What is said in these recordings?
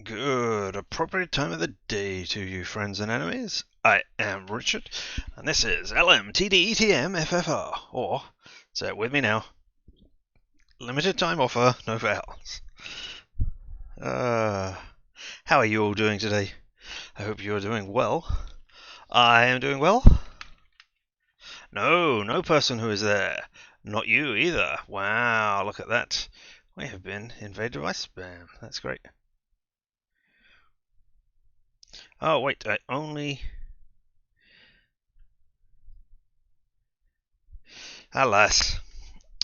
Good, appropriate time of the day to you, friends and enemies. I am Richard, and this is LMTDETMFFR, or, say it with me now, limited time offer, no vowels. How are you all doing today? I hope you are doing well. I am doing well. No person who is there. Not you either. Wow, look at that. We have been invaded by spam. That's great. Oh, wait, Alas,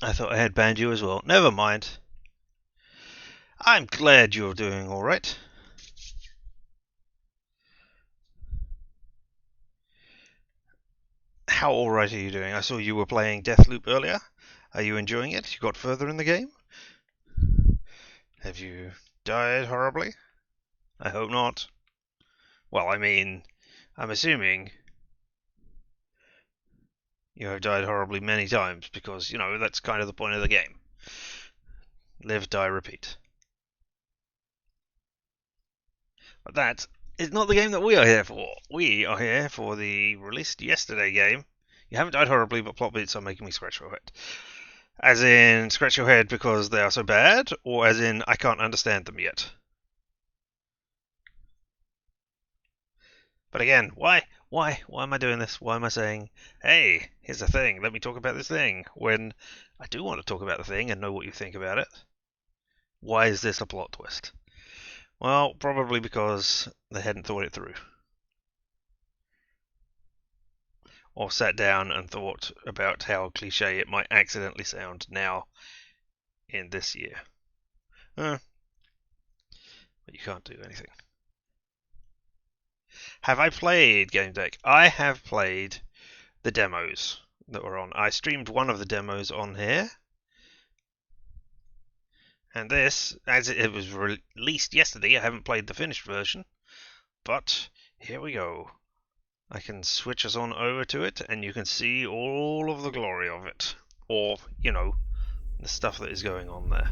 I thought I had banned you as well. Never mind. I'm glad you're doing alright. How alright are you doing? I saw you were playing Deathloop earlier. Are you enjoying it? You got further in the game? Have you died horribly? I hope not. Well, I mean, I'm assuming you have died horribly many times because, that's kind of the point of the game. Live, die, repeat. But that is not the game that we are here for. We are here for the released yesterday game. You haven't died horribly, but plot beats are making me scratch your head. As in, scratch your head because they are so bad, or as in, I can't understand them yet? But again, why am I doing this? Why am I saying, hey, here's a thing, let me talk about this thing, when I do want to talk about the thing and know what you think about it? Why is this a plot twist? Well, probably because they hadn't thought it through. Or sat down and thought about how cliche it might accidentally sound now in this year. But you can't do anything. Have I played GameDec? I have played the demos that were on. I streamed one of the demos on here. And this, as it was released yesterday, I haven't played the finished version. But here we go. I can switch us on over to it, and you can see all of the glory of it. Or, the stuff that is going on there.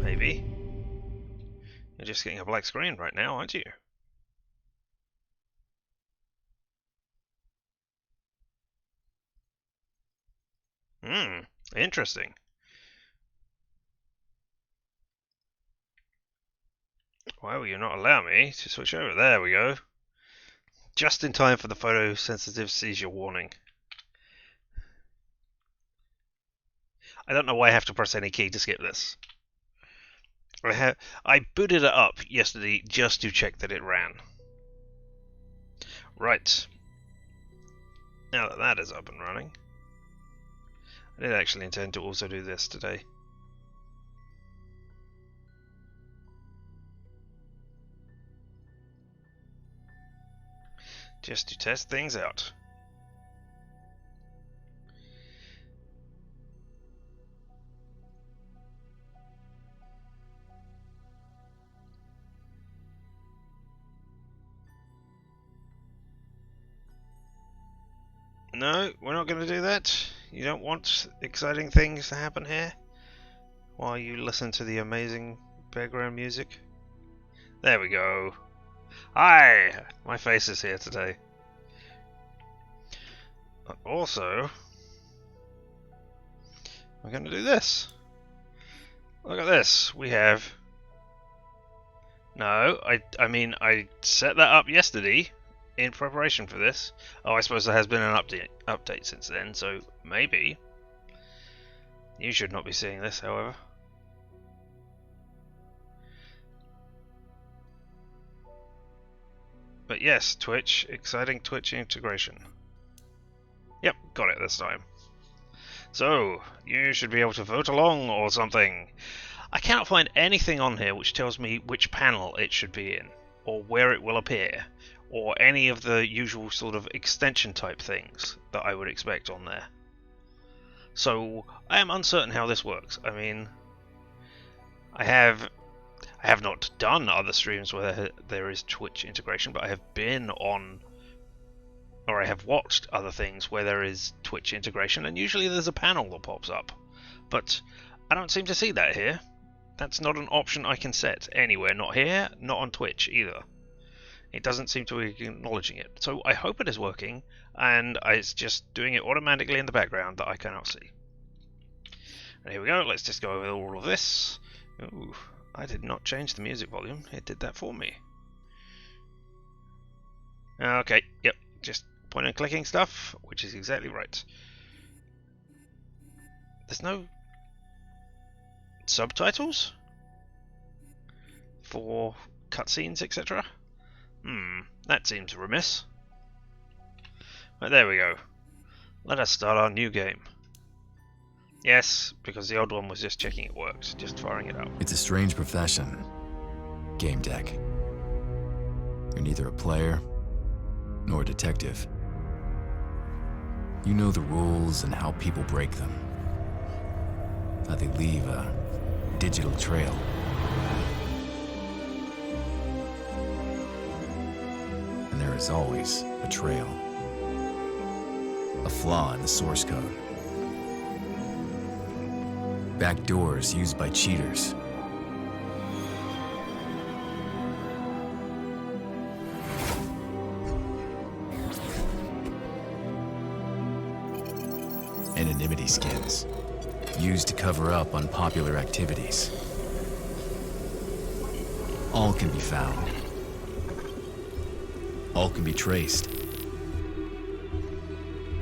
Maybe. You're just getting a black screen right now, aren't you? Interesting. Why will you not allow me to switch over? There we go. Just in time for the photosensitive seizure warning. I don't know why I have to press any key to skip this. I booted it up yesterday just to check that it ran. Right. Now that that is up and running, I did actually intend to also do this today. Just to test things out. No, we're not going to do that. You don't want exciting things to happen here while you listen to the amazing background music? There we go. Hi! My face is here today. But also, we're going to do this. Look at this. We have... No, I mean, I set that up yesterday in preparation for this. Oh, I suppose there has been an update since then, so maybe. You should not be seeing this, however. But yes, Twitch, exciting Twitch integration. Yep, got it this time. So, you should be able to vote along or something. I cannot find anything on here which tells me which panel it should be in, or where it will appear, or any of the usual sort of extension type things that I would expect on there. So, I am uncertain how this works. I mean, I have not done other streams where there is Twitch integration, but I have been on or I have watched other things where there is Twitch integration, and usually there's a panel that pops up. But I don't seem to see that here. That's not an option I can set anywhere, not here, not on Twitch either. It doesn't seem to be acknowledging it. So I hope it is working, and it's just doing it automatically in the background that I cannot see. And here we go, let's just go over all of this. Ooh, I did not change the music volume, it did that for me. Okay, yep, just point and clicking stuff, which is exactly right. There's no subtitles for cutscenes, etc. That seems remiss. But there we go. Let us start our new game. Yes, because the old one was just checking it works, just firing it up. It's a strange profession. GameDec. You're neither a player nor a detective. You know the rules and how people break them. How they leave a digital trail. And there is always a trail. A flaw in the source code. Backdoors used by cheaters. Anonymity skins, used to cover up unpopular activities. All can be found. All can be traced.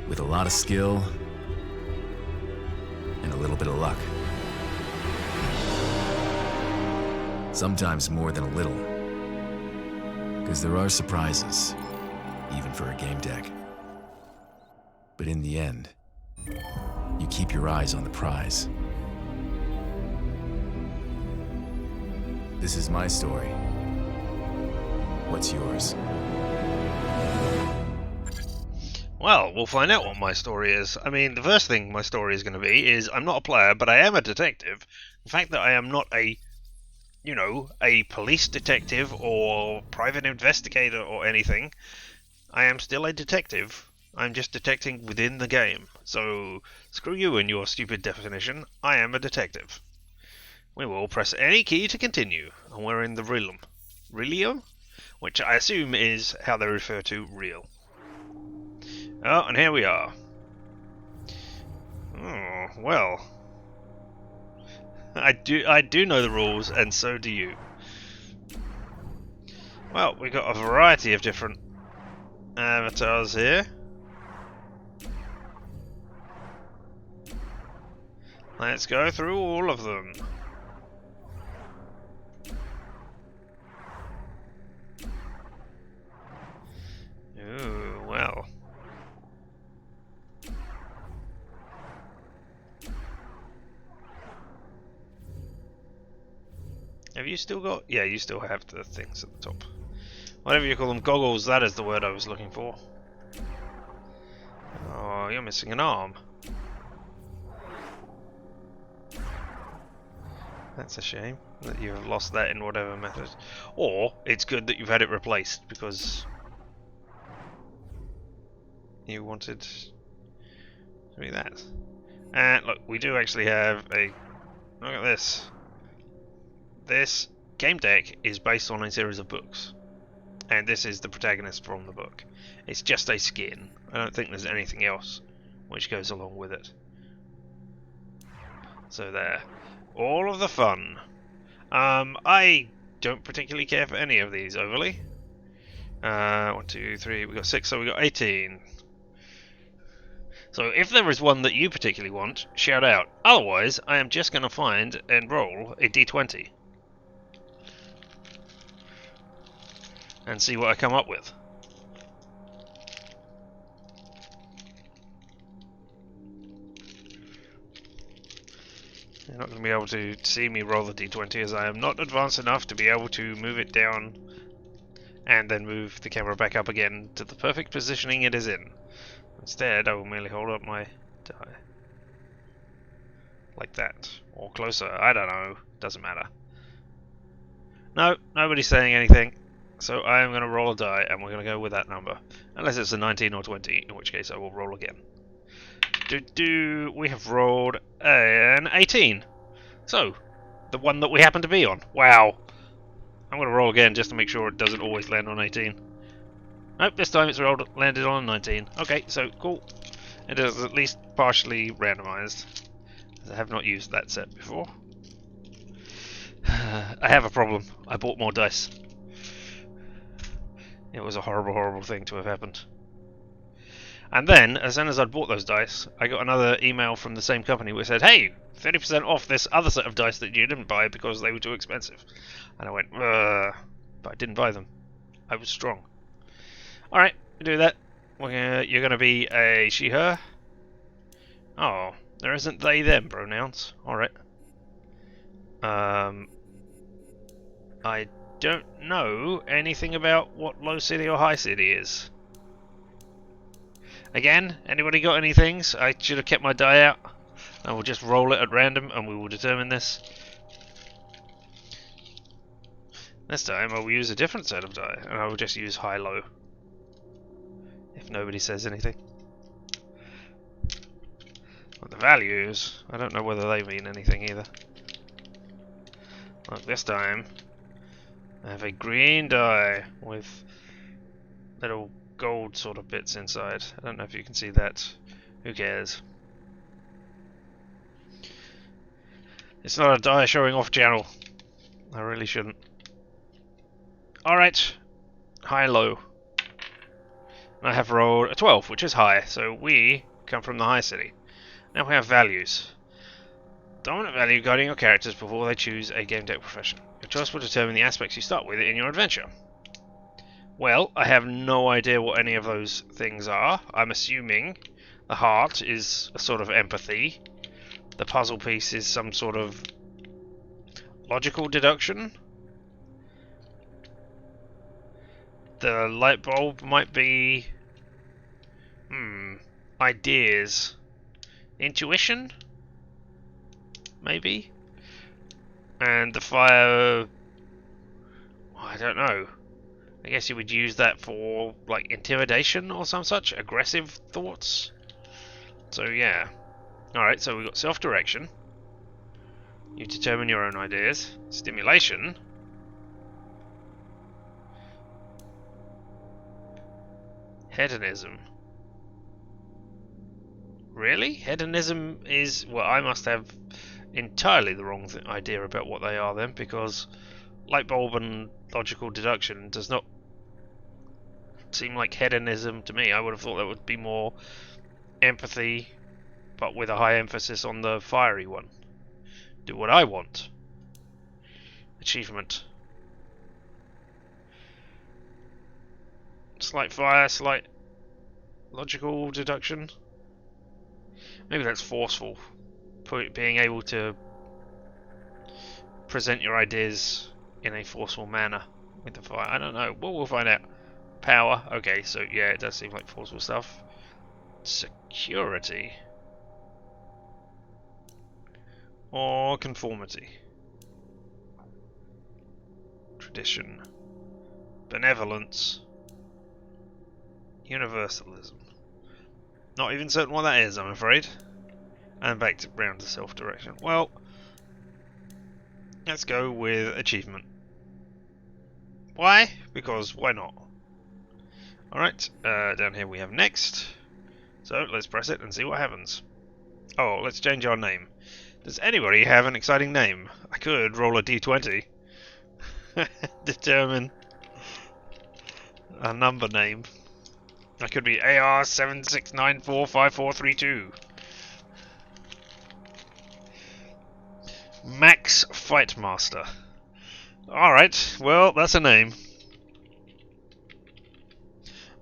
With a lot of skill and a little bit of luck. Sometimes more than a little. Because there are surprises, even for a game deck. But in the end, you keep your eyes on the prize. This is my story. What's yours? Well, we'll find out what my story is. I mean, the first thing my story is going to be is I'm not a player, but I am a detective. The fact that I am not a, a police detective or private investigator or anything, I am still a detective. I'm just detecting within the game. So, screw you and your stupid definition. I am a detective. We will press any key to continue, and we're in the realm. Realio? Which I assume is how they refer to real. Oh, and here we are. Oh, well. I do know the rules, and so do you. Well, we've got a variety of different avatars here. Let's go through all of them. Ooh, well. Have you still got... Yeah, you still have the things at the top. Whatever you call them, goggles, that is the word I was looking for. Oh, you're missing an arm. That's a shame that you have lost that in whatever method. Or, it's good that you've had it replaced, because you wanted to be that. And look, we do actually have a... Look at this. This game deck is based on a series of books. And this is the protagonist from the book. It's just a skin. I don't think there's anything else which goes along with it. So there. All of the fun. I don't particularly care for any of these overly. 1, 2, 3, we got 6, so we got 18. So if there is one that you particularly want, shout out. Otherwise, I am just going to find and roll a d20. And see what I come up with. You're not going to be able to see me roll the d20 as I am not advanced enough to be able to move it down and then move the camera back up again to the perfect positioning it is in. Instead, I will merely hold up my die. Like that. Or closer, I don't know. Doesn't matter. No, nobody's saying anything. So I am going to roll a die, and we're going to go with that number. Unless it's a 19 or 20, in which case I will roll again. We have rolled an 18. So, the one that we happen to be on. Wow. I'm going to roll again just to make sure it doesn't always land on 18. Nope, this time it's landed on 19. Okay, so cool. It is at least partially randomized. I have not used that set before. I have a problem. I bought more dice. It was a horrible, horrible thing to have happened. And then, as soon as I'd bought those dice, I got another email from the same company which said, hey, 30% off this other set of dice that you didn't buy because they were too expensive. And I went, but I didn't buy them. I was strong. Alright, we do that. You're going to be a she, her. Oh, there isn't they, them pronouns. Alright. I don't know anything about what low city or high city is. Again, anybody got any things? I should have kept my die out. I will just roll it at random and we will determine this. This time I will use a different set of die and I will just use high-low. If nobody says anything. But the values, I don't know whether they mean anything either. Like this time, I have a green die with little gold sort of bits inside. I don't know if you can see that. Who cares? It's not a die showing off channel. I really shouldn't. Alright. High-low. I have rolled a 12, which is high, so we come from the high city. Now we have values. Dominant value guiding your characters before they choose a game deck profession. Your choice will determine the aspects you start with in your adventure. Well, I have no idea what any of those things are. I'm assuming the heart is a sort of empathy. The puzzle piece is some sort of logical deduction. The light bulb might be ideas. Intuition? Maybe? And the fire, I don't know. I guess you would use that for like intimidation or some such, aggressive thoughts. So yeah. Alright, so we've got self-direction. You determine your own ideas. Stimulation. Hedonism. Really? Hedonism is... well, I must have entirely the wrong idea about what they are then, because light bulb and logical deduction does not seem like hedonism to me. I would have thought that would be more empathy, but with a high emphasis on the fiery one. Do what I want. Achievement. Slight fire, slight logical deduction. Maybe that's forceful. Being able to present your ideas in a forceful manner with the fire. I don't know. Well, we'll find out. Power. Okay, so yeah, it does seem like forceful stuff. Security. Or conformity. Tradition. Benevolence. Universalism. Not even certain what that is, I'm afraid. And back to round to self-direction. Well, let's go with achievement. Why? Because why not? Alright, down here we have next. So let's press it and see what happens. Oh, let's change our name. Does anybody have an exciting name? I could roll a d20. Determine a number name. I could be AR76945432. Max Fightmaster. Alright, well, that's a name.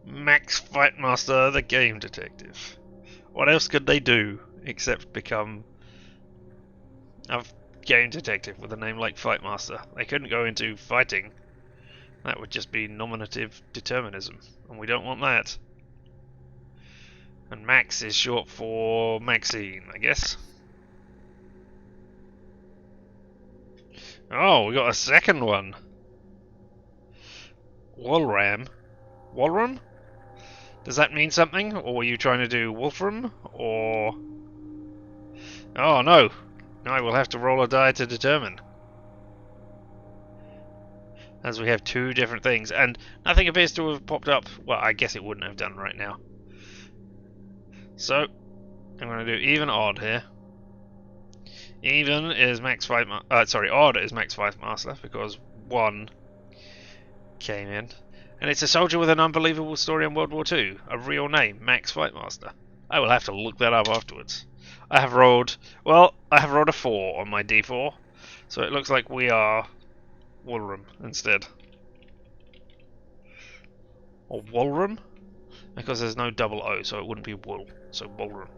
Max Fightmaster, the game detective. What else could they do except become a game detective with a name like Fightmaster? They couldn't go into fighting. That would just be nominative determinism, and we don't want that. And Max is short for Maxine, I guess. Oh, we got a second one. Wolram? Wolram? Does that mean something? Or were you trying to do Wolfram? Or... Oh no! Now I will have to roll a die to determine. As we have two different things, and nothing appears to have popped up. Well, I guess it wouldn't have done right now. So, I'm going to do even odd here. Even is max 5, odd is max 5 master, because 1 came in. And it's a soldier with an unbelievable story in World War II, a real name, Max Fightmaster. I will have to look that up afterwards. I have rolled a 4 on my D4, so it looks like we are Wolram instead. Or Wolram? Because there's no double O, so it wouldn't be wool, so Wolram.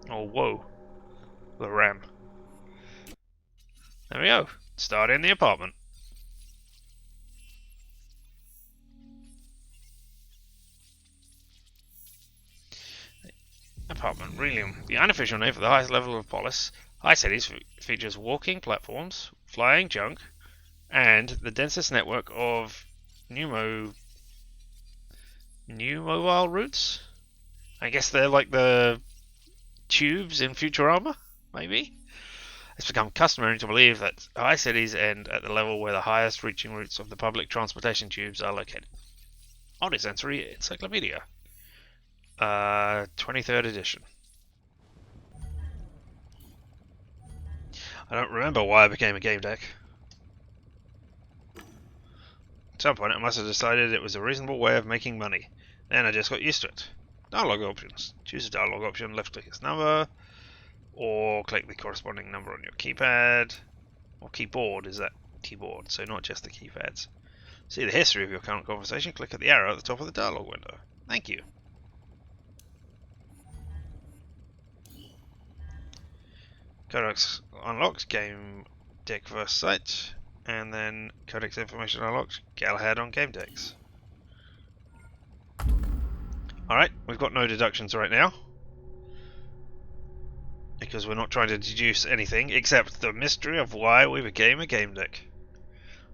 Or whoa. The ram. There we go. Start in the apartment. Apartment Relium. The unofficial name for the highest level of Polis. High Cities features walking platforms, flying junk, and the densest network of new mobile routes. I guess they're like the tubes in Futurama, maybe? It's become customary to believe that high cities end at the level where the highest reaching routes of the public transportation tubes are located. Oddly Sensory Encyclopedia. 23rd edition. I don't remember why I became a game deck. At some point I must have decided it was a reasonable way of making money. Then I just got used to it. Dialogue options. Choose a dialogue option, left click its number, or click the corresponding number on your keypad. Or keyboard, is that keyboard, so not just the keypads. See the history of your current conversation, click at the arrow at the top of the dialogue window. Thank you. Codex unlocked, game deck first site, and then codex information unlocked, Galahad on game decks. Alright, we've got no deductions right now, because we're not trying to deduce anything except the mystery of why we became a game deck.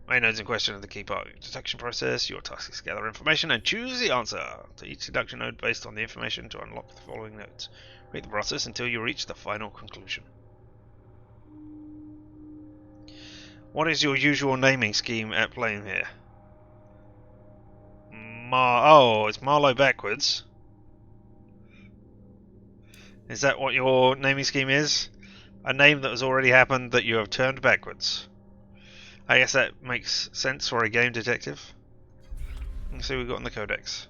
Main nodes in question are the key part of the deduction process. Your task is to gather information and choose the answer to each deduction node based on the information to unlock the following nodes. Repeat the process until you reach the final conclusion. What is your usual naming scheme at playing here? Oh, it's Marlowe backwards. Is that what your naming scheme is? A name that has already happened that you have turned backwards. I guess that makes sense for a game detective. Let's see what we've got in the codex.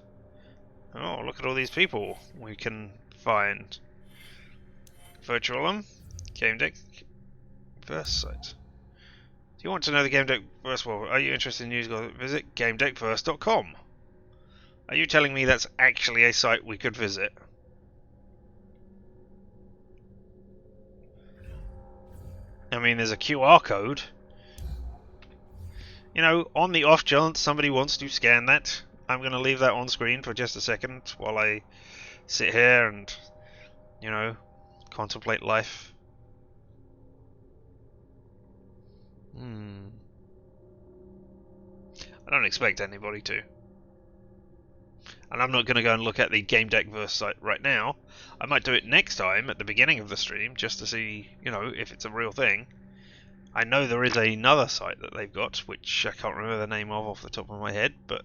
Oh, look at all these people we can find. Virtualum, game deck, first site. Do you want to know the game deck first? Well, are you interested in news? Go visit GameDeckFirst.com. Are you telling me that's actually a site we could visit? I mean, there's a QR code. You know, on the off chance somebody wants to scan that, I'm going to leave that on screen for just a second while I sit here and, you know, contemplate life. I don't expect anybody to. And I'm not going to go and look at the Game Deck Verse site right now. I might do it next time at the beginning of the stream just to see, you know, if it's a real thing. I know there is another site that they've got, which I can't remember the name of off the top of my head, but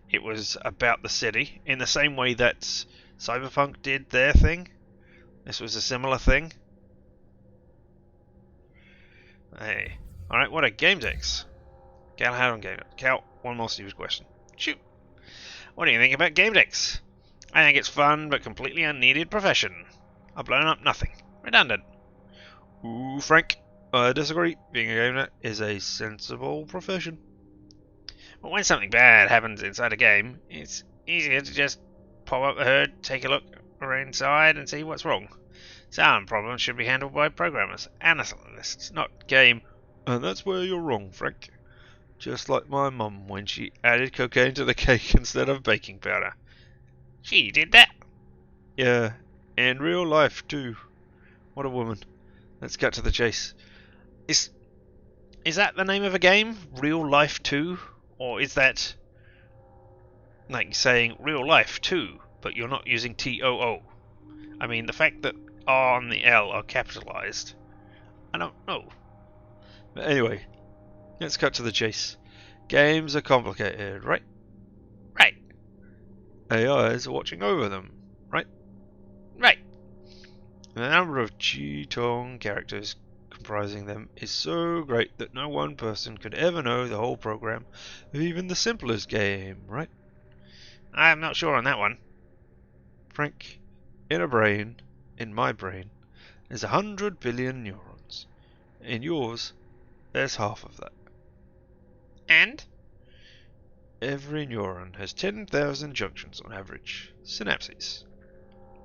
it was about the city, in the same way that Cyberpunk did their thing. This was a similar thing. Hey. Alright, what are game decks? Galahad on game deck. Cal, one more stupid question. Shoot. What do you think about game decks? I think it's fun, but completely unneeded profession. I've blown up nothing. Redundant. Ooh, Frank. I disagree. Being a game deck is a sensible profession. But when something bad happens inside a game, it's easier to just pop up the hood, take a look around inside, and see what's wrong. Some problems should be handled by programmers, analysts, not game. And that's where you're wrong, Frank. Just like my mum when she added cocaine to the cake instead of baking powder. She did that? Yeah, in real life too. What a woman. Let's cut to the chase. Is that the name of a game? Real Life 2? Or is that like saying real life too, but you're not using TOO? I mean, the fact that R and the L are capitalized, I don't know. But anyway, let's cut to the chase. Games are complicated, right? Right. AIs are watching over them, right? Right. The number of G-tone characters comprising them is so great that no one person could ever know the whole program of even the simplest game, right? I'm not sure on that one. Frank, in a brain, in my brain, there's 100 billion neurons. In yours, there's half of that. And? Every neuron has 10,000 junctions on average, synapses.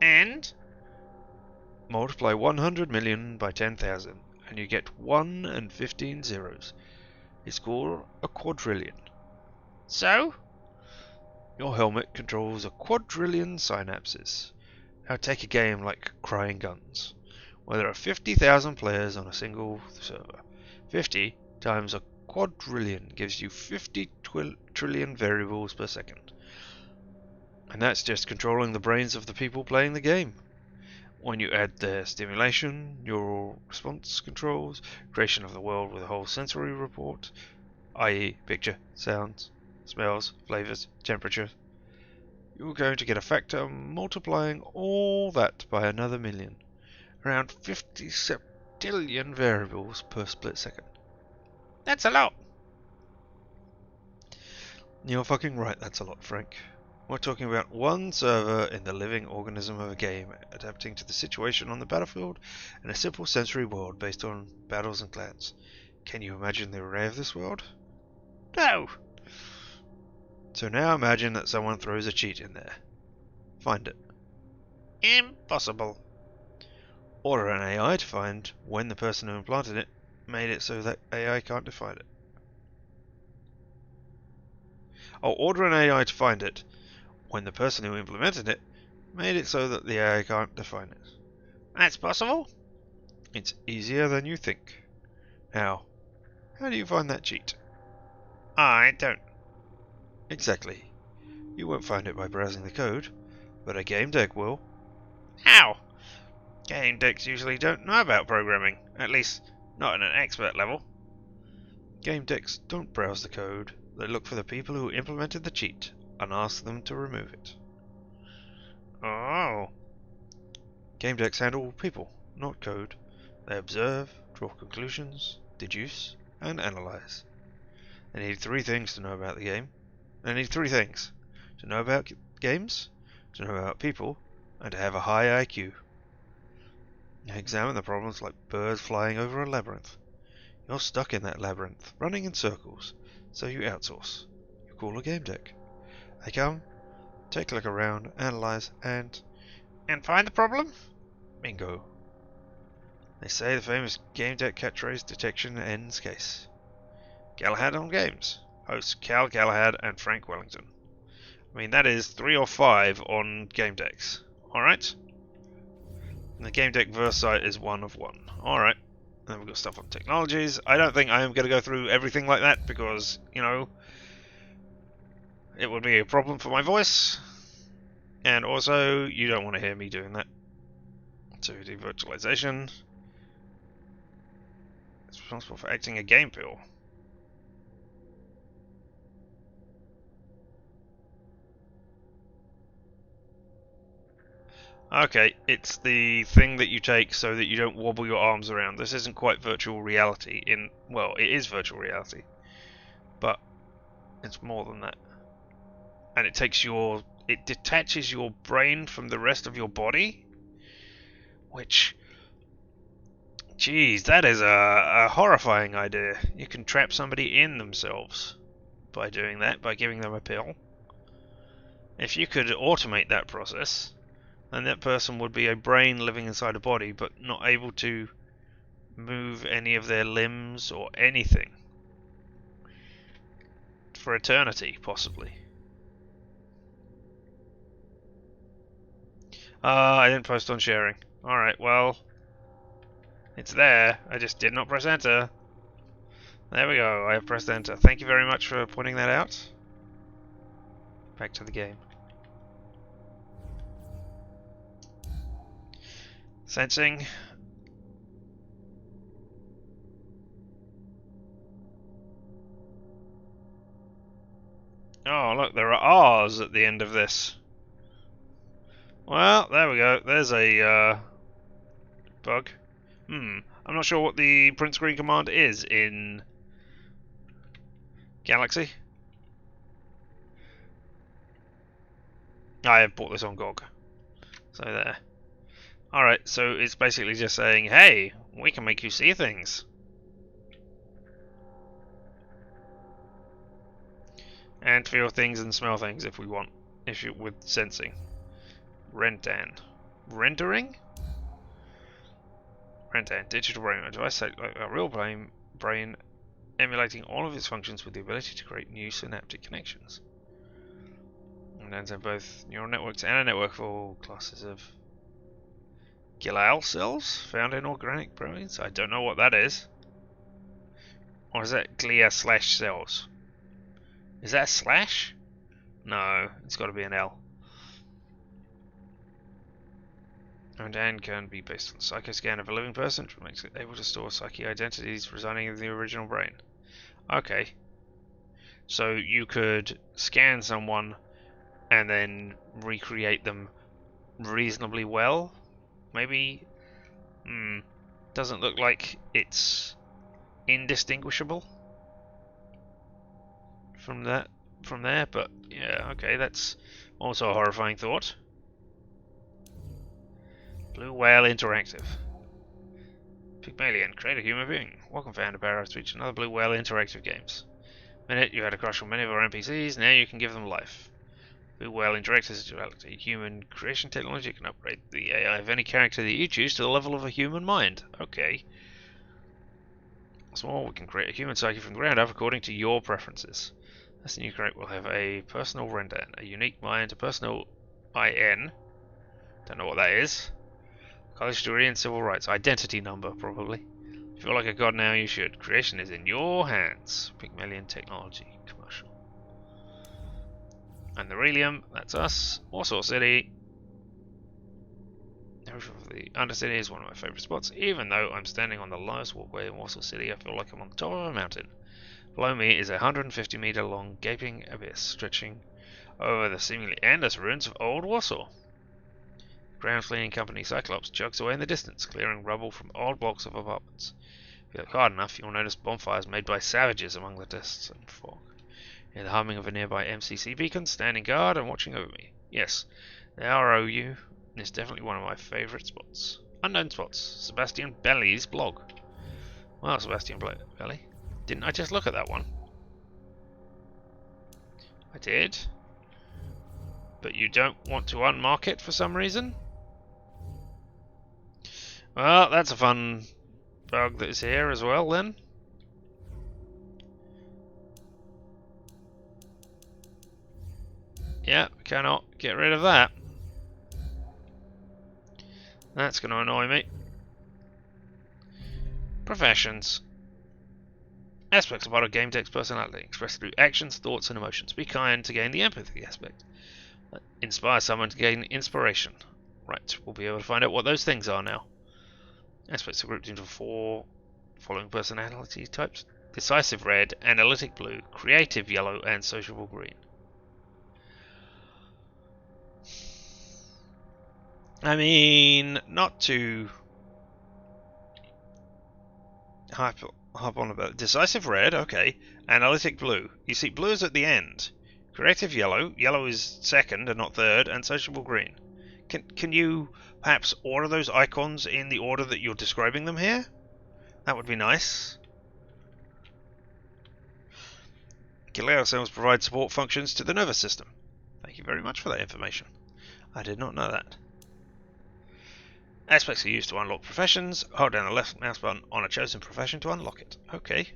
And? Multiply 100 million by 10,000, and you get 1 and 15 zeros. It's called a quadrillion. So? Your helmet controls a quadrillion synapses. Now take a game like Crying Guns, where there are 50,000 players on a single server. 50 times a quadrillion gives you 50 trillion variables per second. And that's just controlling the brains of the people playing the game. When you add their stimulation, neural response controls, creation of the world with a whole sensory report, i.e. picture, sounds, smells, flavors, temperature, you're going to get a factor multiplying all that by another million. Around 50 septillion variables per split second. That's a lot. You're fucking right, that's a lot, Frank. We're talking about one server in the living organism of a game, adapting to the situation on the battlefield in a simple sensory world based on battles and clans. Can you imagine the array of this world? No! So now imagine that someone throws a cheat in there. Find it. Impossible. Order an AI to find when the person who implanted it made it so that AI can't define it. Oh, order an AI to find it when the person who implemented it made it so that the AI can't define it. That's possible? It's easier than you think. Now, how do you find that cheat? I don't. Exactly. You won't find it by browsing the code, but a GameDec will. How? GameDecs usually don't know about programming, at least not at an expert level. GameDecs don't browse the code, they look for the people who implemented the cheat and ask them to remove it. Oh. GameDecs handle people, not code. They observe, draw conclusions, deduce, and analyze. They need three things to know about the game. They need three things: to know about games, to know about people, and to have a high IQ. They examine the problems like birds flying over a labyrinth. You're stuck in that labyrinth, running in circles, so you outsource. You call a GameDec. They come, take a look around, analyze, and find the problem? Bingo. They say the famous GameDec catchphrase detection ends case. Galahad on Games. Hosts Cal Galahad and Frank Wellington. I mean, that is 3 or 5 on GameDecs. Alright? And the GameDec verse site is 1 of 1. Alright. Then we've got stuff on technologies. I don't think I am going to go through everything like that because, you know, it would be a problem for my voice. And also, you don't want to hear me doing that. So, devirtualization. It's responsible for acting a game pill. Okay, it's the thing that you take so that you don't wobble your arms around. This isn't quite virtual reality well, it is virtual reality, but it's more than that. And it detaches your brain from the rest of your body, which, geez, that is a horrifying idea. You can trap somebody in themselves by doing that, by giving them a pill. If you could automate that process, then that person would be a brain living inside a body, but not able to move any of their limbs or anything. For eternity, possibly. I didn't post on sharing. Alright, well, it's there. I just did not press enter. There we go, I have pressed enter. Thank you very much for pointing that out. Back to the game. Sensing. Oh, look, there are R's at the end of this. Well, there we go. There's a bug. I'm not sure what the print screen command is in Galaxy. I have bought this on GOG. So there. Alright, so it's basically just saying, hey, we can make you see things. And feel things and smell things if we want, with sensing. Rentan. Rendering? Rentan, digital brain, a device like a real brain emulating all of its functions with the ability to create new synaptic connections. And then both neural networks and a network for all classes of glial cells found in organic brains. I don't know what that is. Or is that glia/cells? Is that a slash? No, it's got to be an L. And can be based on the psychoscan of a living person, which makes it able to store psyche identities residing in the original brain. Okay. So you could scan someone and then recreate them reasonably well? Maybe? Doesn't look like it's indistinguishable from there, but yeah, okay, that's also a horrifying thought. Blue Whale Interactive. Pygmalion, create a human being. Welcome, founder Barrow, to reach another Blue Whale Interactive games. Minute, you had a crush on many of our NPCs, now you can give them life. Blue Whale Interactive has developed a human creation technology that can upgrade the AI of any character that you choose to the level of a human mind. Okay. What's more, we can create a human psyche from the ground up according to your preferences. This new character will have a personal render, a unique mind, a personal IN. Don't know what that is. College degree and civil rights. Identity number, probably. If you feel like a god now, you should. Creation is in your hands. Pygmalion Technology commercial. And the Relium, that's us. Warsaw City. The Undercity is one of my favourite spots. Even though I'm standing on the lowest walkway in Warsaw City, I feel like I'm on the top of a mountain. Below me is a 150-metre long gaping abyss stretching over the seemingly endless ruins of old Warsaw. Ground cleaning company Cyclops chugs away in the distance, clearing rubble from old blocks of apartments. If you look hard enough, you'll notice bonfires made by savages among the dust and fog. Hear the humming of a nearby MCC beacon, standing guard and watching over me. Yes, the ROU is definitely one of my favourite spots. Unknown spots. Sebastian Belli's blog. Well, Sebastian Belli. Didn't I just look at that one? I did. But you don't want to unmark it for some reason? Well, that's a fun bug that is here as well then. Yeah, cannot get rid of that. That's going to annoy me. Professions. Aspects of part of GameDec's personality, expressed through actions, thoughts, and emotions. Be kind to gain the empathy aspect. Inspire someone to gain inspiration. Right, we'll be able to find out what those things are now. Aspects are grouped into 4 following personality types: decisive red, analytic blue, creative yellow, and sociable green. I mean, not to hop on about it. Decisive red, okay. Analytic blue. You see, blue is at the end. Creative yellow. Yellow is second and not third, and sociable green. Can you perhaps order those icons in the order that you're describing them here? That would be nice. Glial cells provide support functions to the nervous system. Thank you very much for that information. I did not know that. Aspects are used to unlock professions. Hold down the left mouse button on a chosen profession to unlock it. Okay.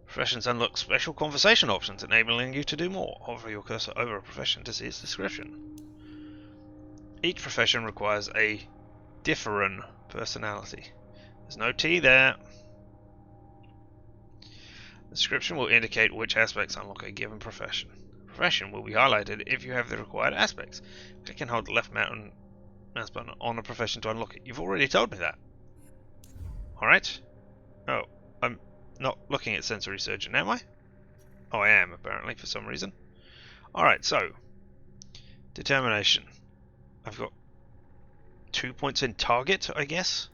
Professions unlock special conversation options, enabling you to do more. Hover your cursor over a profession to see its description. Each profession requires a different personality. There's no T there. The description will indicate which aspects unlock a given profession. Profession will be highlighted if you have the required aspects. Click and hold the left mouse button on a profession to unlock it. You've already told me that. Alright. Oh, I'm not looking at sensory surgeon, am I? Oh, I am, apparently, for some reason. Alright, so. Determination. I've got 2 points in target, I guess?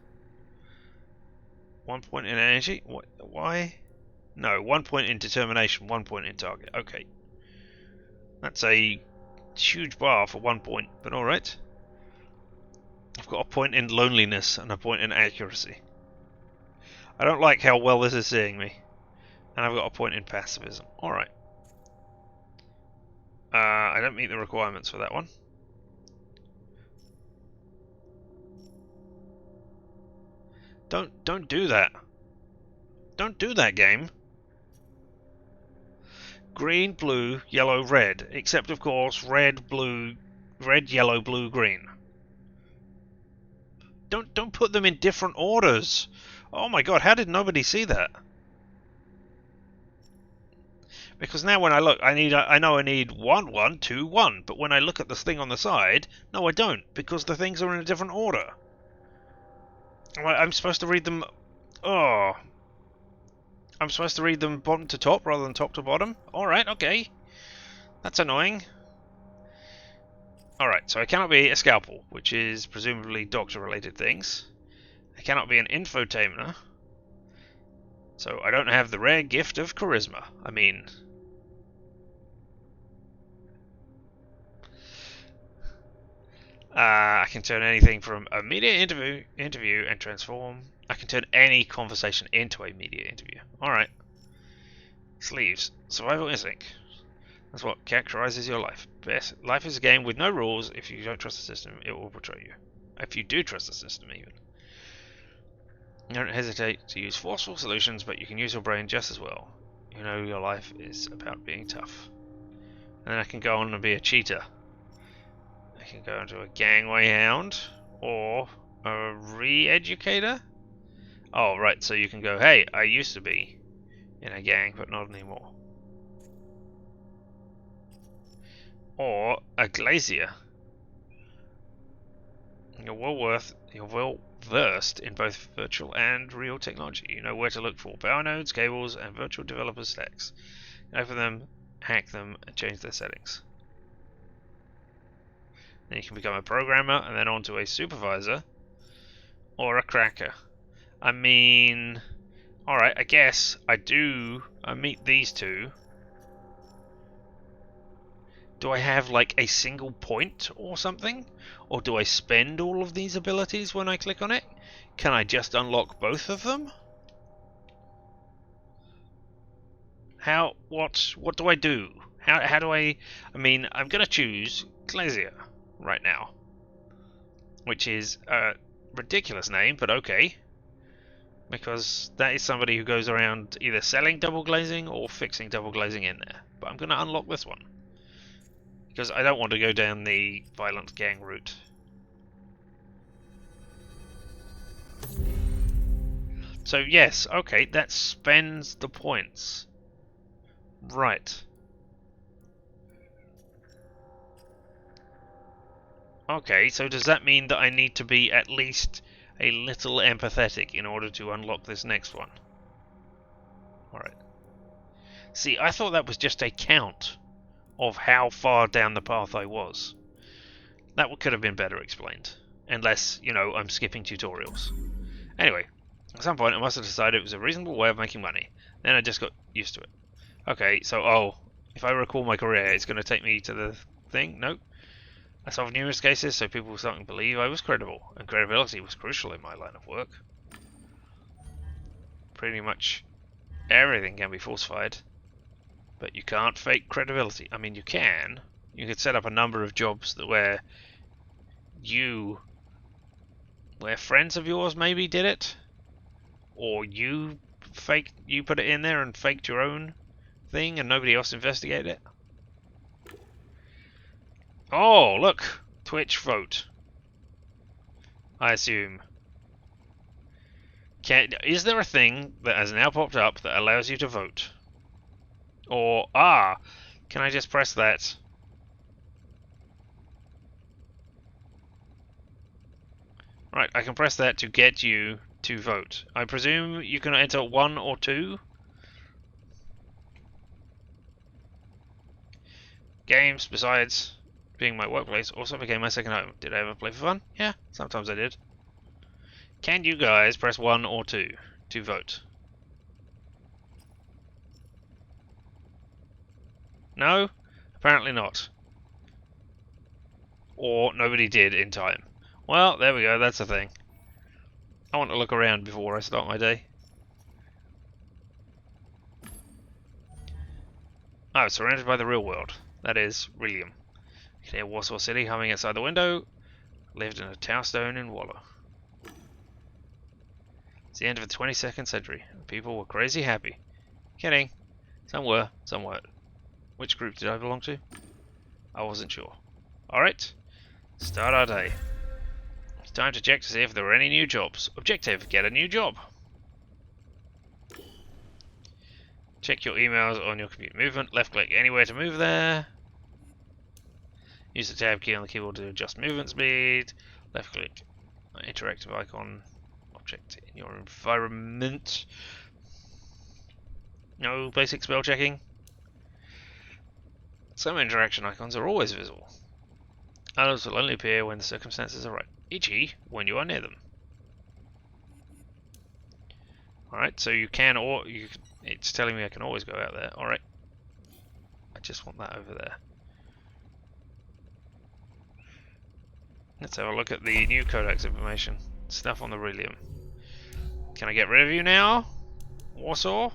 1 point in energy? What? Why? No, 1 point in determination, 1 point in target. Okay. That's a huge bar for 1 point, but alright. I've got a point in loneliness and a point in accuracy. I don't like how well this is seeing me. And I've got a point in pacifism. Alright. I don't meet the requirements for that one. Don't do that. Don't do that, game. Green, blue, yellow, red. Except, of course, red, yellow, blue, green. Don't put them in different orders. Oh my god, how did nobody see that? Because now when I look, I know I need 1, 1, 2, 1. But when I look at this thing on the side, no, I don't, because the things are in a different order. I'm supposed to read them. Oh, I'm supposed to read them bottom to top rather than top to bottom. All right, okay, that's annoying. All right, so I cannot be a scalpel, which is presumably doctor-related things. I cannot be an infotainer. So I don't have the rare gift of charisma. I mean, I can turn anything from a media interview and transform. I can turn any conversation into a media interview. Alright. Sleeves. Survival instinct. That's what characterizes your life. Best. Life is a game with no rules. If you don't trust the system, it will betray you. If you do trust the system, even. You don't hesitate to use forceful solutions, but you can use your brain just as well. You know your life is about being tough. And then I can go on and be a cheater. I can go into a gangway hound or a re-educator. Oh, right, so you can go, hey, I used to be in a gang, but not anymore. Or a glazier. You're well versed in both virtual and real technology. You know where to look for power nodes, cables, and virtual developer stacks. Open them, hack them, and change their settings. Then you can become a programmer and then on to a supervisor or a cracker. I mean, alright, I guess I meet these two. Do I have like a single point or something? Or do I spend all of these abilities when I click on it? Can I just unlock both of them? What do I do? How do I mean, I'm gonna choose Glazier right now. Which is a ridiculous name, but okay. Because that is somebody who goes around either selling double glazing or fixing double glazing in there. But I'm going to unlock this one. Because I don't want to go down the violent gang route. So yes, okay, that spends the points. Right. Okay, so does that mean that I need to be at least a little empathetic in order to unlock this next one? Alright. See, I thought that was just a count of how far down the path I was. That could have been better explained. Unless, you know, I'm skipping tutorials. Anyway, at some point I must have decided it was a reasonable way of making money. Then I just got used to it. Okay, so, if I recall my career, it's going to take me to the thing? Nope. I solved numerous cases so people were starting to believe I was credible, and credibility was crucial in my line of work. Pretty much everything can be falsified, but you can't fake credibility. I mean, you can. You could set up a number of jobs where friends of yours maybe did it, or you put it in there and faked your own thing and nobody else investigated it. Oh, look! Twitch vote. I assume. Is there a thing that has now popped up that allows you to vote? Or, can I just press that? Right, I can press that to get you to vote. I presume you can enter 1 or 2? Games, besides being my workplace, also became my second home. Did I ever play for fun? Yeah, sometimes I did. Can you guys press 1 or 2 to vote? No? Apparently not. Or nobody did in time. Well, there we go, that's the thing. I want to look around before I start my day. Oh, surrounded by the real world. That is William. You can hear Warsaw City humming outside the window. Lived in a tower stone in Waller. It's the end of the 22nd century. People were crazy happy. Kidding. Some were, some weren't. Which group did I belong to? I wasn't sure. Alright. Start our day. It's time to check to see if there are any new jobs. Objective, get a new job. Check your emails on your computer movement. Left click anywhere to move there. Use the tab key on the keyboard to adjust movement speed. Left click interactive icon object in your environment. No basic spell checking. Some interaction icons are always visible. Others will only appear when the circumstances are right. E.g., when you are near them. Alright, so you can, or it's telling me I can always go out there. Alright. I just want that over there. Let's have a look at the new codex information. Stuff on the Relium. Can I get rid of you now? Warsaw?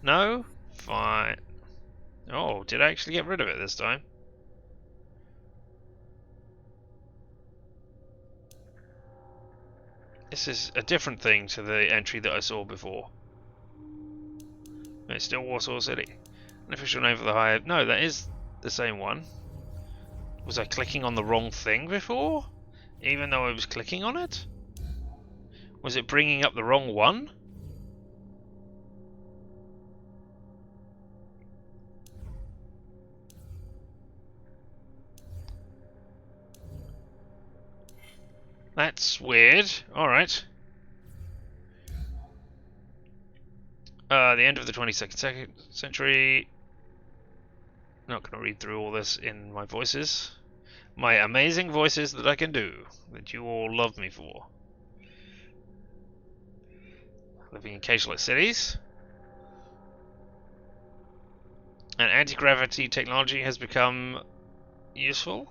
No? Fine. Oh, did I actually get rid of it this time? This is a different thing to the entry that I saw before. It's still Warsaw City. An official name for the hive. No, that is the same one. Was I clicking on the wrong thing before? Even though I was clicking on it? Was it bringing up the wrong one? That's weird. Alright. The end of the 22nd century. Not going to read through all this in my voices. My amazing voices that I can do, that you all love me for. Living in cageless cities. And anti-gravity technology has become useful.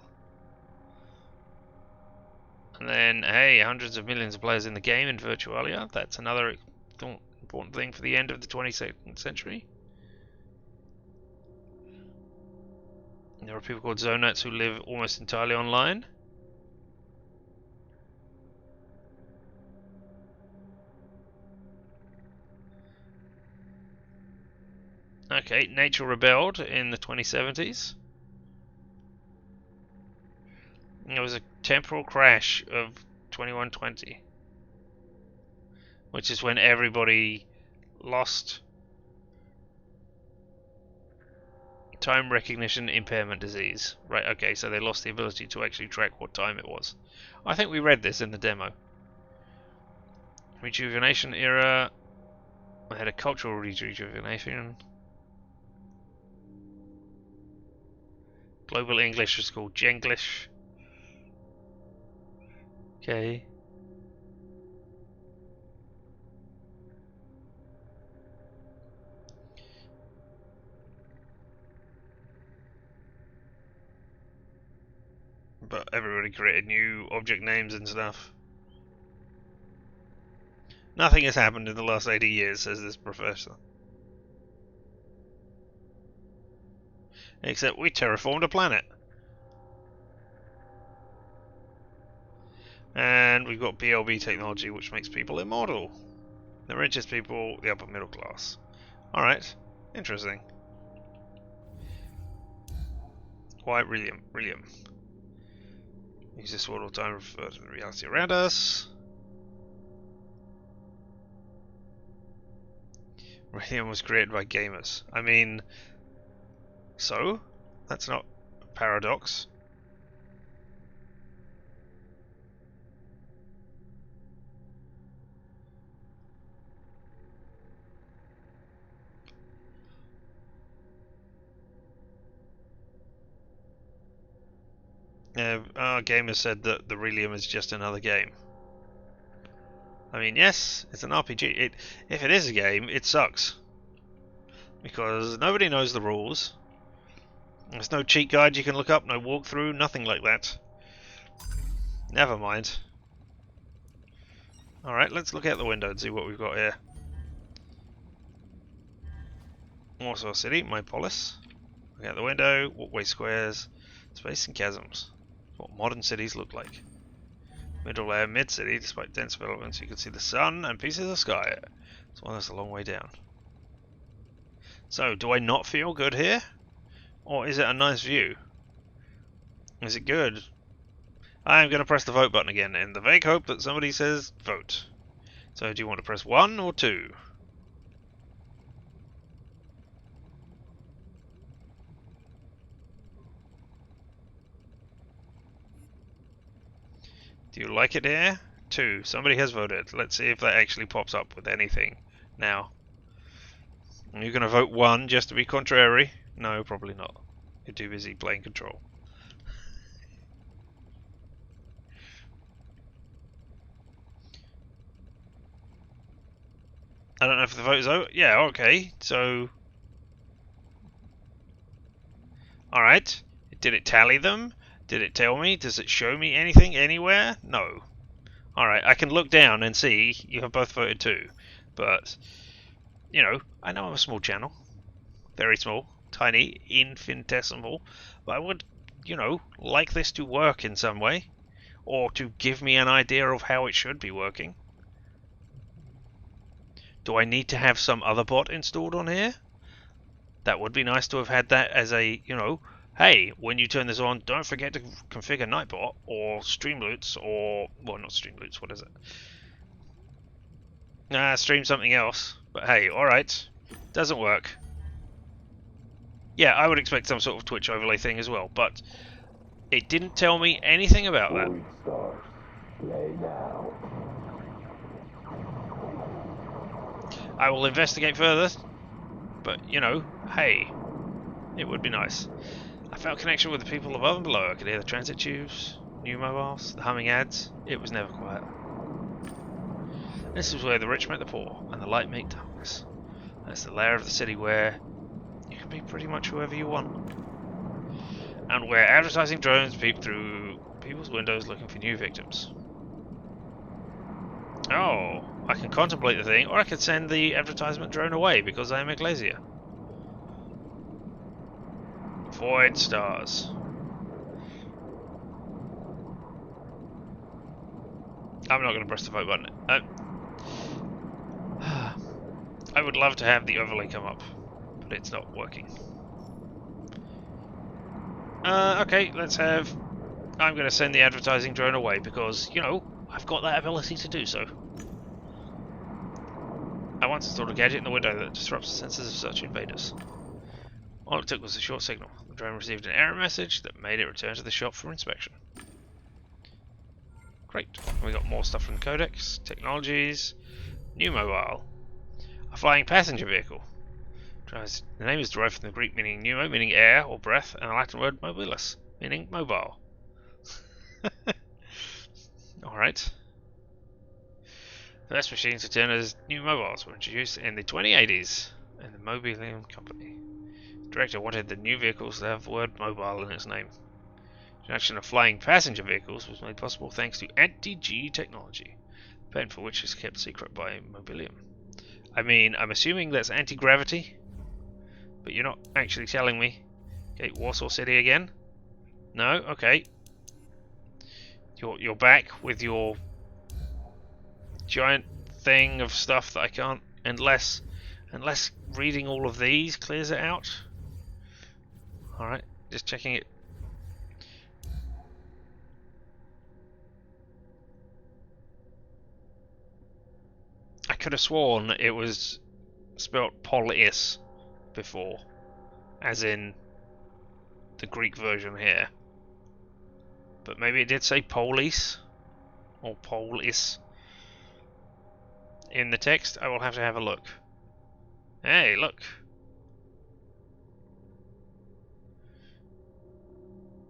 And then, hey, hundreds of millions of players in the game in Virtualia. That's another important thing for the end of the 22nd century. And there are people called Zonats who live almost entirely online. Okay, nature rebelled in the 2070s. There was a temporal crash of 2120, which is when everybody lost time recognition impairment disease. Right, okay, so they lost the ability to actually track what time it was. I think we read this in the demo. Rejuvenation era. I had a cultural rejuvenation. Global English was called Jenglish. Okay. But everybody created new object names and stuff. Nothing has happened in the last 80 years, says this professor. Except we terraformed a planet. And we've got BLB technology, which makes people immortal. The richest people, the upper middle class. Alright, interesting. Why Relium? Use this word all the time to refer to the reality around us. Radium was created by gamers. I mean, so? That's not a paradox. Our gamers said that the Relium is just another game. I mean, yes, it's an RPG. If it is a game, it sucks. Because nobody knows the rules. There's no cheat guide you can look up, no walkthrough, nothing like that. Never mind. Alright, let's look out the window and see what we've got here. Warsaw City, my polis. Look out the window, walkway squares, space and chasms. What modern cities look like. Middle layer, mid-city, despite dense developments, you can see the sun and pieces of sky. As well as a long way down. So, do I not feel good here? Or is it a nice view? Is it good? I'm going to press the vote button again, in the vague hope that somebody says vote. So, do you want to press 1 or 2? Do you like it here? 2. Somebody has voted. Let's see if that actually pops up with anything now. Are you going to vote 1 just to be contrary? No, probably not. You're too busy playing Control. I don't know if the vote is over. Yeah, okay. So... Alright. Did it tally them? Did it tell me? Does it show me anything anywhere? No. Alright, I can look down and see you have both voted 2. But, you know, I know I'm a small channel. Very small. Tiny. Infinitesimal. But I would, you know, like this to work in some way. Or to give me an idea of how it should be working. Do I need to have some other bot installed on here? That would be nice to have had that as a, you know, hey, when you turn this on, don't forget to configure Nightbot or Streamloots or, well, not Streamloots, what is it? Stream something else. But hey, alright. Doesn't work. Yeah, I would expect some sort of Twitch overlay thing as well, but it didn't tell me anything about that. I will investigate further, but, you know, hey, it would be nice. I felt connection with the people above and below. I could hear the transit tubes, new mobiles, the humming ads. It was never quiet. This is where the rich met the poor, and the light met darkness. That's the layer of the city where you can be pretty much whoever you want. And where advertising drones peep through people's windows looking for new victims. Oh, I can contemplate the thing, or I could send the advertisement drone away because I am a glazier. Void stars. I'm not going to press the vote button. I would love to have the overlay come up, but it's not working. Okay, let's have... I'm going to send the advertising drone away because, you know, I've got that ability to do so. I once installed a gadget in the window that disrupts the senses of such invaders. All it took was a short signal. The drone received an error message that made it return to the shop for inspection. Great. We got more stuff from Codex, Technologies, New Mobile, a flying passenger vehicle. The name is derived from the Greek meaning pneumo, meaning air or breath, and the Latin word mobilis, meaning mobile. Alright. The first machines to turn as new mobiles were introduced in the 2080s in the Mobilium Company. The director wanted the new vehicles to have the word mobile in its name. The introduction of flying passenger vehicles was made possible thanks to anti-G technology, the patent for which is kept secret by Mobilium. I mean, I'm assuming that's anti-gravity, but you're not actually telling me. Okay, Warsaw City again? No? Okay. You're back with your giant thing of stuff that I can't, unless reading all of these clears it out. Alright, just checking it. I could have sworn it was spelt polis before, as in the Greek version here. But maybe it did say polis or polis in the text. I will have to have a look. Hey, look.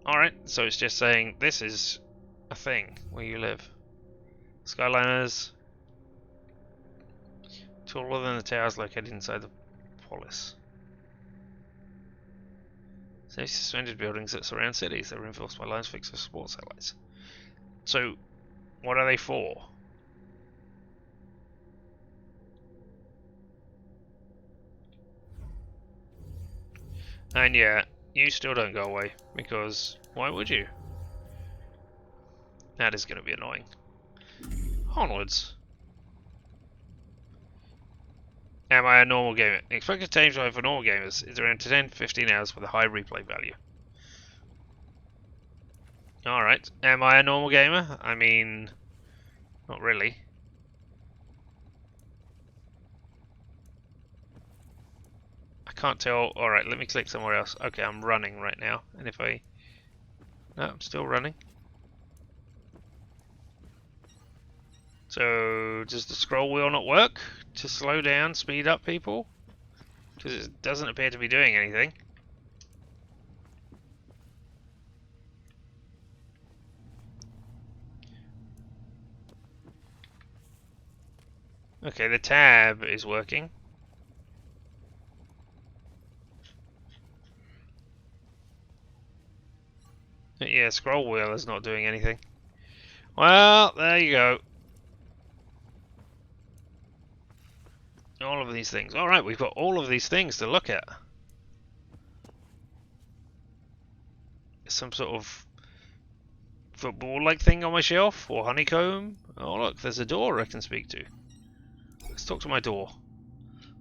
Alright, so it's just saying this is a thing where you live. Skyliners taller than the towers located inside the polis. Safety suspended buildings that surround cities. They're reinforced by lines fixed for support satellites. So, what are they for? And yeah, you still don't go away, because why would you? That is going to be annoying. Onwards. Am I a normal gamer? Expected time time for normal gamers is around 10-15 hours with a high replay value. Alright, am I a normal gamer? I mean, not really. I can't tell. Alright, let me click somewhere else. Okay, I'm running right now. And if I... No, I'm still running. So, does the scroll wheel not work to slow down, speed up people? Because it doesn't appear to be doing anything. Okay, the tab is working. Yeah, scroll wheel is not doing anything. Well, there you go. All of these things. Alright, we've got all of these things to look at. Some sort of football-like thing on my shelf, or honeycomb. Oh look, there's a door I can speak to. Let's talk to my door.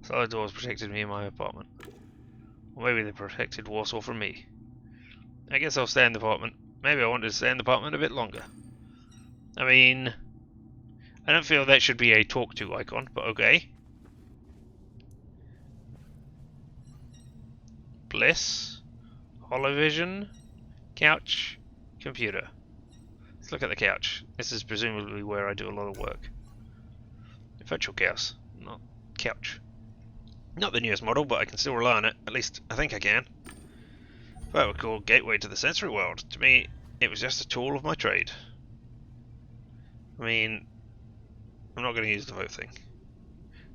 Solid doors protected me in my apartment. Or maybe they protected Warsaw from me. I guess I'll stay in the apartment. Maybe I wanted to stay in the apartment a bit longer. I mean, I don't feel that should be a talk to icon, but okay. Bliss, Holovision, couch, computer. Let's look at the couch. This is presumably where I do a lot of work. Virtual chaos, not couch. Not the newest model, but I can still rely on it. At least I think I can. That would call gateway to the sensory world. To me, it was just a tool of my trade. I mean, I'm not going to use the vote thing.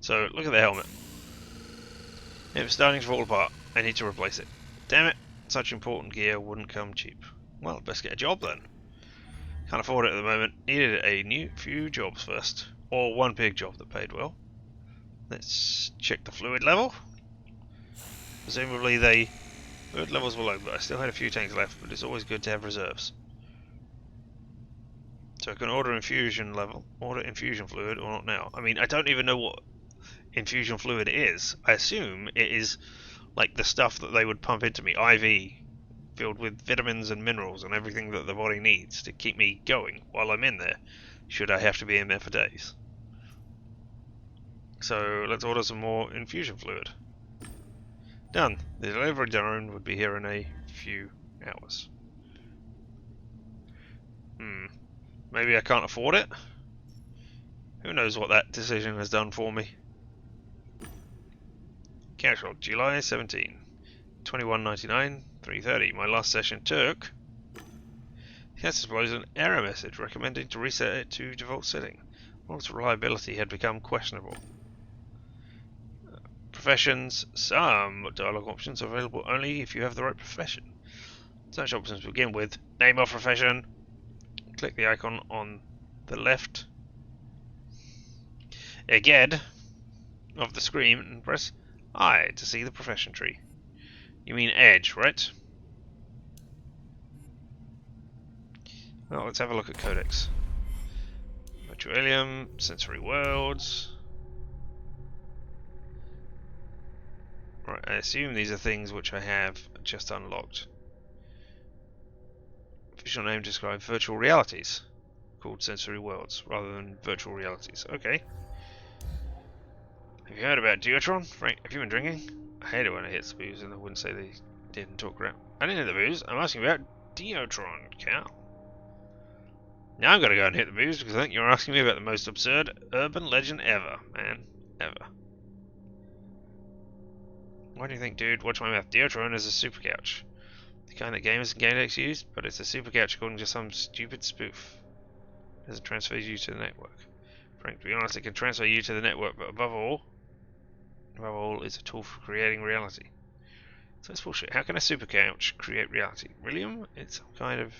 So look at the helmet. It was starting to fall apart. I need to replace it. Damn it! Such important gear wouldn't come cheap. Well, best get a job then. Can't afford it at the moment. Needed a few jobs first. Or one big job that paid well. Let's check the fluid level. Presumably the fluid levels were low, but I still had a few tanks left, but it's always good to have reserves. So I can order infusion fluid or not now. I mean, I don't even know what infusion fluid is. I assume it is like the stuff that they would pump into me, IV, filled with vitamins and minerals and everything that the body needs to keep me going while I'm in there, should I have to be in there for days. So let's order some more infusion fluid. Done. The delivery drone would be here in a few hours. Maybe I can't afford it? Who knows what that decision has done for me. Cash log, July 17, 21.99, 3:30. My last session took. Yes, displays an error message recommending to reset it to default setting. Log's reliability had become questionable. Professions. Some dialogue options are available only if you have the right profession. Such options begin with name of profession. Click the icon on the left again of the screen and press I to see the profession tree. You mean edge, right? Well, let's have a look at codex. Virtualium, sensory worlds. Right, I assume these are things which I have just unlocked. Official name describes virtual realities, called sensory worlds, rather than virtual realities. Okay. Have you heard about Duotron? Frank, have you been drinking? I hate it when it hits booze and I wouldn't say they didn't talk crap. I didn't hit the booze. I'm asking about Duotron, Cal. Now I'm gonna go and hit the booze because I think you're asking me about the most absurd urban legend ever, man. Ever. Why do you think, dude? Watch my mouth. Duotron is a super couch. The kind that gamers and GameDecs use, but it's a super couch according to some stupid spoof. It doesn't transfer you to the network. Frank, to be honest, it can transfer you to the network, but above all, it's a tool for creating reality. So it's bullshit. How can a super couch create reality? William? It's some kind of...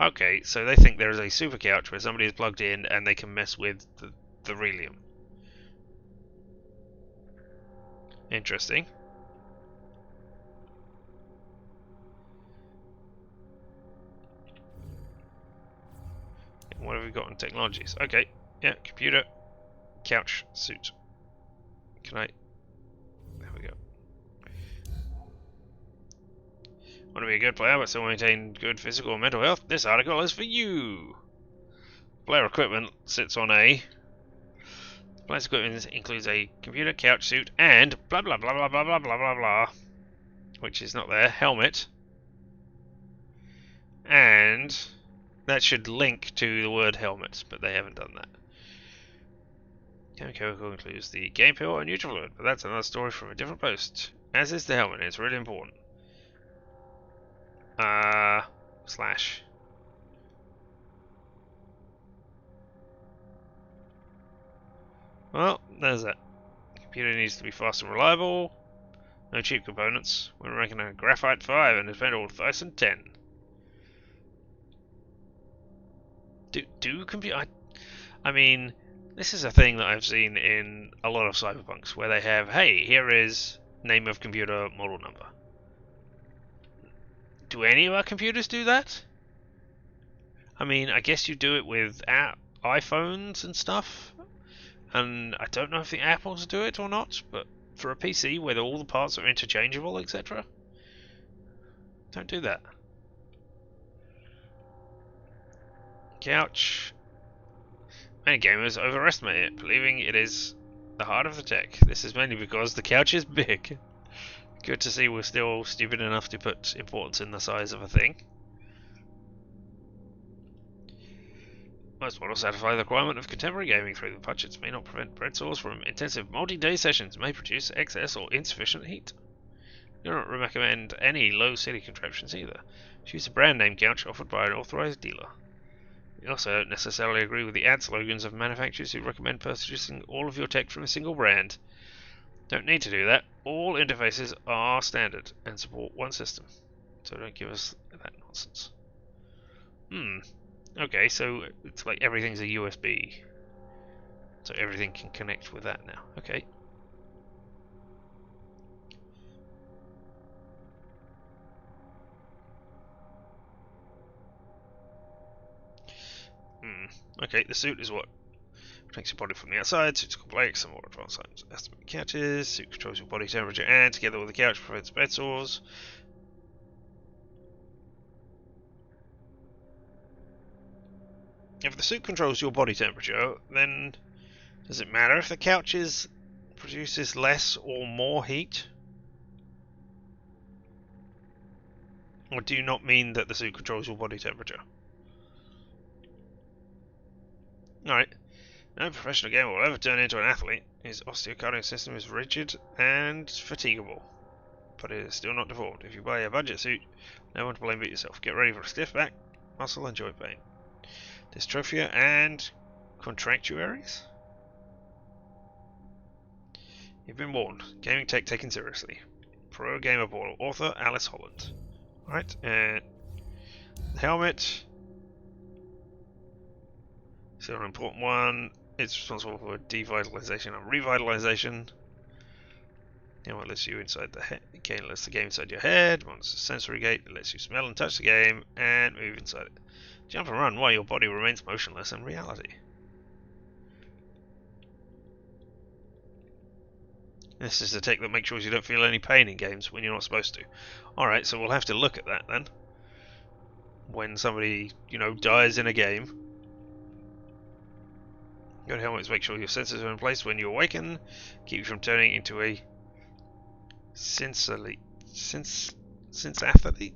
Okay, so they think there is a super couch where somebody is plugged in and they can mess with the Relium. Interesting. And what have we got in technologies? Okay, yeah, computer, couch, suit. Can I... There we go. Want to be a good player but still maintain good physical and mental health? This article is for you! Player equipment sits on a... Player's equipment includes a computer, couch, suit, and blah blah blah blah blah blah blah blah blah, which is not there, helmet. And that should link to the word helmet, but they haven't done that. Chemical includes the game pill and neutral fluid, but that's another story from a different post. As is the helmet, it's really important. Slash. Well, there's that. The computer needs to be fast and reliable. No cheap components. We're making a Graphite 5 and it's metal Thyssen 10. Do computer... I mean, this is a thing that I've seen in a lot of cyberpunks, where they have, hey, here is name of computer, model number. Do any of our computers do that? I mean, I guess you do it with iPhones and stuff, and I don't know if the Apples do it or not, but for a PC where all the parts are interchangeable, etc., don't do that. Couch. Many gamers overestimate it, believing it is the heart of the tech. This is mainly because the couch is big. Good to see we're still stupid enough to put importance in the size of a thing. Most models satisfy the requirement of contemporary gaming through the budgets may not prevent bread saws from intensive multi-day sessions, may produce excess or insufficient heat. We do not recommend any low-city contraptions either. Choose a brand name couch offered by an authorized dealer. We also don't necessarily agree with the ad slogans of manufacturers who recommend purchasing all of your tech from a single brand. Don't need to do that. All interfaces are standard and support one system. So don't give us that nonsense. Okay, so it's like everything's a USB. So everything can connect with that now. Okay. Okay, the suit is what protects your body from the outside. Suit's complex and more advanced estimate couches. Suit controls your body temperature and, together with the couch, prevents bed sores. If the suit controls your body temperature, then does it matter if the couch produces less or more heat? Or do you not mean that the suit controls your body temperature? Alright. No professional gamer will ever turn into an athlete. His osteocardiac system is rigid and fatigable, but it is still not deformed. If you buy a budget suit, no one to blame but yourself. Get ready for a stiff back, muscle and joint pain, dystrophia and contracturaries. You've been warned. Gaming tech taken seriously. Pro Gamer Portal. Author Alice Holland. Right, and the helmet. So an important one. It's responsible for devitalization and revitalization. You know, it lets you inside the head. Again, lets the game inside your head. One's a sensory gate. It lets you smell and touch the game and move inside it. Jump and run while your body remains motionless in reality. This is the tech that makes sure you don't feel any pain in games when you're not supposed to. Alright, so we'll have to look at that then. When somebody, dies in a game. Good helmets make sure your sensors are in place when you awaken, keep you from turning into a synthetic. Synthate.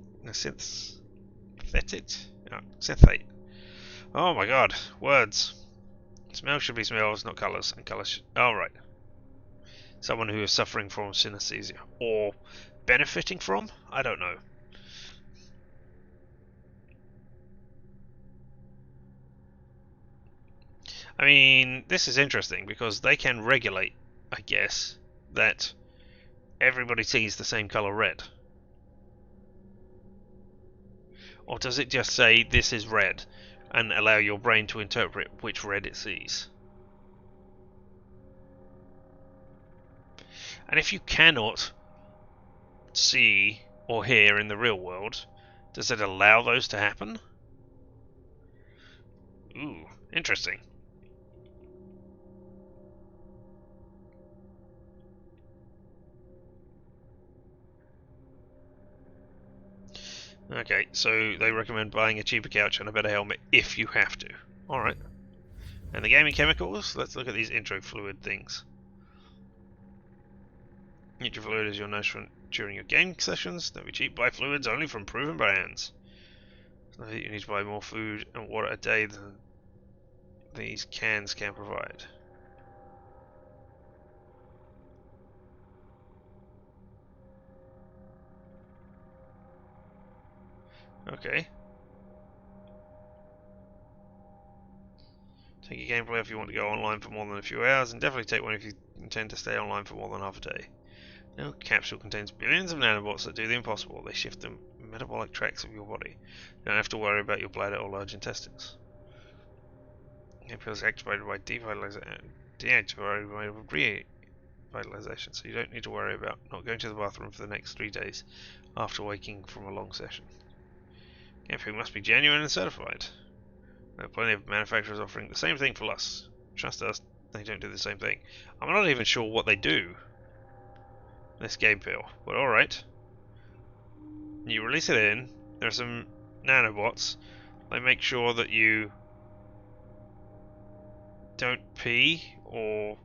Oh my god, words. Smell should be smells, not colours, and colours should... Oh, right. Someone who is suffering from synesthesia. Or benefiting from? I don't know. I mean, this is interesting because they can regulate, I guess, that everybody sees the same colour red. Or does it just say this is red and allow your brain to interpret which red it sees? And if you cannot see or hear in the real world, does it allow those to happen? Ooh, interesting. Okay, so they recommend buying a cheaper couch and a better helmet if you have to. Alright. And the gaming chemicals? Let's look at these intro fluid things. Intro fluid is your nourishment during your gaming sessions. Don't be cheap, buy fluids only from proven brands. So you need to buy more food and water a day than these cans can provide. Okay. Take a gameplay if you want to go online for more than a few hours, and definitely take one if you intend to stay online for more than half a day. No capsule contains billions of nanobots that do the impossible. They shift the metabolic tracts of your body. You don't have to worry about your bladder or large intestines. Capsules activated by deactivated by revitalization, so you don't need to worry about not going to the bathroom for the next 3 days after waking from a long session. Camping must be genuine and certified. There are plenty of manufacturers offering the same thing for us. Trust us, they don't do the same thing. I'm not even sure what they do. This game pill, but alright. You release it in, there are some nanobots. They make sure that you don't pee, or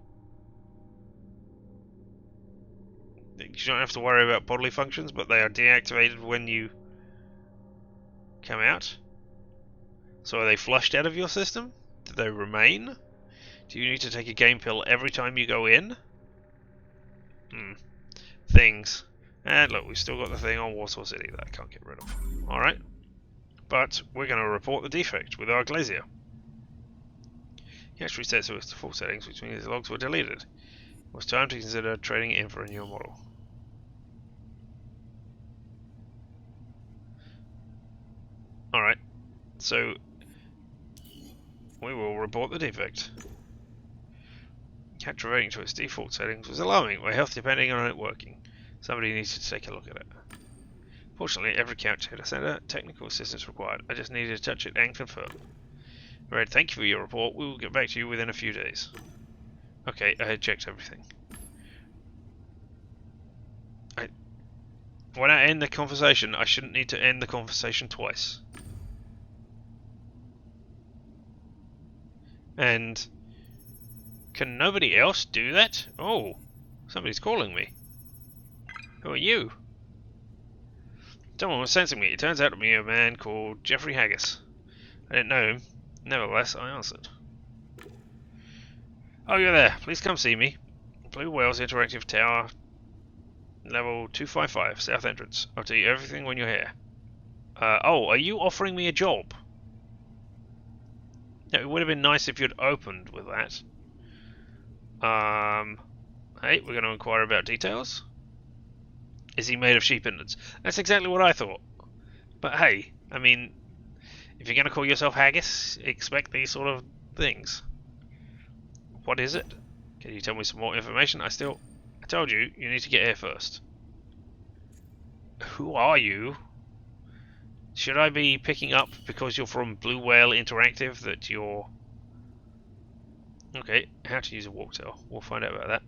you don't have to worry about bodily functions, but they are deactivated when you come out. So are they flushed out of your system? Do they remain? Do you need to take a game pill every time you go in? Things. And look, we've still got the thing on Warsaw City that I can't get rid of. Alright. But we're going to report the defect with our Glacier. Catch reset to its default settings, which means the logs were deleted. It was time to consider trading it in for a newer model. Alright. So we will report the defect. Capture rating to its default settings was alarming. My health depending on it working. Somebody needs to take a look at it. Fortunately, every couch had a center. Technical assistance required. I just needed to touch it and confirm. Alright, thank you for your report. We will get back to you within a few days. Okay, I had checked everything. When I end the conversation, I shouldn't need to end the conversation twice. And can nobody else do that? Oh, somebody's calling me. Who are you? Someone was sensing me. It turns out to be a man called Jeffrey Haggis. I didn't know him. Nevertheless, I answered. Oh, you're there. Please come see me. Blue Whales Interactive Tower, level 255, south entrance. I'll tell you everything when you're here. Oh, are you offering me a job? No, it would have been nice if you'd opened with that. Hey, we're going to inquire about details. Is he made of sheep innards? That's exactly what I thought. But hey, I mean, if you're going to call yourself Haggis, expect these sort of things. What is it? Can you tell me some more information? I told you, you need to get here first. Who are you? Should I be picking up because you're from Blue Whale Interactive that you're... Okay, how to use a walk tail. We'll find out about that.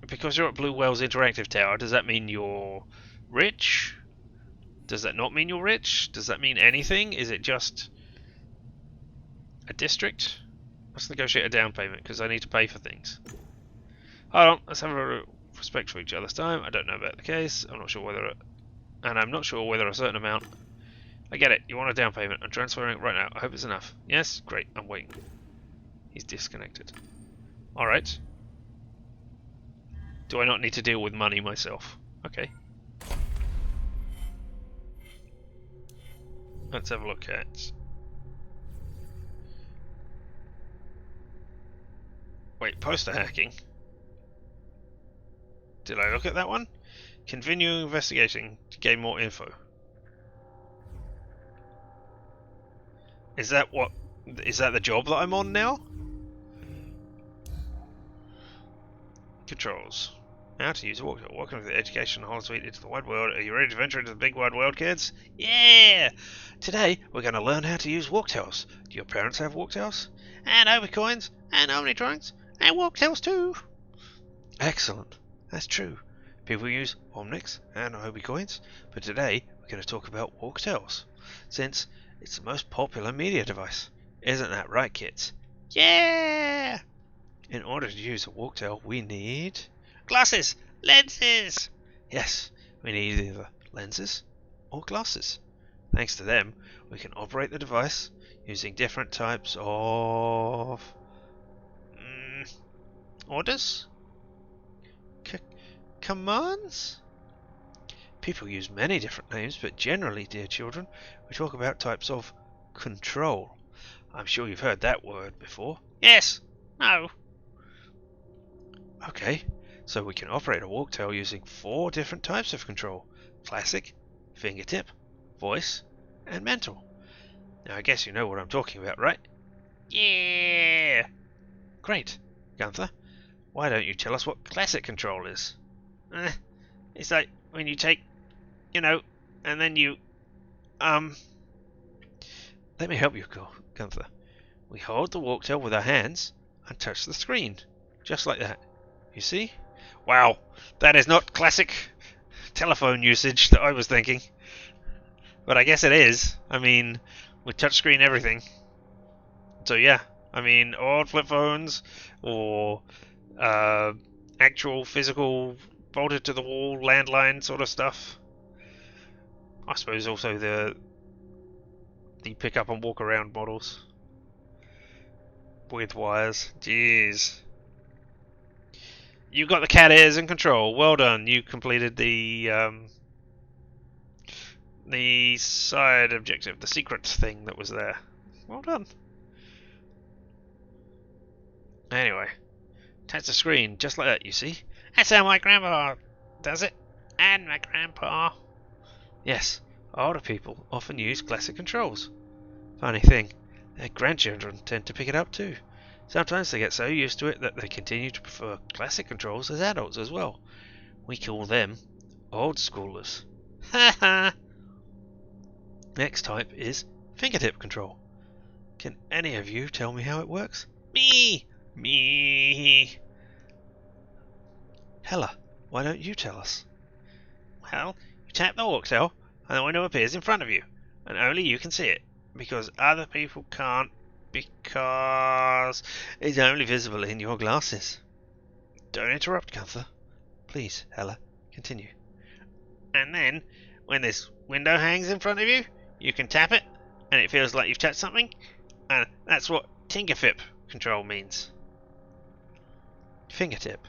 Because you're at Blue Whale's Interactive Tower, does that mean you're rich? Does that not mean you're rich? Does that mean anything? Is it just... A district? Let's negotiate a down payment, because I need to pay for things. Hold on, let's have a respect for each other's time. I don't know about the case. I'm not sure whether... And I'm not sure whether a certain amount... I get it. You want a down payment. I'm transferring it right now. I hope it's enough. Yes? Great. I'm waiting. He's disconnected. Alright. Do I not need to deal with money myself? Okay. Let's have a look at... Wait, poster hacking? Did I look at that one? Continue investigating to gain more info. Is that what... Is that the job that I'm on now? Controls. How to use a walk. Welcome to the education hall suite into the wide world. Are you ready to venture into the big wide world, kids? Yeah! Today, we're going to learn how to use walktails. Do your parents have walktails? And overcoins, and omnitrons, and walktails too. Excellent. That's true. People use omnics and obicoins, but today we're going to talk about walktails, since it's the most popular media device. Isn't that right, kids? Yeah! In order to use a walktail, we need... Glasses! Lenses! Yes, we need either lenses or glasses. Thanks to them, we can operate the device using different types of... orders? Commands? People use many different names, but generally, dear children, we talk about types of control. I'm sure you've heard that word before. Yes. No. Okay, so we can operate a walktail using 4 different types of control. Classic, fingertip, voice, and mental. Now I guess you know what I'm talking about, right? Yeah! Great. Gunther, why don't you tell us what classic control is? It's like when you take, you know, and then you, Let me help you, Gunther. We hold the walktail with our hands and touch the screen. Just like that. You see? Wow, that is not classic telephone usage that I was thinking. But I guess it is. I mean, with touchscreen everything. So yeah, I mean, old flip phones or actual physical bolted to the wall landline sort of stuff. I suppose also the pick up and walk around models with wires. Jeez. You got the cat ears in control. Well done. You completed the side objective, the secret thing that was there. Well done. Anyway, touch the screen just like that, you see? That's how my grandpa does it. And my grandpa. Yes, older people often use classic controls. Funny thing, their grandchildren tend to pick it up too. Sometimes they get so used to it that they continue to prefer classic controls as adults as well. We call them old schoolers. Ha ha! Next type is fingertip control. Can any of you tell me how it works? Me! Me! Hella, why don't you tell us? Well, you tap the walktail and the window appears in front of you, and only you can see it, because other people can't, because it's only visible in your glasses. Don't interrupt, Gunther. Please, Hella, continue. And then, when this window hangs in front of you, you can tap it, and it feels like you've touched something, and that's what fingertip control means. Fingertip.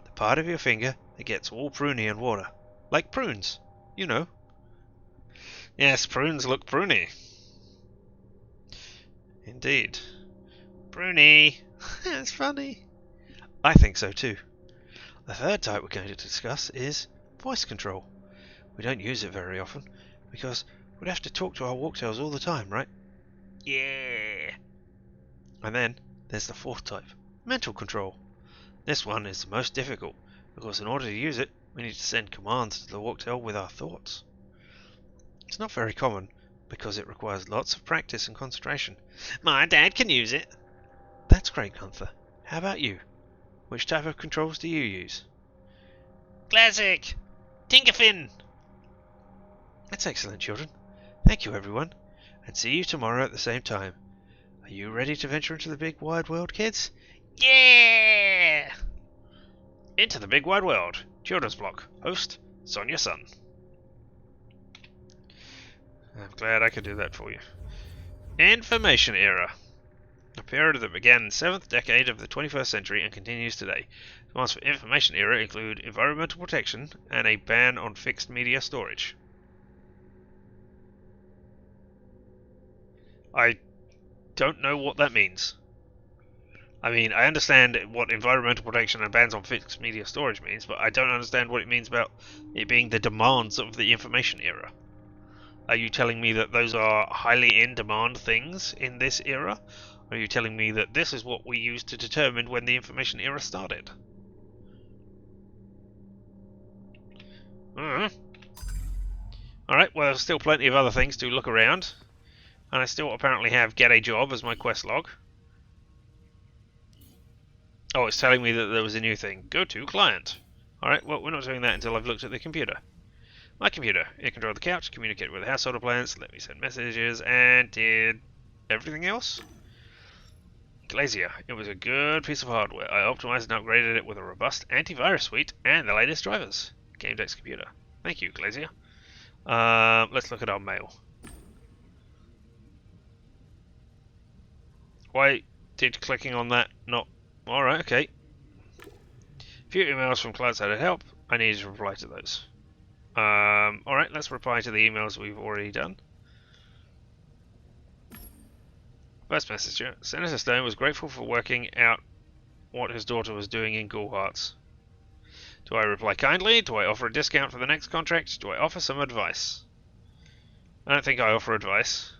The part of your finger that gets all pruny and water. Like prunes, you know. Yes, prunes look pruny. Indeed. Pruny. That's funny. I think so too. The third type we're going to discuss is voice control. We don't use it very often, because we'd have to talk to our walktails all the time, right? Yeah. And then there's the fourth type, mental control. This one is the most difficult, because in order to use it, we need to send commands to the walktail with our thoughts. It's not very common, because it requires lots of practice and concentration. My dad can use it. That's great, Gunther. How about you? Which type of controls do you use? Classic! Tinkerfin! That's excellent, children. Thank you, everyone, and see you tomorrow at the same time. Are you ready to venture into the big wide world, kids? Yeah! Into the big wide world. Children's block. Host, Sonia Sun. I'm glad I could do that for you. Information era. A period that began in the 7th decade of the 21st century and continues today. Demands for information era include environmental protection and a ban on fixed media storage. I don't know what that means. I mean, I understand what environmental protection and bans on fixed media storage means, but I don't understand what it means about it being the demands of the information era. Are you telling me that those are highly in demand things in this era? Or are you telling me that this is what we used to determine when the information era started? Alright, well, there's still plenty of other things to look around. And I still apparently have get a job as my quest log. Oh, it's telling me that there was a new thing. Go to client. Alright, well, we're not doing that until I've looked at the computer. My computer. It controlled the couch, communicated with the household appliance, let me send messages, and did everything else? Glacier. It was a good piece of hardware. I optimized and upgraded it with a robust antivirus suite and the latest drivers. GameDec's computer. Thank you, Glacier. Let's look at our mail. Why did clicking on that not... Alright, okay. A few emails from clients that had help. I needed to reply to those. Alright, let's reply to the emails we've already done. First messenger. Senator Stone was grateful for working out what his daughter was doing in Ghoul Hearts. Do I reply kindly? Do I offer a discount for the next contract? Do I offer some advice? I don't think I offer advice.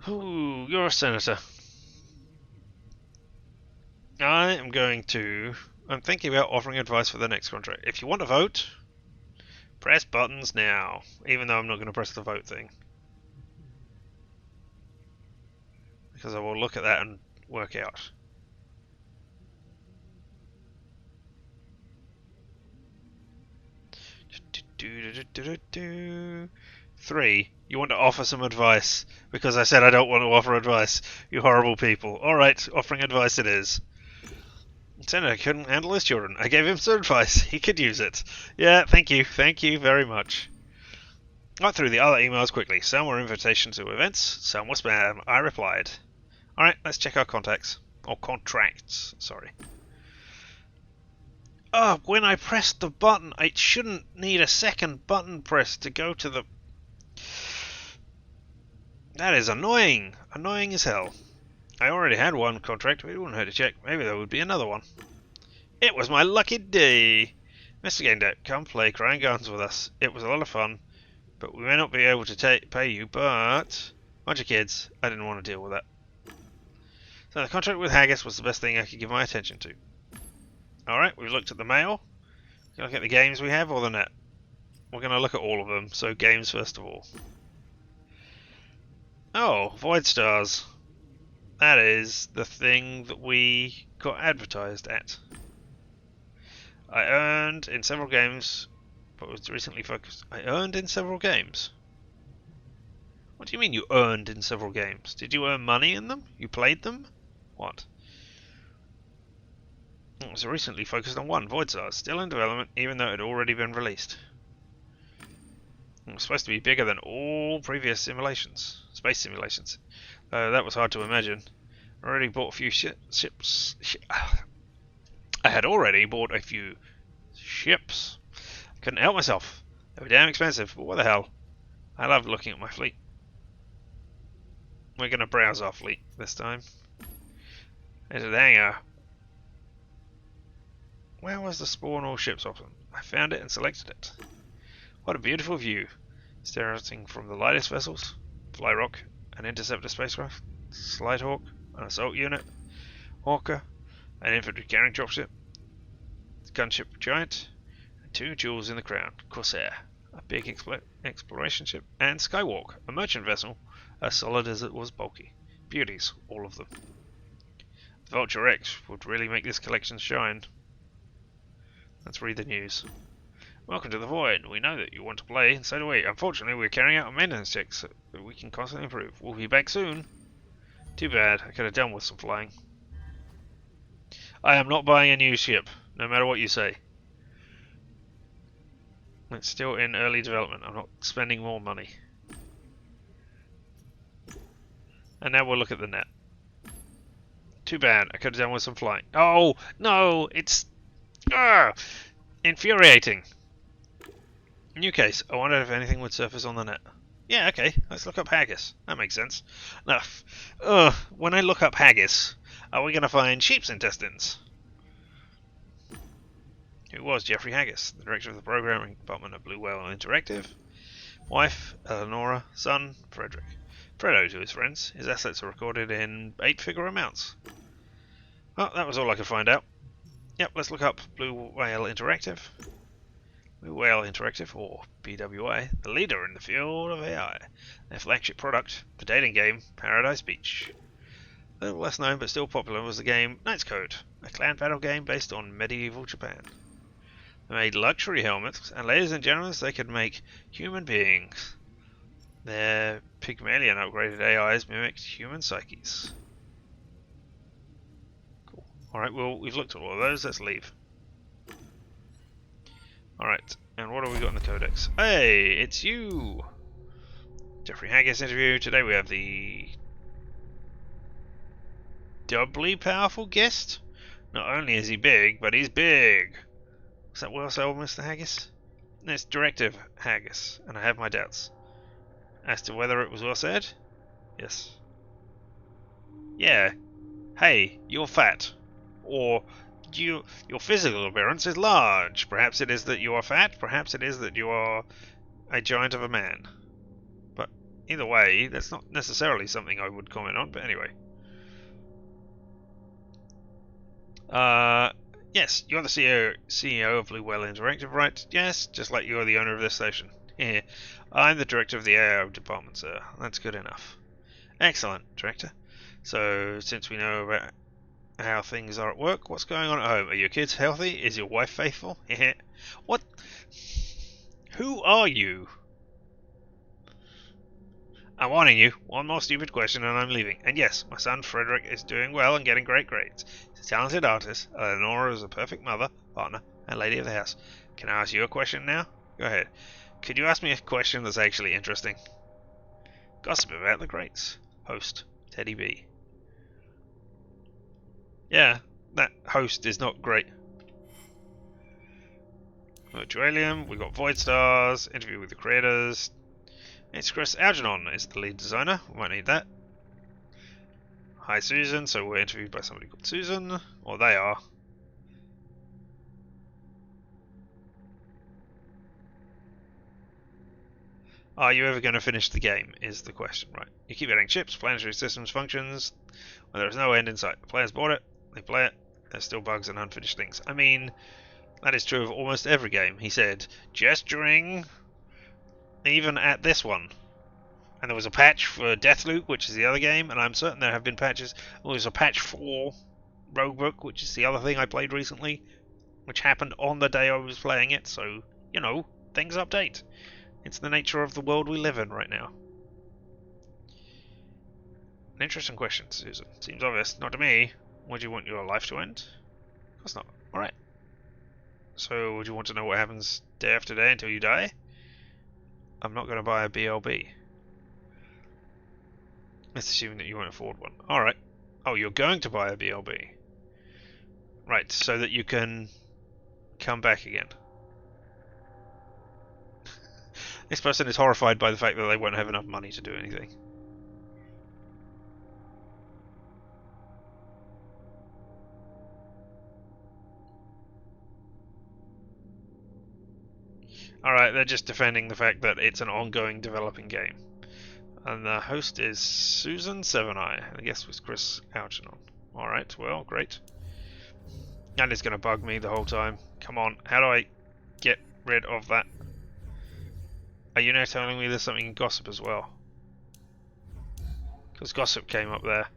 Ooh, you're a senator. I'm thinking about offering advice for the next contract. If you want to vote, press buttons now. Even though I'm not going to press the vote thing. Because I will look at that and work out. Three. You want to offer some advice because I said I don't want to offer advice. You horrible people. Alright, offering advice it is. Senator couldn't handle his children. I gave him some advice. He could use it. Yeah, thank you. Thank you very much. Got through the other emails quickly. Some were invitations to events, some were spam. I replied. Alright, let's check our contacts. Or contracts, sorry. Oh, when I pressed the button, I shouldn't need a second button press to go to the... That is annoying. Annoying as hell. I already had one contract, but it wouldn't hurt to check. Maybe there would be another one. It was my lucky day. Mr. GameDec, come play Crying Gardens with us. It was a lot of fun, but we may not be able to pay you, but... Bunch of kids. I didn't want to deal with that. So the contract with Haggis was the best thing I could give my attention to. Alright, we've looked at the mail. Can I look at the games we have or the net? We're going to look at all of them, so games first of all. Oh, Void Stars. That is the thing that we got advertised at. I earned in several games, but was recently focused. I earned in several games? What do you mean you earned in several games? Did you earn money in them? You played them? What? It was recently focused on one, Void Stars, still in development even though it had already been released. It was supposed to be bigger than all previous simulations, space simulations. That was hard to imagine. I already bought a few ships. I had already bought a few ships. I couldn't help myself. They were damn expensive, but what the hell? I love looking at my fleet. We're going to browse our fleet this time. Enter the hangar. Where was the spawn all ships option? I found it and selected it. What a beautiful view. Starting from the lightest vessels, Flyrock, an interceptor spacecraft, Slighthawk, an assault unit, Hawker, an infantry carrying dropship, gunship Giant, and two jewels in the crown, Corsair, a big exploration ship, and Skywalk, a merchant vessel, as solid as it was bulky. Beauties, all of them. The Vulture X would really make this collection shine. Let's read the news. Welcome to the Void. We know that you want to play, and so do we. Unfortunately, we're carrying out a maintenance check so that we can constantly improve. We'll be back soon. Too bad. I could have done with some flying. I am not buying a new ship, no matter what you say. It's still in early development. I'm not spending more money. And now we'll look at the net. Too bad. I could have done with some flying. Oh, no! It's... infuriating. New case. I wondered if anything would surface on the net. Yeah, okay. Let's look up haggis. That makes sense. Now, when I look up haggis, are we going to find sheep's intestines? Who was Jeffrey Haggis, the director of the programming department of Blue Whale Interactive? Wife, Eleonora. Son, Frederick. Fredo to his friends. His assets are recorded in 8-figure amounts. Well, that was all I could find out. Yep, let's look up Blue Whale Interactive. Blue Whale Interactive, or BWA, the leader in the field of AI. Their flagship product, the dating game Paradise Beach. A little less known but still popular was the game Knight's Code, a clan battle game based on medieval Japan. They made luxury helmets, and ladies and gentlemen, they could make human beings. Their Pygmalion upgraded AIs mimicked human psyches. Cool. Alright, well, we've looked at all of those, let's leave. Alright, and what have we got in the codex? Hey, it's you! Jeffrey Haggis interview. Today we have the doubly powerful guest. Not only is he big, but he's big. Was that well said, Mr. Haggis? No, it's Directive Haggis, and I have my doubts. As to whether it was well said? Yes. Yeah. Hey, you're fat. Or your physical appearance is large. Perhaps it is that you are fat, perhaps it is that you are a giant of a man. But either way, that's not necessarily something I would comment on, but anyway. Yes, you're the CEO of Blue Whale Interactive, right? Yes, just like you're the owner of this station. Yeah, I'm the director of the AI department, sir. That's good enough. Excellent, director. So, since we know about how things are at work, what's going on at home? Are your kids healthy? Is your wife faithful? What? Who are you? I'm warning you. One more stupid question and I'm leaving. And yes, my son Frederick is doing well and getting great grades. He's a talented artist. Eleonora is a perfect mother, partner, and lady of the house. Can I ask you a question now? Go ahead. Could you ask me a question that's actually interesting? Gossip about the greats. Host, Teddy B. Yeah, that host is not great. Virtualium, we got Void Stars, interview with the creators. It's Chris Algernon is the lead designer. We might need that. Hi Susan, so we're interviewed by somebody called Susan. Or they are. Are you ever going to finish the game, is the question, right? You keep adding chips, planetary systems, functions, when there is no end in sight. The players bought it, they play it, there's still bugs and unfinished things. I mean, that is true of almost every game. He said, gesturing, even at this one. And there was a patch for Deathloop, which is the other game, and I'm certain there have been patches. There was a patch for Roguebook, which is the other thing I played recently, which happened on the day I was playing it, so, you know, things update. It's the nature of the world we live in right now. An interesting question, Susan. Seems obvious. Not to me. Would you want your life to end? Of course not. Alright. So, would you want to know what happens day after day until you die? I'm not going to buy a BLB. Let's assume that you won't afford one. Alright. Oh, you're going to buy a BLB. Right, so that you can come back again. This person is horrified by the fact that they won't have enough money to do anything. Alright, they're just defending the fact that it's an ongoing developing game. And the host is Susan Seveneye. I guess with Chris Algernon. Alright, well, great. That is going to bug me the whole time. Come on, how do I get rid of that? Are you now telling me there's something in Gossip as well? Because Gossip came up there.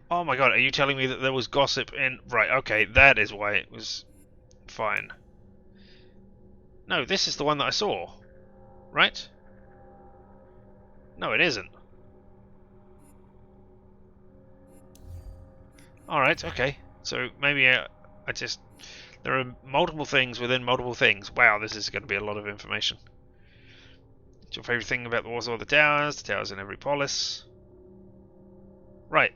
Oh my god, are you telling me that there was Gossip in... Right, okay, that is why it was fine. No, this is the one that I saw. Right? No, it isn't. Alright, okay. So maybe I just... There are multiple things within multiple things. Wow, this is going to be a lot of information. What's your favourite thing about the Warsaw? The towers in every polis. Right.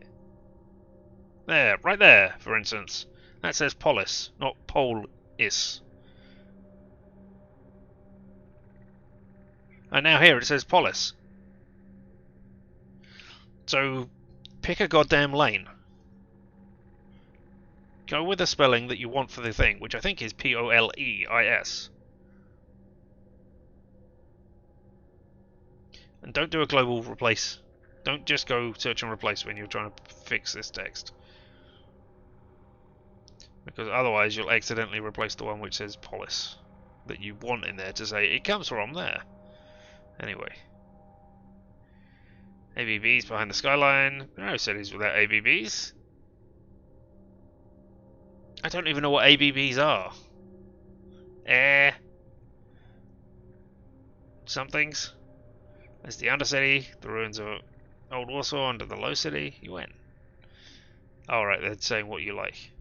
There, right there, for instance. That says polis, not polis. And now here it says polis. So, pick a goddamn lane. Go with the spelling that you want for the thing, which I think is P-O-L-E-I-S. And don't do a global replace. Don't just go search and replace when you're trying to fix this text. Because otherwise you'll accidentally replace the one which says polis that you want in there to say it comes from there. Anyway. ABBs behind the skyline. There are no cities without ABBs. I don't even know what ABBs are. Somethings. There's the Undercity, the ruins of Old Warsaw under the Low City. You win. Alright, they're saying what you like.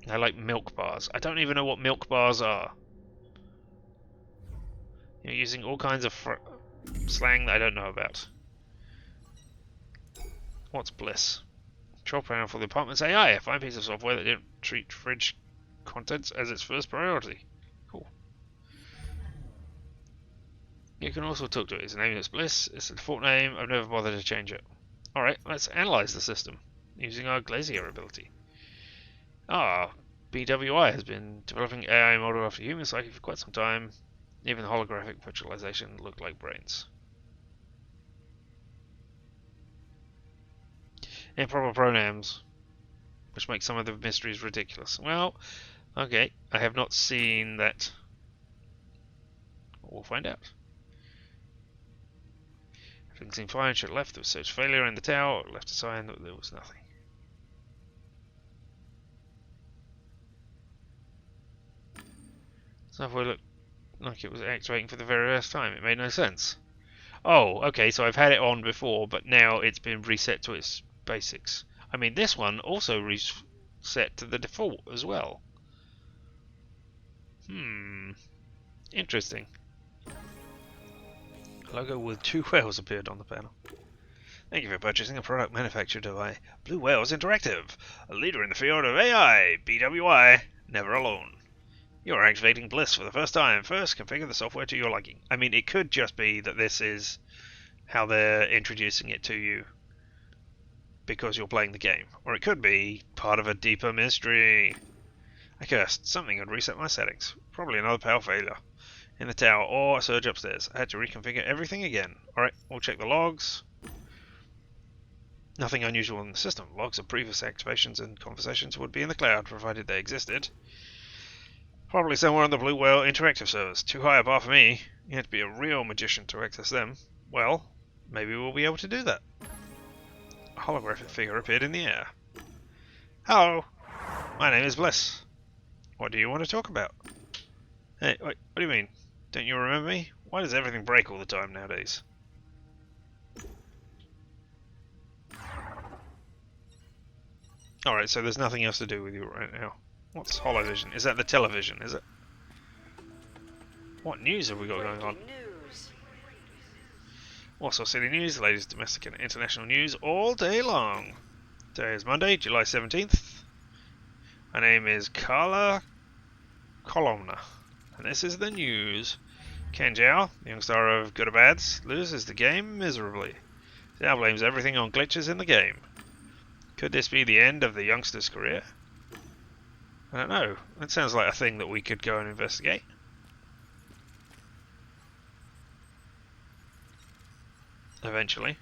I like milk bars. I don't even know what milk bars are. You're using all kinds of slang that I don't know about. What's bliss? Control panel for the apartment's AI. A fine piece of software that didn't treat fridge contents as its first priority. Cool. You can also talk to it. Its name is Bliss. It's a default name. I've never bothered to change it. Alright, let's analyze the system using our Glazier ability. BWI has been developing AI model after human psyche for quite some time. Even the holographic virtualization looked like brains. Improper pronouns, which makes some of the mysteries ridiculous. Well, okay, I have not seen that. We'll find out. Everything seemed fine. Should have left. There was search failure in the tower. Left a sign that there was nothing. Software looked like it was activating for the very first time. It made no sense. Oh, okay, so I've had it on before, but now it's been reset to its basics. I mean, this one also reset to the default as well. Interesting. A logo with 2 whales appeared on the panel. Thank you for purchasing a product manufactured by Blue Whales Interactive, a leader in the field of AI, BWI, never alone. You are activating Bliss for the first time. First, configure the software to your liking. I mean, it could just be that this is how they're introducing it to you because you're playing the game. Or it could be part of a deeper mystery. I cursed. Something had reset my settings. Probably another power failure in the tower or a surge upstairs. I had to reconfigure everything again. Alright, we'll check the logs. Nothing unusual in the system. Logs of previous activations and conversations would be in the cloud, provided they existed. Probably somewhere on the Blue Whale Interactive servers. Too high a bar for me. You have to be a real magician to access them. Well, maybe we'll be able to do that. A holographic figure appeared in the air. Hello, my name is Bliss. What do you want to talk about? Hey, wait, what do you mean? Don't you remember me? Why does everything break all the time nowadays? Alright, so there's nothing else to do with you right now. What's Holovision? Is that the television, is it? What news have we got going on? Warsaw City News, the latest domestic and international news all day long. Today is Monday, July 17th. My name is Carla Kolomna, and this is the news. Ken Zhao, the young star of Good or Bads, loses the game miserably. Zhao blames everything on glitches in the game. Could this be the end of the youngster's career? I don't know. That sounds like a thing that we could go and investigate. Eventually.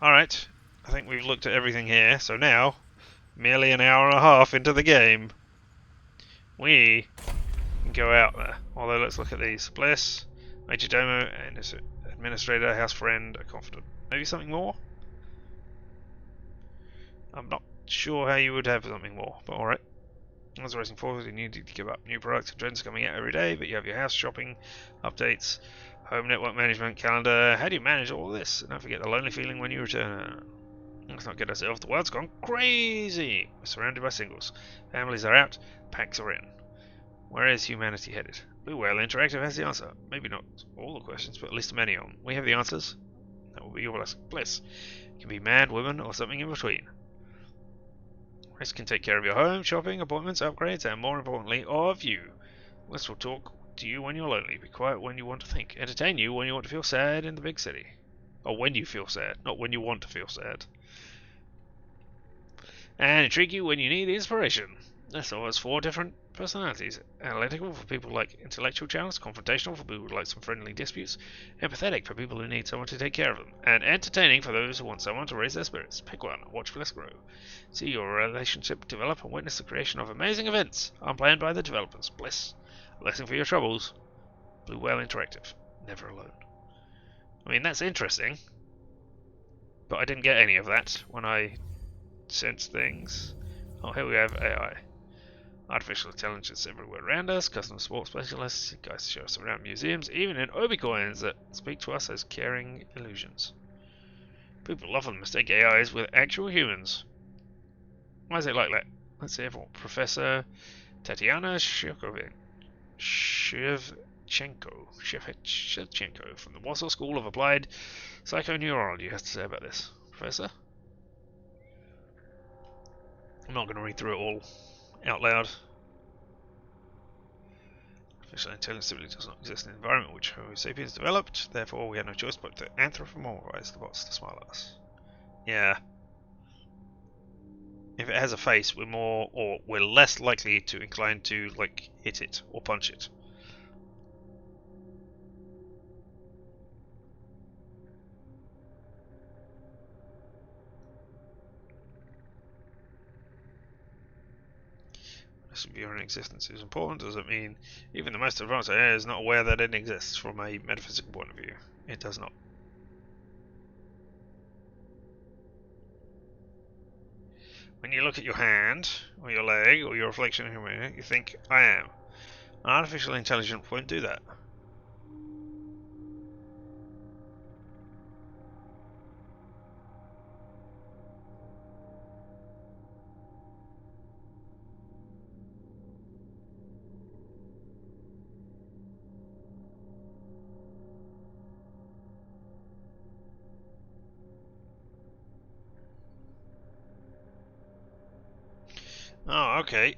Alright, I think we've looked at everything here, so now, merely an hour and a half into the game, we can go out there. Although, let's look at these. Bliss, Major Domo, and Administrator, House Friend, a Confidant. Maybe something more? I'm not sure how you would have something more, but alright. As racing forward, you need to give up. New products and trends coming out every day, but you have your house shopping, updates, home network management, calendar. How do you manage all this? And don't forget the lonely feeling when you return. Let's not get ourselves. The world's gone crazy. We're surrounded by singles. Families are out, packs are in. Where is humanity headed? Blue Whale Interactive has the answer. Maybe not all the questions, but at least many of them. We have the answers. That will be your bliss. You can be mad, women, or something in between. This can take care of your home, shopping, appointments, upgrades, and more importantly, of you. This will talk to you when you're lonely, be quiet when you want to think, entertain you when you want to feel sad in the big city. Or when you feel sad, not when you want to feel sad. And intrigue you when you need inspiration. This has 4 different personalities. Analytical for people who like intellectual channels, confrontational for people who like some friendly disputes, empathetic for people who need someone to take care of them, and entertaining for those who want someone to raise their spirits. Pick one, watch bliss grow. See your relationship develop and witness the creation of amazing events, unplanned by the developers. Bliss. A lesson for your troubles. Blue Whale Interactive. Never alone. I mean, that's interesting, but I didn't get any of that when I sent things. Oh, here we have AI. Artificial intelligence everywhere around us, custom support specialists, guys show us around museums, even in obi-coins that speak to us as caring illusions. People often mistake AIs with actual humans. Why is it like that? Let's see everyone. Professor Tatiana Shevchenko from the Warsaw School of Applied Psychoneurology has to say about this. Professor? I'm not going to read through it all out loud. Artificial intelligence simply does not exist in the environment which Homo sapiens developed, therefore we had no choice but to anthropomorphize the bots to smile at us. Yeah. If it has a face, we're less likely to incline to like hit it or punch it. This view in existence is important. Does it mean even the most advanced AI is not aware that it exists from a metaphysical point of view? It does not. When you look at your hand, or your leg, or your reflection in your mirror, you think, I am. An artificial intelligence won't do that. Oh, okay.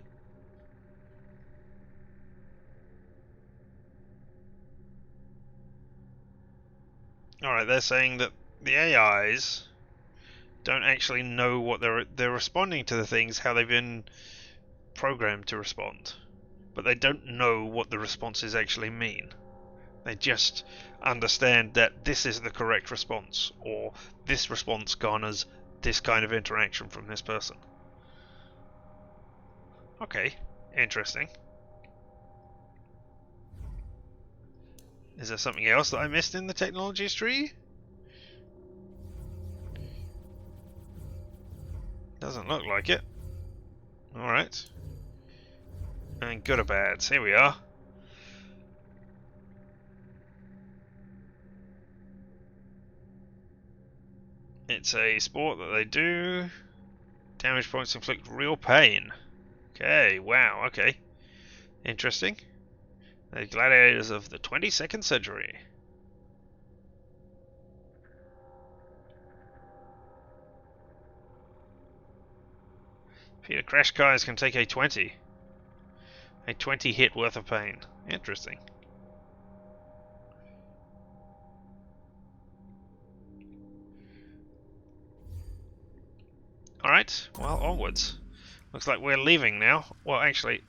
Alright, they're saying that the AIs don't actually know what they're responding to the things how they've been programmed to respond. But they don't know what the responses actually mean. They just understand that this is the correct response, or this response garners this kind of interaction from this person. Okay, interesting. Is there something else that I missed in the technologies tree? Doesn't look like it. Alright. And good or bad, here we are. It's a sport that they do. Damage points inflict real pain. Okay, wow, okay. Interesting. The gladiators of the 22nd century. Peter crash cars can take a 20. A 20 hit worth of pain. Interesting. Alright, well, onwards. Looks like we're leaving now. Well, actually,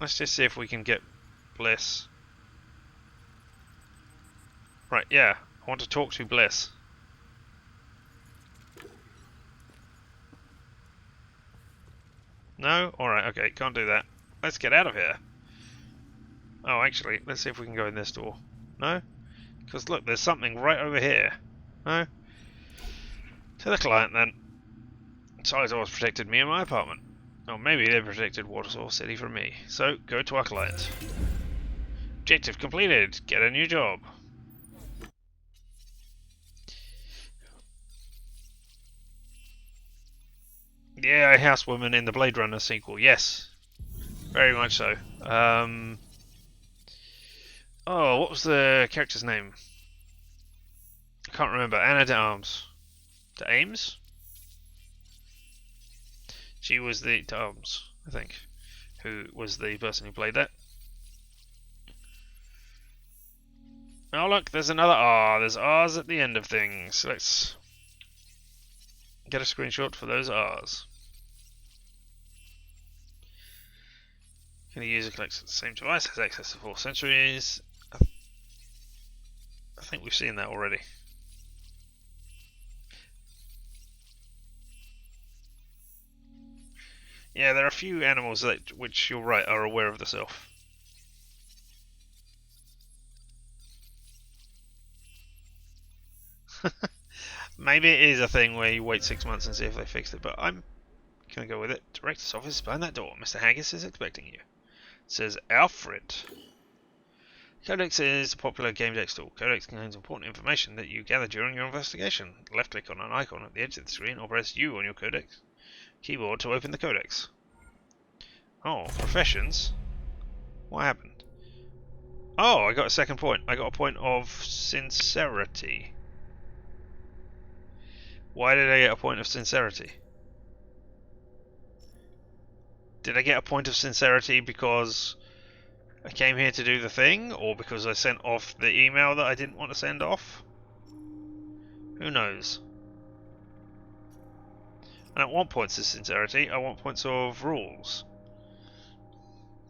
let's just see if we can get Bliss. Right, yeah, I want to talk to Bliss. No? Alright, okay, can't do that. Let's get out of here. Oh, actually, let's see if we can go in this door. No? Because look, there's something right over here. No? To the client then. Side doors protected me and my apartment. Or maybe they protected Watersource City from me. So, go to our client. Objective completed. Get a new job. Yeah, housewoman in the Blade Runner sequel. Yes. Very much so. Oh, what was the character's name? I can't remember. Anna de Arms. De Ames? She was the de Arms, I think. Who was the person who played that. Oh look, there's another R. There's R's at the end of things. Let's get a screenshot for those R's. Can the user connect to the same device, has access to 4 centuries? I think we've seen that already. Yeah, there are a few animals that, which you're right, are aware of the self. Maybe it is a thing where you wait 6 months and see if they fixed it, but I'm gonna go with it. Director's office behind that door. Mr. Haggis is expecting you. It says Alfred. Codex is a popular GameDec tool. Codex contains important information that you gather during your investigation. Left click on an icon at the edge of the screen or press U on your Codex keyboard to open the Codex. Oh, professions? What happened? Oh, I got a second point. I got a point of sincerity. Why did I get a point of sincerity? Did I get a point of sincerity because I came here to do the thing, or because I sent off the email that I didn't want to send off? Who knows? I don't want points of sincerity, I want points of rules.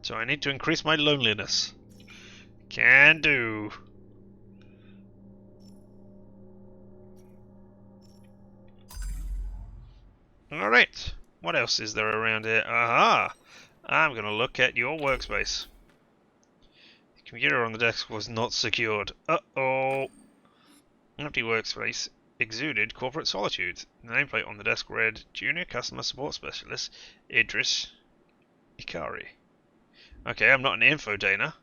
So I need to increase my loneliness. Can do. Alright, what else is there around here? Aha! I'm gonna look at your workspace. The computer on the desk was not secured. Uh-oh! Empty workspace exuded corporate solitude. The nameplate on the desk read Junior Customer Support Specialist Idris Ikari. Okay, I'm not an info Dana.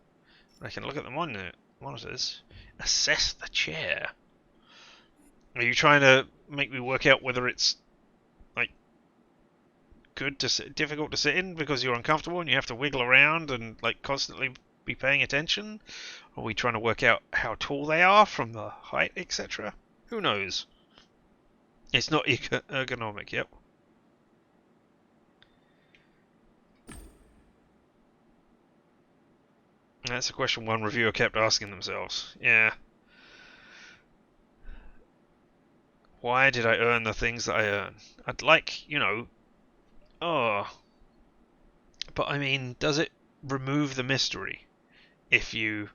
I can look at the monitors. Assess the chair. Are you trying to make me work out whether it's like good to sit, difficult to sit in because you're uncomfortable and you have to wiggle around and like constantly be paying attention? Are we trying to work out how tall they are from the height, etc.? Who knows? It's not ergonomic, yep. That's a question one reviewer kept asking themselves. Yeah. Why did I earn the things that I earn? I'd like, you know... Oh. But I mean, does it remove the mystery if you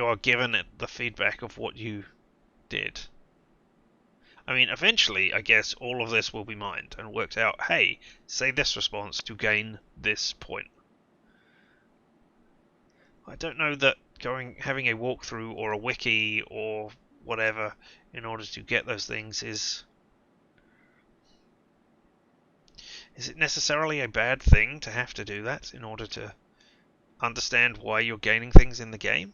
are given it the feedback of what you did? I mean, eventually, I guess all of this will be mined and worked out, hey, say this response to gain this point. I don't know that having a walkthrough or a wiki or whatever in order to get those things is it necessarily a bad thing to have to do that in order to understand why you're gaining things in the game?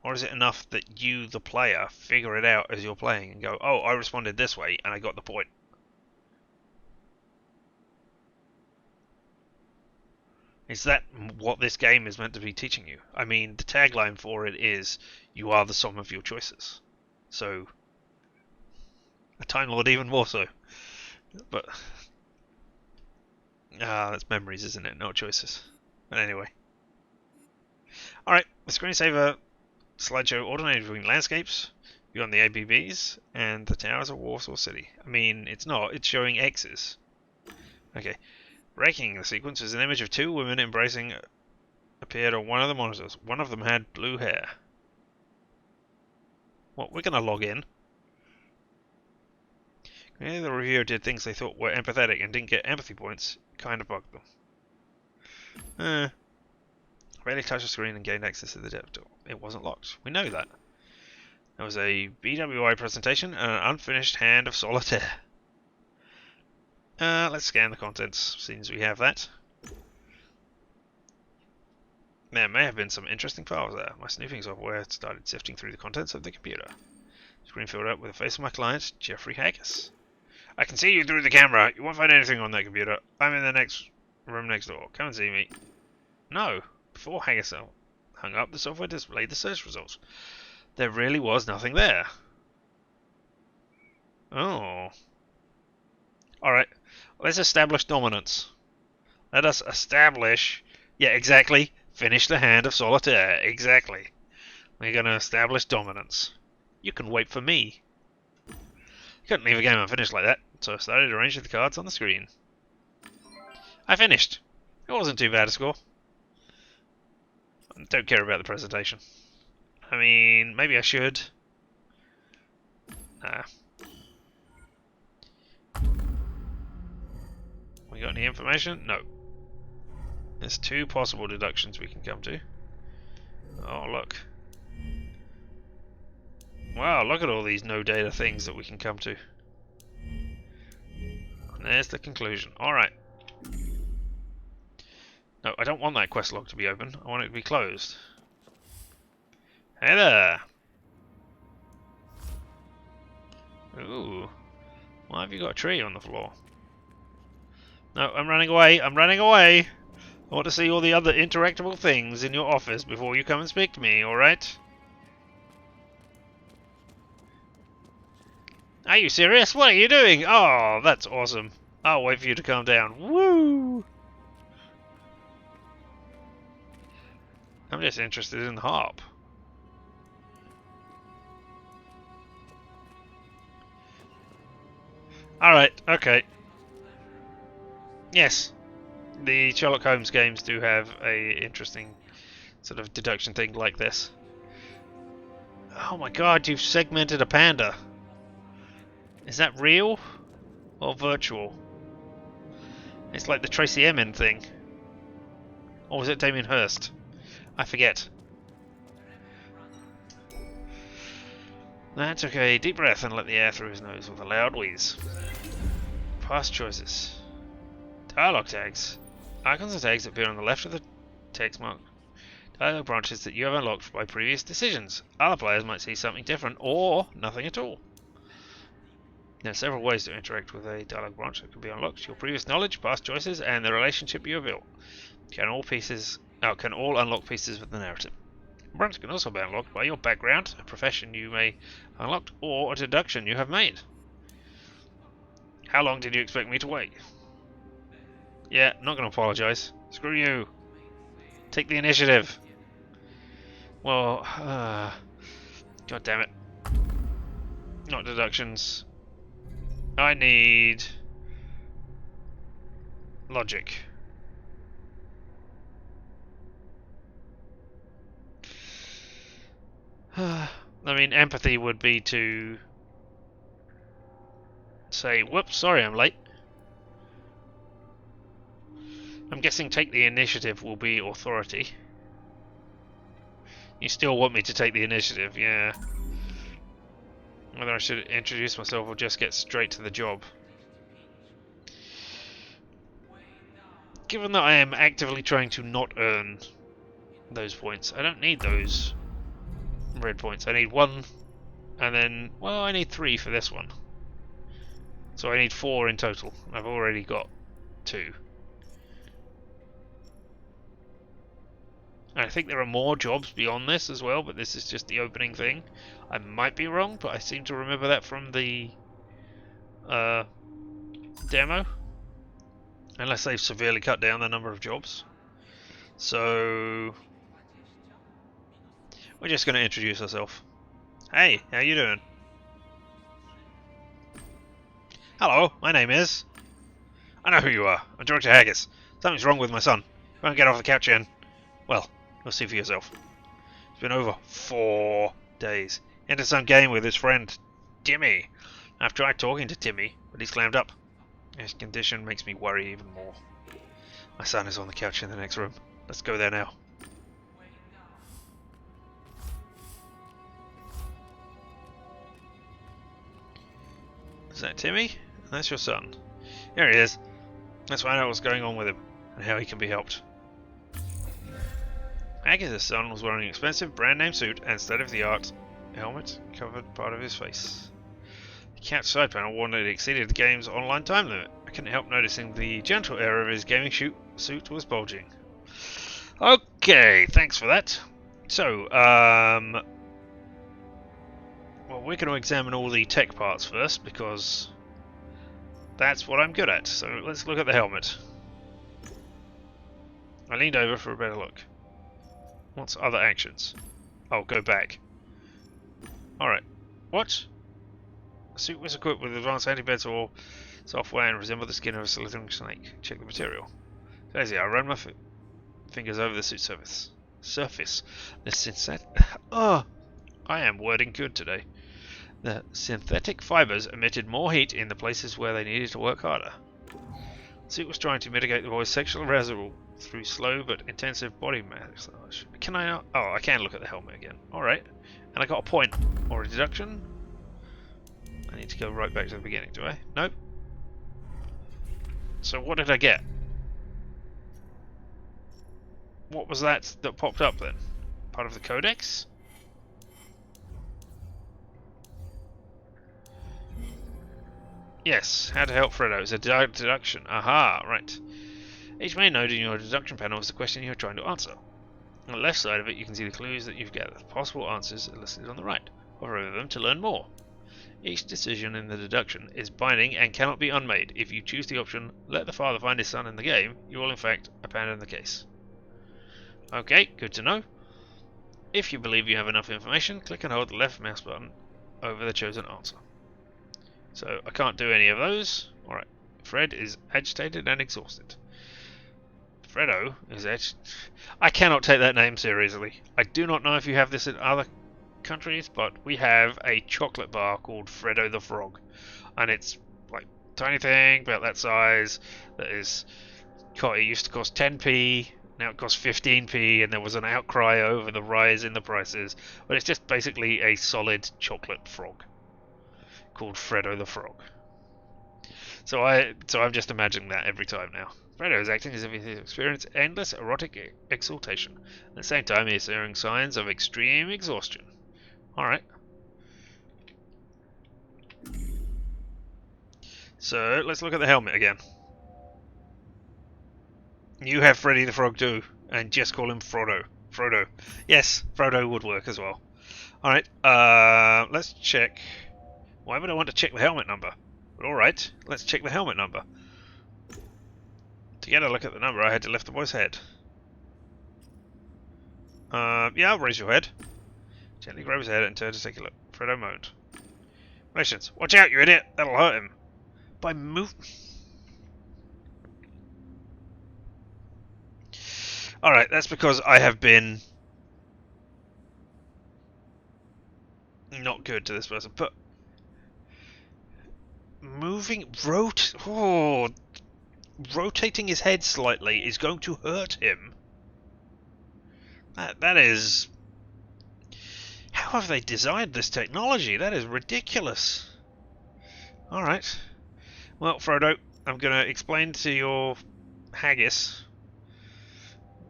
Or is it enough that you, the player, figure it out as you're playing and go, oh, I responded this way and I got the point? Is that what this game is meant to be teaching you? I mean, the tagline for it is, you are the sum of your choices. So, a Time Lord even more so. But, that's memories, isn't it? Not choices. But anyway. Alright, the screensaver slideshow alternating between landscapes, beyond the ABBs, and the towers of Warsaw City. I mean, it's not, it's showing X's. Okay. Breaking the sequence is an image of two women embracing appeared on one of the monitors. One of them had blue hair. Well, we're gonna log in. Maybe the reviewer did things they thought were empathetic and didn't get empathy points. Kind of bugged them. Barely touched the screen and gained access to the depth door. It wasn't locked. We know that. There was a BWI presentation and an unfinished hand of solitaire. Let's scan the contents, since we have that. There may have been some interesting files there. My snooping software started sifting through the contents of the computer. Screen filled up with the face of my client, Jeffrey Haggis. I can see you through the camera. You won't find anything on that computer. I'm in the next room next door. Come and see me. No. Before Haggis hung up, the software displayed the search results. There really was nothing there. Oh. Alright. Let's establish dominance. Let us establish... Yeah, exactly. Finish the hand of solitaire. Exactly. We're going to establish dominance. You can wait for me. Couldn't leave a game unfinished like that, so I started arranging the cards on the screen. I finished. It wasn't too bad a score. I don't care about the presentation. I mean, maybe I should. Nah. We got any information? No. There's two possible deductions we can come to. Oh, look. Wow, look at all these no data things that we can come to. And there's the conclusion. Alright. No, I don't want that quest log to be open. I want it to be closed. Hey there! Ooh. Why have you got a tree on the floor? No, I'm running away. I'm running away! I want to see all the other interactable things in your office before you come and speak to me, alright? Are you serious? What are you doing? Oh, that's awesome. I'll wait for you to calm down. Woo! I'm just interested in the harp. Alright, okay. Yes. The Sherlock Holmes games do have a interesting sort of deduction thing like this. Oh my god, you've segmented a panda. Is that real or virtual? It's like the Tracy Emin thing. Or was it Damien Hirst? I forget. That's okay. Deep breath and let the air through his nose with a loud wheeze. Past choices. Dialogue tags. Icons and tags appear on the left of the text mark. Dialogue branches that you have unlocked by previous decisions. Other players might see something different or nothing at all. There are several ways to interact with a dialogue branch that can be unlocked. Your previous knowledge, past choices, and the relationship you have built. Can all unlock pieces of the narrative. Branch can also be unlocked by your background, a profession you may have unlocked, or a deduction you have made. How long did you expect me to wait? Yeah, not going to apologise. Screw you. Take the initiative. Well, god damn it. Not deductions. I need logic. I mean, empathy would be to say, whoops, sorry I'm late. I'm guessing take the initiative will be authority. You still want me to take the initiative, yeah. Whether I should introduce myself or just get straight to the job. Given that I am actively trying to not earn those points, I don't need those red points. I need one, and then, well, I need 3 for this one. So I need 4 in total. I've already got 2. And I think there are more jobs beyond this as well, but this is just the opening thing. I might be wrong, but I seem to remember that from the demo. Unless they've severely cut down the number of jobs. So we're just going to introduce ourselves. Hey, how you doing? Hello, my name is... I know who you are. I'm Director Haggis. Something's wrong with my son. Won't get off the couch and... Well, you'll see for yourself. It's been over 4 days. Entered some game with his friend, Timmy. I've tried talking to Timmy, but he's clammed up. His condition makes me worry even more. My son is on the couch in the next room. Let's go there now. Is that Timmy? That's your son. Here he is. Let's find out what's going on with him and how he can be helped. Agatha's son was wearing an expensive brand name suit and state-of-the-art helmet covered part of his face. The couch side panel warned that it exceeded the game's online time limit. I couldn't help noticing the gentle air of his gaming suit was bulging. Okay, thanks for that. So, well, we're going to examine all the tech parts first because that's what I'm good at. So let's look at the helmet. I leaned over for a better look. What's other actions? Oh, go back. Alright. What? The suit was equipped with advanced anti-battle software and resembled the skin of a slithering snake. Check the material. Daisy, I ran my fingers over the suit surface. The synthetic... Oh! I am wording good today. The synthetic fibers emitted more heat in the places where they needed to work harder. The suit was trying to mitigate the boy's sexual arousal through slow but intensive body massage. Can I not? Oh, I can look at the helmet again. Alright. And I got a point. Or a deduction. I need to go right back to the beginning, do I? Nope. So what did I get? What was that popped up then? Part of the codex? Yes, how to help Fredo. It's a deduction. Aha, right. Each main node in your deduction panel is the question you're trying to answer. On the left side of it you can see the clues that you've gathered. Possible answers are listed on the right. Hover over them to learn more. Each decision in the deduction is binding and cannot be unmade. If you choose the option, let the father find his son in the game, you will in fact abandon the case. Okay, good to know. If you believe you have enough information, click and hold the left mouse button over the chosen answer. So I can't do any of those. Alright, Fred is agitated and exhausted. Fredo is I cannot take that name seriously. I do not know if you have this in other countries, but we have a chocolate bar called Fredo the Frog. And it's like a tiny thing, about that size, that is... It used to cost 10p, now it costs 15p, and there was an outcry over the rise in the prices. But it's just basically a solid chocolate frog called Fredo the Frog. So I'm just imagining that every time now. Fredo is acting as if he's experienced endless erotic exaltation. At the same time, he is showing signs of extreme exhaustion. Alright. So, let's look at the helmet again. You have Freddy the Frog too, and just call him Frodo. Frodo. Yes, Frodo would work as well. Alright, let's check. Why would I want to check the helmet number? Alright, let's check the helmet number. To get a look at the number, I had to lift the boy's head. Yeah, I'll raise your head. Gently grab his head and turn to take a look. Fredo moaned. Relations, watch out, you idiot! That'll hurt him. By move. Alright, that's because I have been not good to this person, but rotating his head slightly is going to hurt him. That is... How have they designed this technology? That is ridiculous. Alright. Well, Frodo, I'm going to explain to your haggis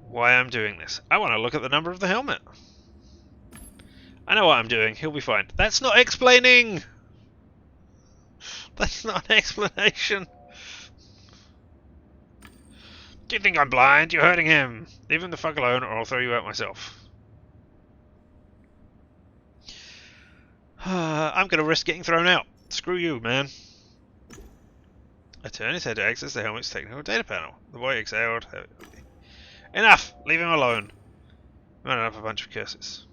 why I'm doing this. I want to look at the number of the helmet. I know what I'm doing. He'll be fine. That's not explaining! That's not an explanation. Do you think I'm blind? You're hurting him. Leave him the fuck alone or I'll throw you out myself. I'm going to risk getting thrown out. Screw you, man. I turned his head to access the helmet's technical data panel. The boy exhaled heavily. Enough! Leave him alone. Running up a bunch of curses.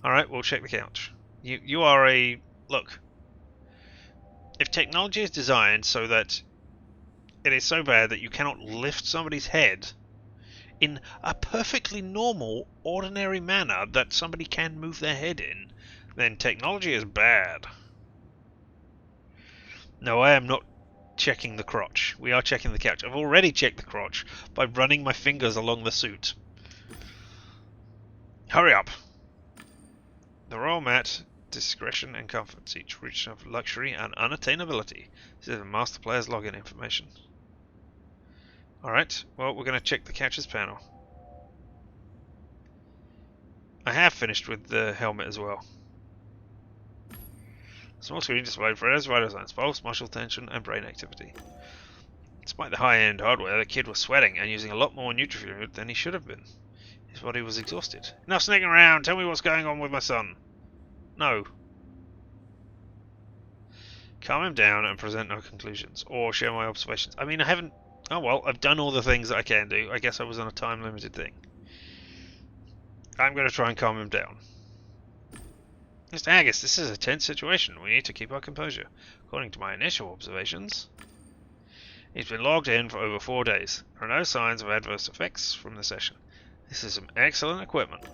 Alright, we'll check the couch. You are a... Look. If technology is designed so that it is so bad that you cannot lift somebody's head in a perfectly normal, ordinary manner that somebody can move their head in, then technology is bad. No, I am not checking the crotch. We are checking the couch. I've already checked the crotch by running my fingers along the suit. Hurry up. The royal mat discretion and comforts, each reach of luxury and unattainability. This is the master player's login information. Alright, well, we're going to check the couches panel. I have finished with the helmet as well. Small screen displayed Fred's vital signs, pulse, muscle tension, and brain activity. Despite the high-end hardware, the kid was sweating and using a lot more nutrifluid than he should have been. His body was exhausted. Enough sneaking around! Tell me what's going on with my son. No. Calm him down and present no conclusions, or share my observations. I mean, I haven't... Oh well, I've done all the things that I can do. I guess I was on a time-limited thing. I'm going to try and calm him down. Mr. Haggis, this is a tense situation. We need to keep our composure. According to my initial observations, he's been logged in for over 4 days. There are no signs of adverse effects from the session. This is some excellent equipment.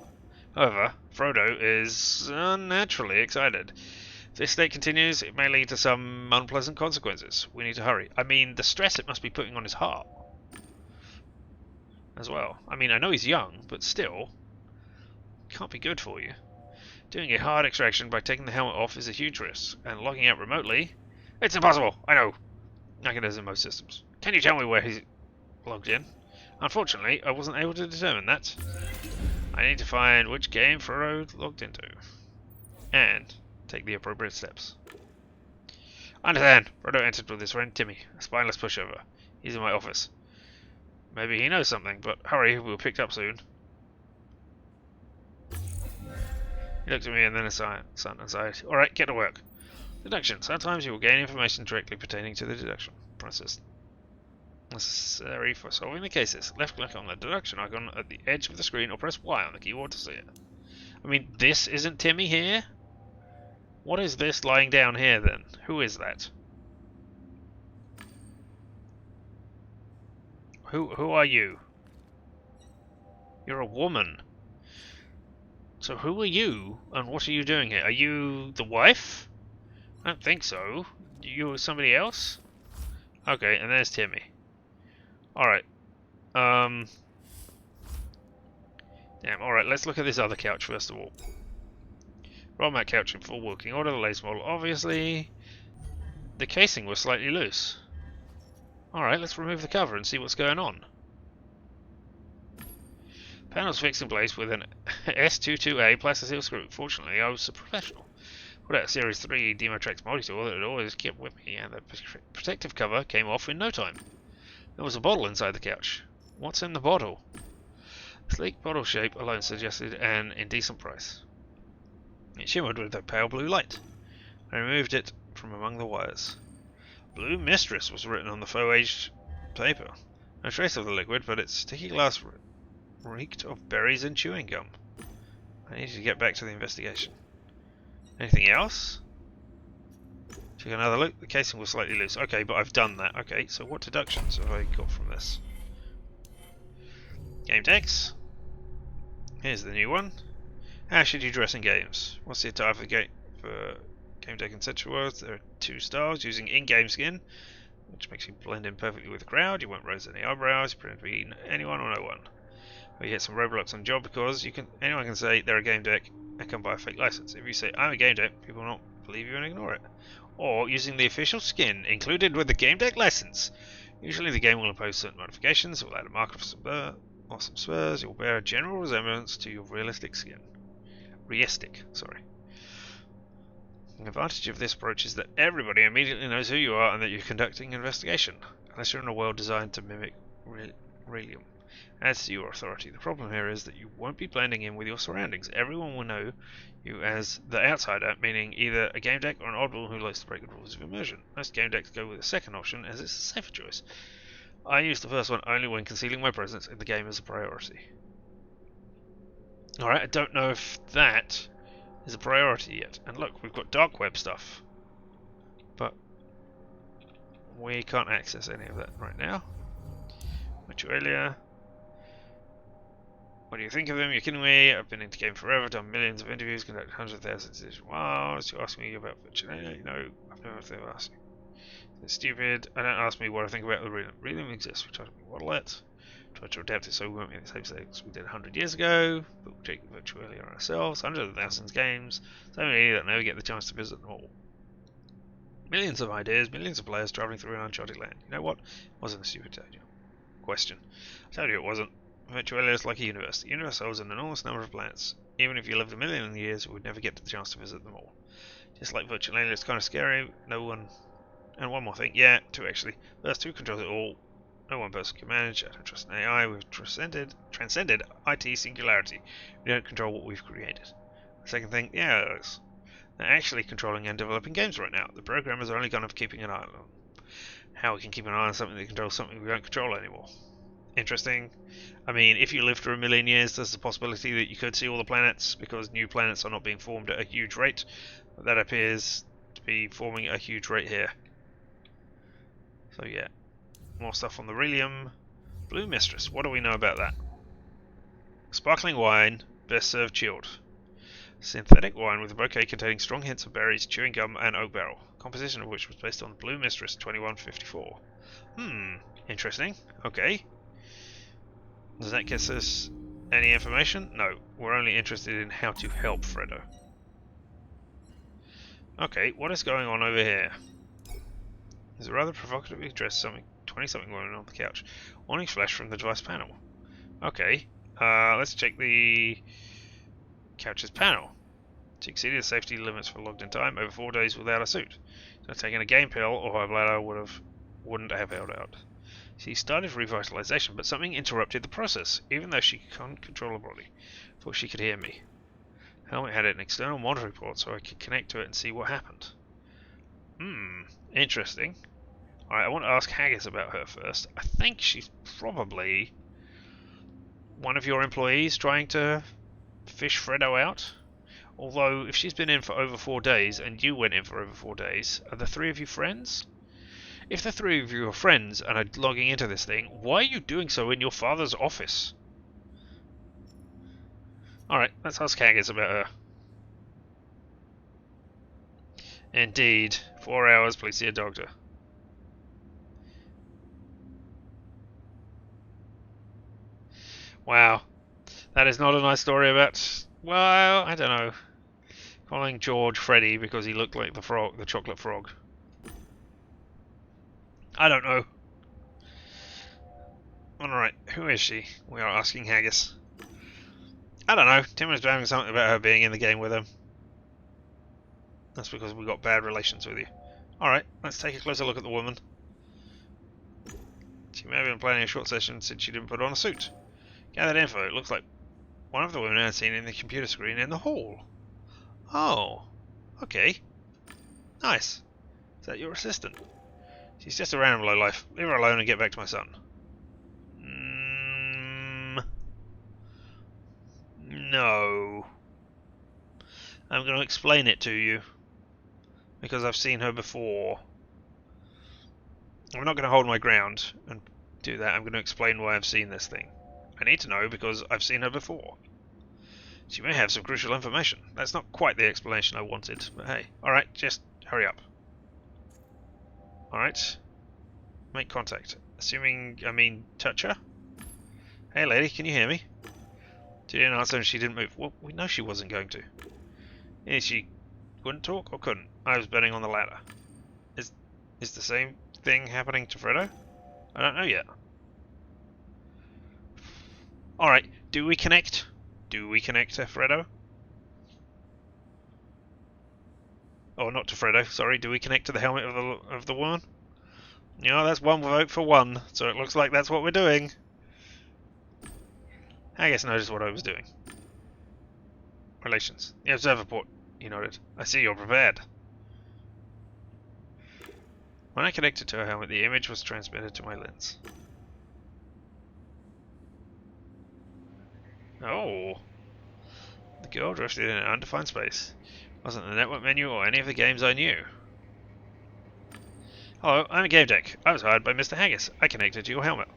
However, Frodo is unnaturally excited. If this state continues, it may lead to some unpleasant consequences. We need to hurry. I mean, the stress it must be putting on his heart as well. I mean, I know he's young, but still, it can't be good for you. Doing a hard extraction by taking the helmet off is a huge risk, and logging out remotely... It's impossible! I know! Like it is in most systems. Can you tell me where he's logged in? Unfortunately, I wasn't able to determine that. I need to find which game Frodo logged into, and take the appropriate steps. I understand. Frodo entered with his friend Timmy, a spineless pushover. He's in my office. Maybe he knows something, but hurry, we'll be picked up soon. He looked at me and then his son and sighed. Alright, get to work. Deduction. Sometimes you will gain information directly pertaining to the deduction process necessary for solving the cases. Left click on the deduction icon at the edge of the screen or press Y on the keyboard to see it. I mean, this isn't Timmy here? What is this lying down here then? Who is that? Who are you? You're a woman. So who are you, and what are you doing here? Are you the wife? I don't think so. You somebody else? Okay, and there's Timmy. Alright. Damn, alright, let's look at this other couch first of all. Roll mat couch in full working order, the latest model, obviously. The casing was slightly loose. Alright, let's remove the cover and see what's going on. Panels fixed in place with an S22A plastic screw. Fortunately, I was a professional. Put out a Series 3 Demotrex multi-tool that had always kept with me, and the protective cover came off in no time. There was a bottle inside the couch. What's in the bottle? The sleek bottle shape alone suggested an indecent price. It shimmered with a pale blue light. I removed it from among the wires. Blue Mistress was written on the faux-aged paper. No trace of the liquid, but its sticky glass reeked of berries and chewing gum. I needed to get back to the investigation. Anything else? Take another look. The casing was slightly loose. Okay, but I've done that. Okay, so what deductions have I got from this? GameDec. Here's the new one. How should you dress in games? What's the attire for GameDec and Central Worlds? There are 2 styles using in-game skin, which makes you blend in perfectly with the crowd. You won't raise any eyebrows. You pretend to be anyone or no one. Or you hit some roadblocks on job because anyone can say they're a GameDec and come buy a fake license. If you say I'm a GameDec, people will not believe you and ignore it. Or using the official skin included with the GameDec license. Usually the game will impose certain modifications. It will add a marker or some spurs. It will bear a general resemblance to your realistic skin. Sorry. The advantage of this approach is that everybody immediately knows who you are and that you're conducting an investigation, unless you're in a world designed to mimic realism. Adds to your authority. The problem here is that you won't be blending in with your surroundings. Everyone will know you as the outsider, meaning either a GameDec or an oddball who likes to break the rules of immersion. Most GameDecs go with the second option as it's a safer choice. I use the first one only when concealing my presence in the game is a priority. Alright, I don't know if that is a priority yet. And look, we've got dark web stuff. But we can't access any of that right now. Met you earlier. What do you think of them? You're kidding me. I've been into game forever, done millions of interviews, conducted hundreds of thousands of wows. You ask me about functionality? No, I've never asked you. It's stupid. I don't ask me what I think about the Realm. Realm exists, which I don't what'll let. Virtual depth is so we won't make the same mistakes we did 100 years ago, but we'll check virtually on ourselves. Hundreds of thousands of games, so many that never get the chance to visit them all. Millions of ideas, millions of players travelling through an uncharted land. You know what? It wasn't a stupid question. I told you it wasn't. Virtualia is like a universe. The universe holds an enormous number of planets. Even if you lived a million years, we would never get the chance to visit them all. Just like Virtualia, it's kind of scary. No one... And one more thing. Yeah, two actually. First, who controls it all? No one person can manage. I don't trust an AI. We've transcended IT singularity. We don't control what we've created. The second thing, yeah, they're actually controlling and developing games right now. The programmers are only going to keeping an eye on them. How we can keep an eye on something that controls something we don't control anymore. Interesting. I mean, if you live for a million years, there's the possibility that you could see all the planets, because new planets are not being formed at a huge rate. But that appears to be forming at a huge rate here. So yeah. More stuff on the Relium. Blue Mistress, what do we know about that? Sparkling wine, best served chilled. Synthetic wine with a bouquet containing strong hints of berries, chewing gum, and oak barrel. Composition of which was based on Blue Mistress 2154. Interesting. Okay. Does that get us any information? No, we're only interested in how to help Fredo. Okay, what is going on over here? There's a rather provocatively dressed 20-something woman on the couch. Warning flash from the device panel. Okay, let's check the couch's panel. She exceeded the safety limits for logged in time over 4 days without a suit. So taking a game pill or her bladder wouldn't have held out. She started revitalization, but something interrupted the process, even though she can't control her body. Thought she could hear me. Helmet had an external monitoring port, so I could connect to it and see what happened. Interesting. Alright, I want to ask Haggis about her first. I think she's probably one of your employees trying to fish Fredo out. Although, if she's been in for over 4 days, and you went in for over 4 days, are the three of you friends? If the three of you are friends and are logging into this thing, why are you doing so in your father's office? Alright, let's ask Haggis about her. Indeed. 4 hours, please see a doctor. Wow. That is not a nice story about... Well, I don't know. Calling George Freddy because he looked like the frog, the chocolate frog. I don't know. Alright, who is she? We are asking Haggis. I don't know. Tim was saying something about her being in the game with him. That's because we got bad relations with you. Alright, let's take a closer look at the woman. She may have been planning a short session since she didn't put on a suit. Gathered info. It looks like one of the women I had seen in the computer screen in the hall. Oh. Okay. Nice. Is that your assistant? She's just a random lowlife. Leave her alone and get back to my son. No. I'm going to explain it to you. Because I've seen her before. I'm not going to hold my ground and do that. I'm going to explain why I've seen this thing. I need to know because I've seen her before. She may have some crucial information. That's not quite the explanation I wanted, but hey. Alright, just hurry up. Alright. Make contact. Touch her? Hey lady, can you hear me? She didn't answer and she didn't move. Well, we know she wasn't going to. Yeah, she couldn't talk or couldn't? I was betting on the latter. Is the same thing happening to Fredo? I don't know yet. Alright, do we connect? Do we connect to Fredo? Oh, not to Fredo, sorry. Do we connect to the helmet of the woman? Yeah, that's one vote for one, so it looks like that's what we're doing. Haggis noticed what I was doing. Relations. The observer port, he nodded. I see you're prepared. When I connected to her helmet, the image was transmitted to my lens. Oh. The girl drifted in an undefined space. Wasn't the network menu or any of the games I knew. Hello, I'm GameDec. I was hired by Mr. Haggis. I connected to your helmet.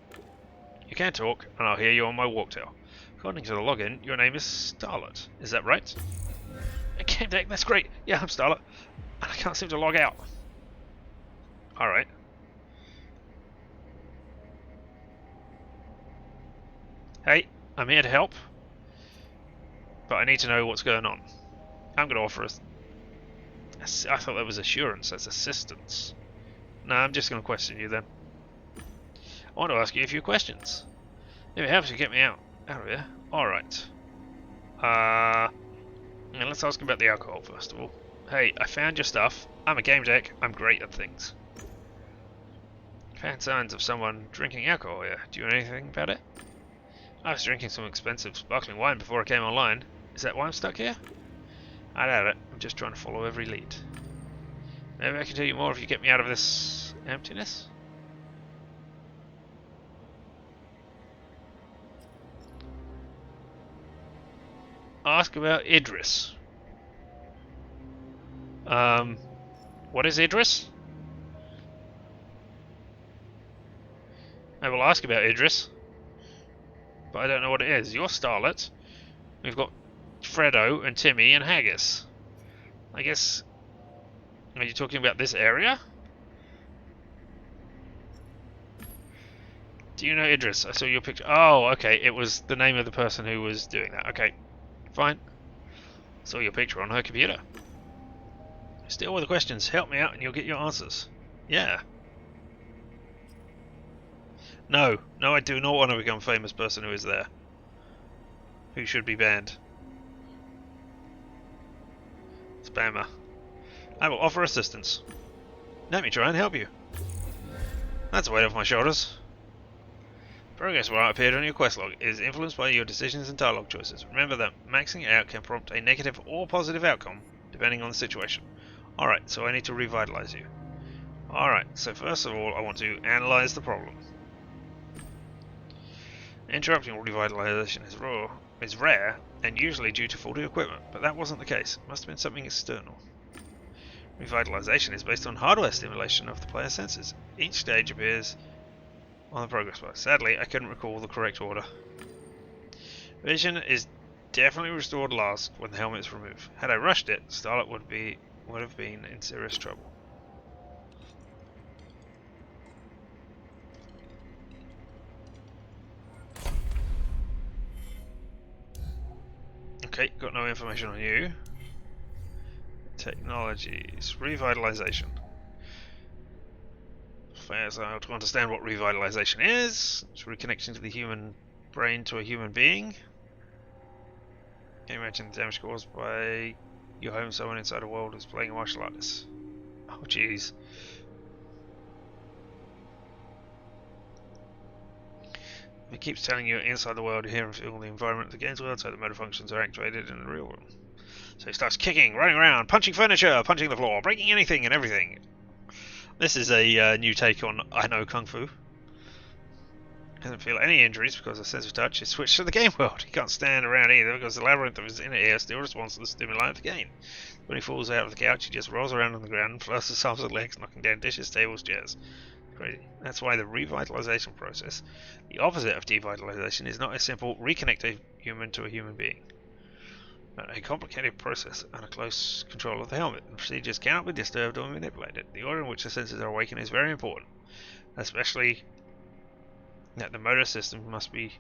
You can talk, and I'll hear you on my walktail. According to the login, your name is Starlet. Is that right? GameDec, that's great. Yeah, I'm Starlet. And I can't seem to log out. Alright. Hey, I'm here to help, but I need to know what's going on. I'm going to offer us. I thought that was assurance. That's assistance. No, I'm just going to question you then. I want to ask you a few questions. If it helps you get me out of here. Alright. And let's ask about the alcohol first of all. Hey, I found your stuff. I'm a GameDec. I'm great at things. Found signs of someone drinking alcohol here. Do you know anything about it? I was drinking some expensive sparkling wine before I came online. Is that why I'm stuck here? I doubt it. I'm just trying to follow every lead. Maybe I can tell you more if you get me out of this emptiness? Ask about Idris. What is Idris? I will ask about Idris, but I don't know what it is. You're Starlet. We've got Fredo and Timmy and Haggis. I guess... Are you talking about this area? Do you know Idris? I saw your picture. Oh, okay. It was the name of the person who was doing that. Okay. Fine. Saw your picture on her computer. Still with the questions. Help me out and you'll get your answers. Yeah. No. No, I do not want to become a famous person who is there. Who should be banned. Spammer. I will offer assistance. Let me try and help you. That's a weight off my shoulders. Progress bar appeared on your quest log is influenced by your decisions and dialogue choices. Remember that maxing out can prompt a negative or positive outcome, depending on the situation. Alright, so I need to revitalize you. Alright, so first of all I want to analyze the problem. Interrupting revitalization is rare, and usually due to faulty equipment, but that wasn't the case. It must have been something external. Revitalization is based on hardware stimulation of the player's senses. Each stage appears on the progress bar. Sadly, I couldn't recall the correct order. Vision is definitely restored last when the helmet is removed. Had I rushed it, Starlet would have been in serious trouble. Okay, got no information on you. Technologies. Revitalization. So to understand what revitalization is, it's reconnection to the human brain to a human being. Can you imagine the damage caused by your home someone inside a world is playing a martial artist? Oh jeez. It keeps telling you inside the world you hear and feel the environment of the game's world, so the motor functions are activated in the real world. So he starts kicking, running around, punching furniture, punching the floor, breaking anything and everything. This is a new take on I Know Kung Fu. Doesn't feel any injuries because the sense of touch is switched to the game world. He can't stand around either because the labyrinth of his inner ear still responds to the stimuli of the game. When he falls out of the couch, he just rolls around on the ground and flaps his arms and legs, knocking down dishes, tables, chairs. Crazy. That's why the revitalization process, the opposite of devitalization, is not a simple reconnect a human to a human being, but a complicated process under close control of the helmet. The procedures cannot be disturbed or manipulated. The order in which the senses are awakened is very important, especially that the motor system must be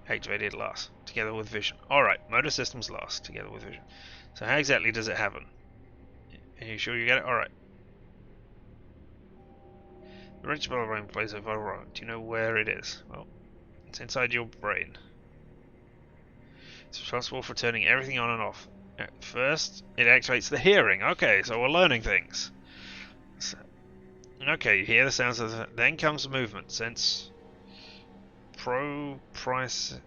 activated last, together with vision. Alright, motor systems last, together with vision. So how exactly does it happen? Are you sure you get it? Alright. The rich brain plays a vital role. Do you know where it is? Well, it's inside your brain. It's responsible for turning everything on and off. At first, it activates the hearing. Okay, so we're learning things. So, okay, you hear the sounds of the... Then comes the movement. Sense... Proprioception.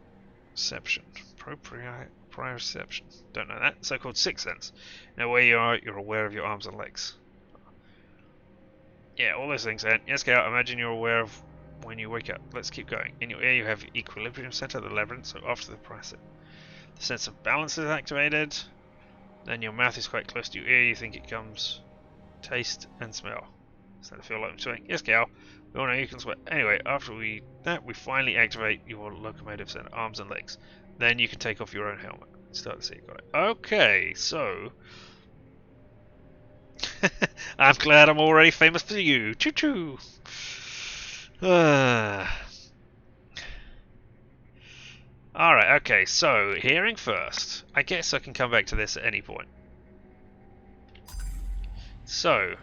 Proprioception. Don't know that. So-called sixth sense. Now where you are, you're aware of your arms and legs. Yeah, all those things. And yes, Scout, imagine you're aware of when you wake up. Let's keep going. In your ear, you have equilibrium center, the labyrinth, so after the process. The sense of balance is activated. Then your mouth is quite close to your ear. You think it comes taste and smell. Does that feel like I'm sweating? Yes, Cal. We all know you can sweat. Anyway, after we finally activate your locomotive center, arms and legs. Then you can take off your own helmet. Start to see. Got it. Okay, so I'm glad I'm already famous for you. Choo choo. Alright, okay, so, hearing first. I guess I can come back to this at any point. So,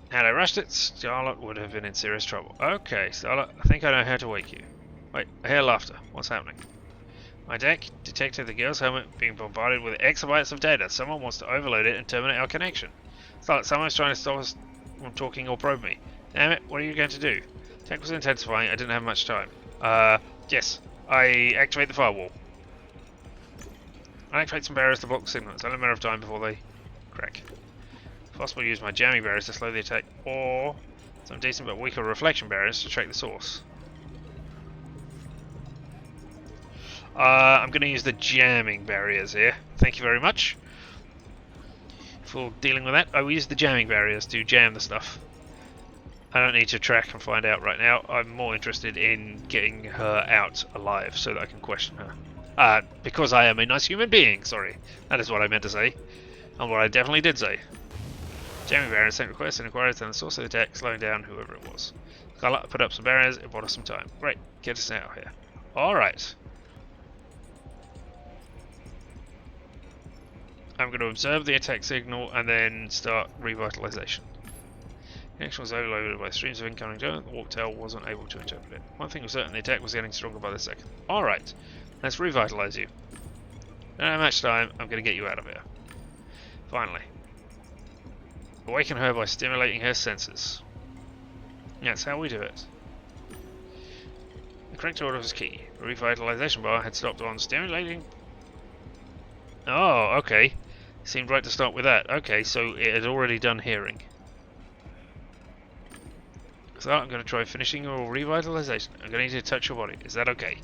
had I rushed it, Scarlet would have been in serious trouble. Okay, Scarlet, I think I know how to wake you. Wait, I hear laughter. What's happening? My deck detected the girl's helmet being bombarded with exabytes of data. Someone wants to overload it and terminate our connection. Scarlet, someone's trying to stop us from talking or probe me. Damn it, what are you going to do? Tech was intensifying, I didn't have much time. Yes. I activate the firewall. I activate some barriers to block the signal. It's only a matter of time before they crack. If possible, use my jamming barriers to slow the attack, or some decent but weaker reflection barriers to track the source. I'm going to use the jamming barriers here. Thank you very much for dealing with that. I will use the jamming barriers to jam the stuff. I don't need to track and find out right now. I'm more interested in getting her out alive so that I can question her. Because I am a nice human being, sorry. That is what I meant to say. And what I definitely did say. Jamming barriers sent requests and inquiries on the source of the attack, slowing down whoever it was. Scarlet put up some barriers, it bought us some time. Great, get us out here. Alright. I'm going to observe the attack signal and then start revitalization. The connection was overloaded by streams of incoming data. The warp tail wasn't able to interpret it. One thing was certain, the attack was getting stronger by the second. Alright, let's revitalize you. Don't have much time, I'm going to get you out of here. Finally. Awaken her by stimulating her senses. That's how we do it. The correct order was key. The revitalization bar had stopped on stimulating. Oh, okay. Seemed right to start with that. Okay, so it had already done hearing. So I'm going to try finishing your revitalization. I'm going to need to touch your body. Is that okay?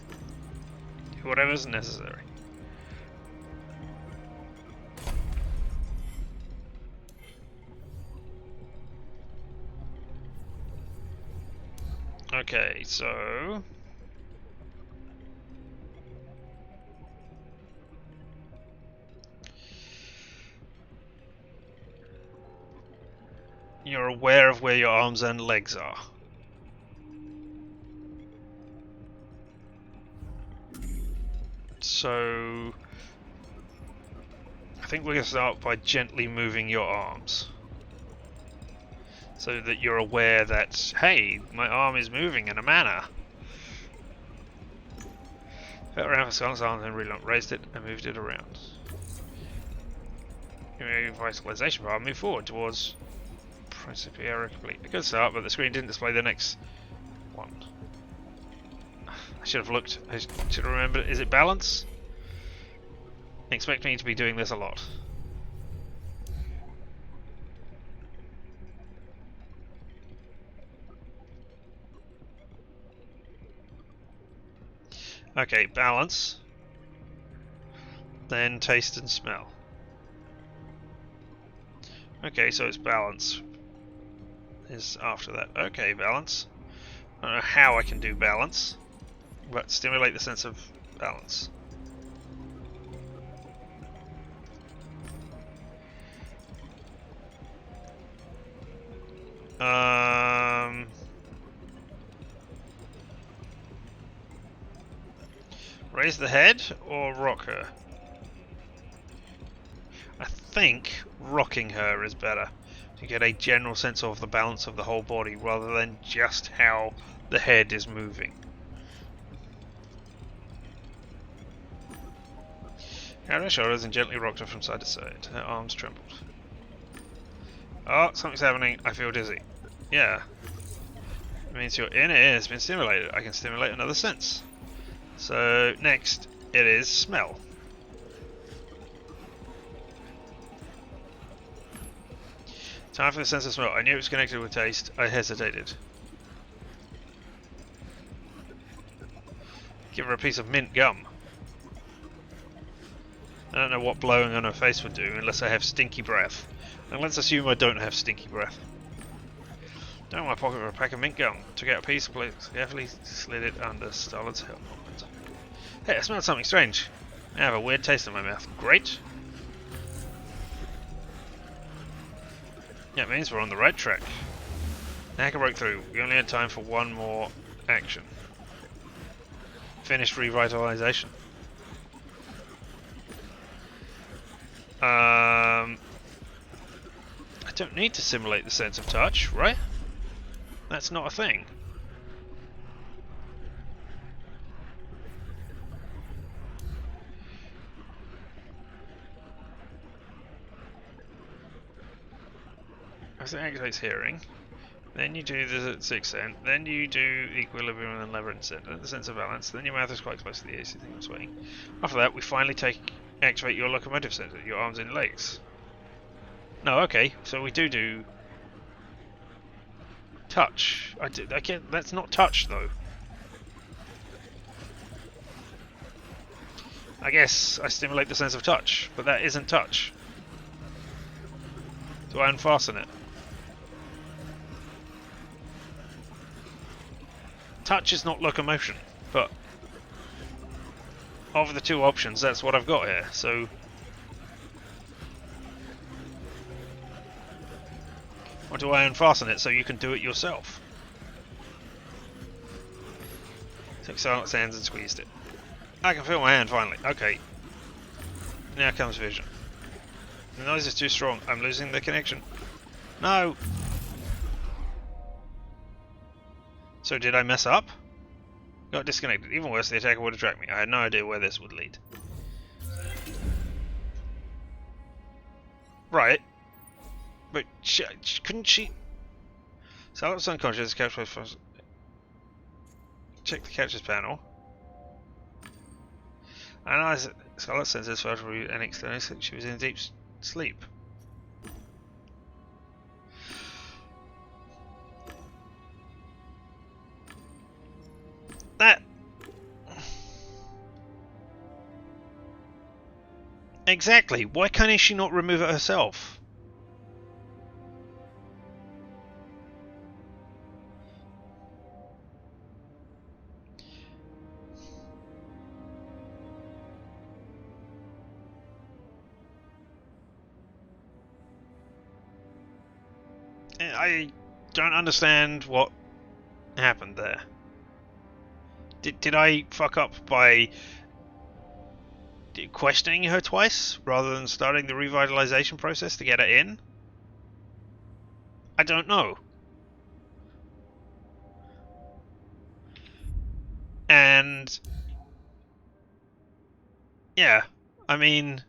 Do whatever's necessary. Okay, so... You're aware of where your arms and legs are. So... I think we're going to start by gently moving your arms. So that you're aware that, hey, my arm is moving in a manner. Felt around for Scarlet's arm and raised it and moved it around. Revitalization bar, move forward towards Principia complete. A good start, but the screen didn't display the next one. I should have looked. I should have remembered. Is it balance? Expect me to be doing this a lot. Okay, balance. Then taste and smell. Okay, so it's balance. Is after that. Okay, balance. I don't know how I can do balance, but stimulate the sense of balance. Raise the head or rock her? I think rocking her is better to get a general sense of the balance of the whole body rather than just how the head is moving. Grabbed her shoulders and gently rocked her from side to side. Her arms trembled. Oh, something's happening. I feel dizzy. Yeah. It means your inner ear has been stimulated. I can stimulate another sense. So, next, it is smell. Time for the sense of smell. I knew it was connected with taste. I hesitated. Give her a piece of mint gum. I don't know what blowing on her face would do unless I have stinky breath. And let's assume I don't have stinky breath. Down in my pocket for a pack of mint gum. Took out a piece, carefully slid it under Starlet's helmet. Hey, I smelled something strange. I have a weird taste in my mouth. Great. Yeah, it means we're on the right track. The hacker broke through. We only had time for one more action. finished revitalization. I don't need to simulate the sense of touch, right? That's not a thing. As it activates hearing, then you do the sixth sense, then you do equilibrium and lever and the sense of balance, then your mouth is quite close to the AC thing I'm swaying. After that, we finally activate your locomotive sensor, your arms and legs. No, okay, so we do touch. I can't, that's not touch though. I guess I stimulate the sense of touch, but that isn't touch. Do I unfasten it? Touch is not locomotion, but of the two options, that's what I've got here, so... Or do I unfasten it so you can do it yourself? Took silent hands and squeezed it. I can feel my hand finally. Okay. Now comes vision. The noise is too strong. I'm losing the connection. No! So did I mess up? Got disconnected. Even worse, the attacker would have tracked me. I had no idea where this would lead. Right. But couldn't she... Silent's unconscious. Check the captures panel. Analyze it. Scarlet sensors failed to read and externally she was in deep sleep. That... Exactly. Why can't she not remove it herself? I don't understand what happened there. Did I fuck up by questioning her twice rather than starting the revitalization process to get her in? I don't know. And yeah, I mean,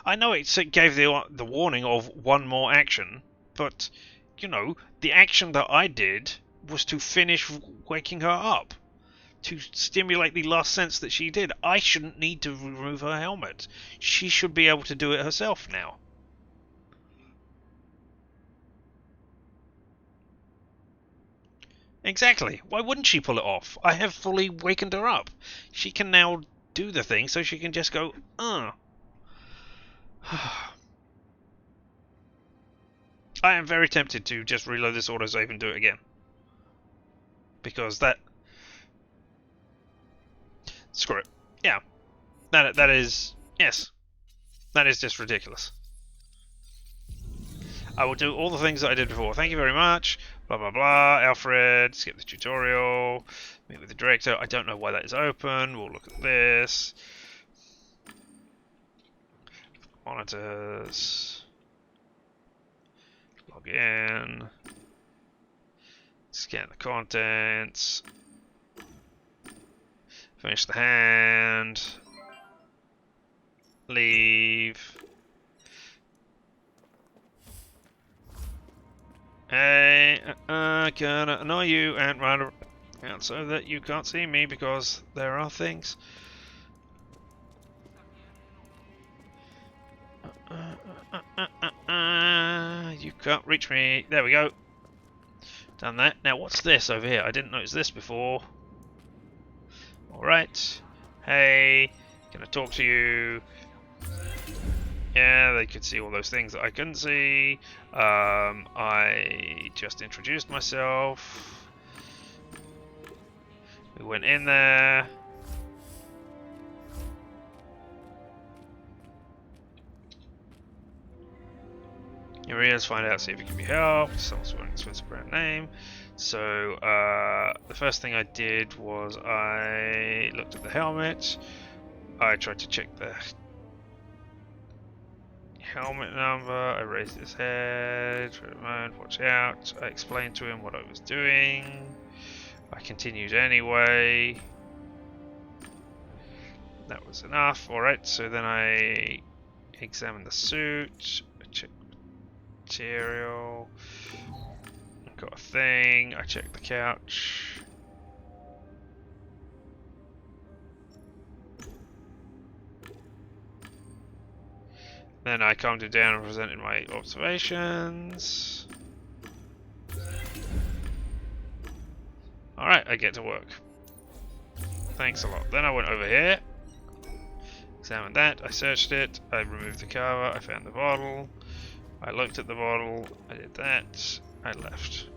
I know it gave the warning of one more action, but you know, the action that I did was to finish waking her up, to stimulate the last sense that she did. I shouldn't need to remove her helmet. She should be able to do it herself now. Exactly. Why wouldn't she pull it off? I have fully wakened her up. She can now do the thing, so she can just go, I am very tempted to just reload this autosave and do it again. Because that... Screw it. Yeah. That is... Yes. That is just ridiculous. I will do all the things that I did before. Thank you very much. Blah, blah, blah. Alfred. Skip the tutorial. Meet with the director. I don't know why that is open. We'll look at this. Monitors. Log in. Scan the contents. Finish the hand. Leave. Hey, gonna annoy you and run around so that you can't see me because there are things. You can't reach me. There we go. Done that. Now what's this over here? I didn't notice this before. Alright. Hey, can I talk to you? Yeah, they could see all those things that I couldn't see. I just introduced myself. We went in there. Your ears, find out, see if you can be helped. Someone's wearing an expensive brand name. So, the first thing I did was I looked at the helmet. I tried to check the helmet number. I raised his head. Watch out. I explained to him what I was doing. I continued anyway. That was enough. Alright, so then I examined the suit. I checked material. Got a thing. I checked the couch. Then I calmed him down and presented my observations. Alright, I get to work. Thanks a lot. Then I went over here. Examined that. I searched it. I removed the cover. I found the bottle. I looked at the bottle. I did that. I left.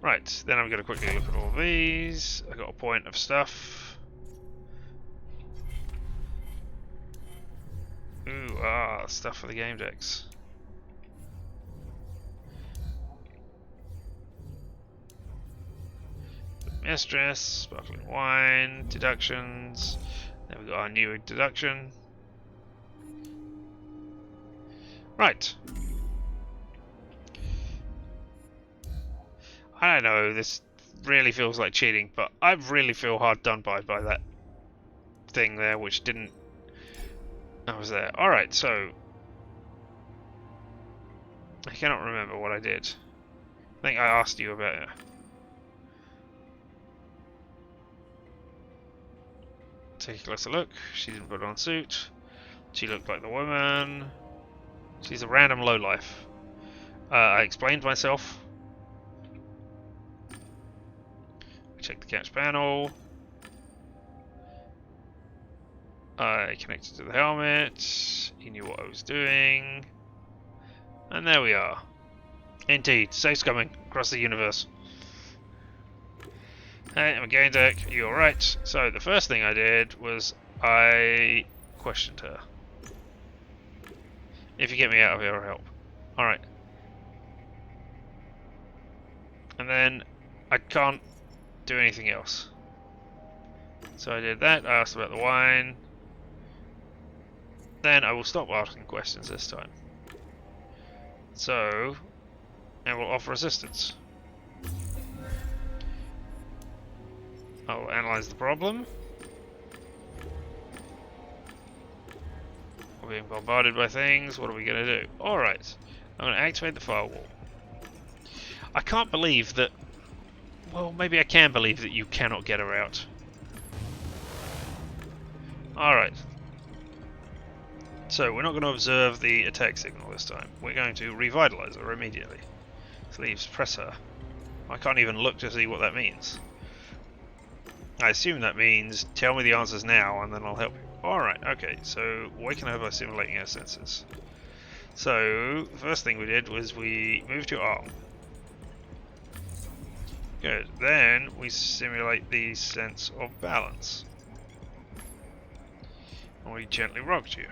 Right, then I'm going to quickly look at all these. I got a point of stuff. Ooh, stuff for the game decks. Mistress, sparkling wine, deductions. Then we've got our new deduction. Right. I don't know, this really feels like cheating, but I really feel hard done by that thing there, which didn't... I was there. Alright, so... I cannot remember what I did. I think I asked you about it. Take a closer look. She didn't put on a suit. She looked like the woman. She's a random lowlife. I explained myself. Check the couch panel. I connected to the helmet. He knew what I was doing. And there we are. Indeed, safe's coming across the universe. Hey, I'm a GameDec. Are you alright? So, the first thing I did was I questioned her. If you get me out of here, I'll help. Alright. And then I can't do anything else. So I did that. I asked about the wine. Then I will stop asking questions this time. So, I will offer assistance. I will analyze the problem. We're being bombarded by things. What are we going to do? Alright. I'm going to activate the firewall. I can't believe that... Well, maybe I can believe that you cannot get her out. Alright. So, we're not going to observe the attack signal this time. We're going to revitalize her immediately. Sleeves, press her. I can't even look to see what that means. I assume that means tell me the answers now and then I'll help you. Alright, okay, so awaken her by simulating her senses. So, the first thing we did was we moved your arm. Good. Then we simulate the sense of balance. And we gently rocked you.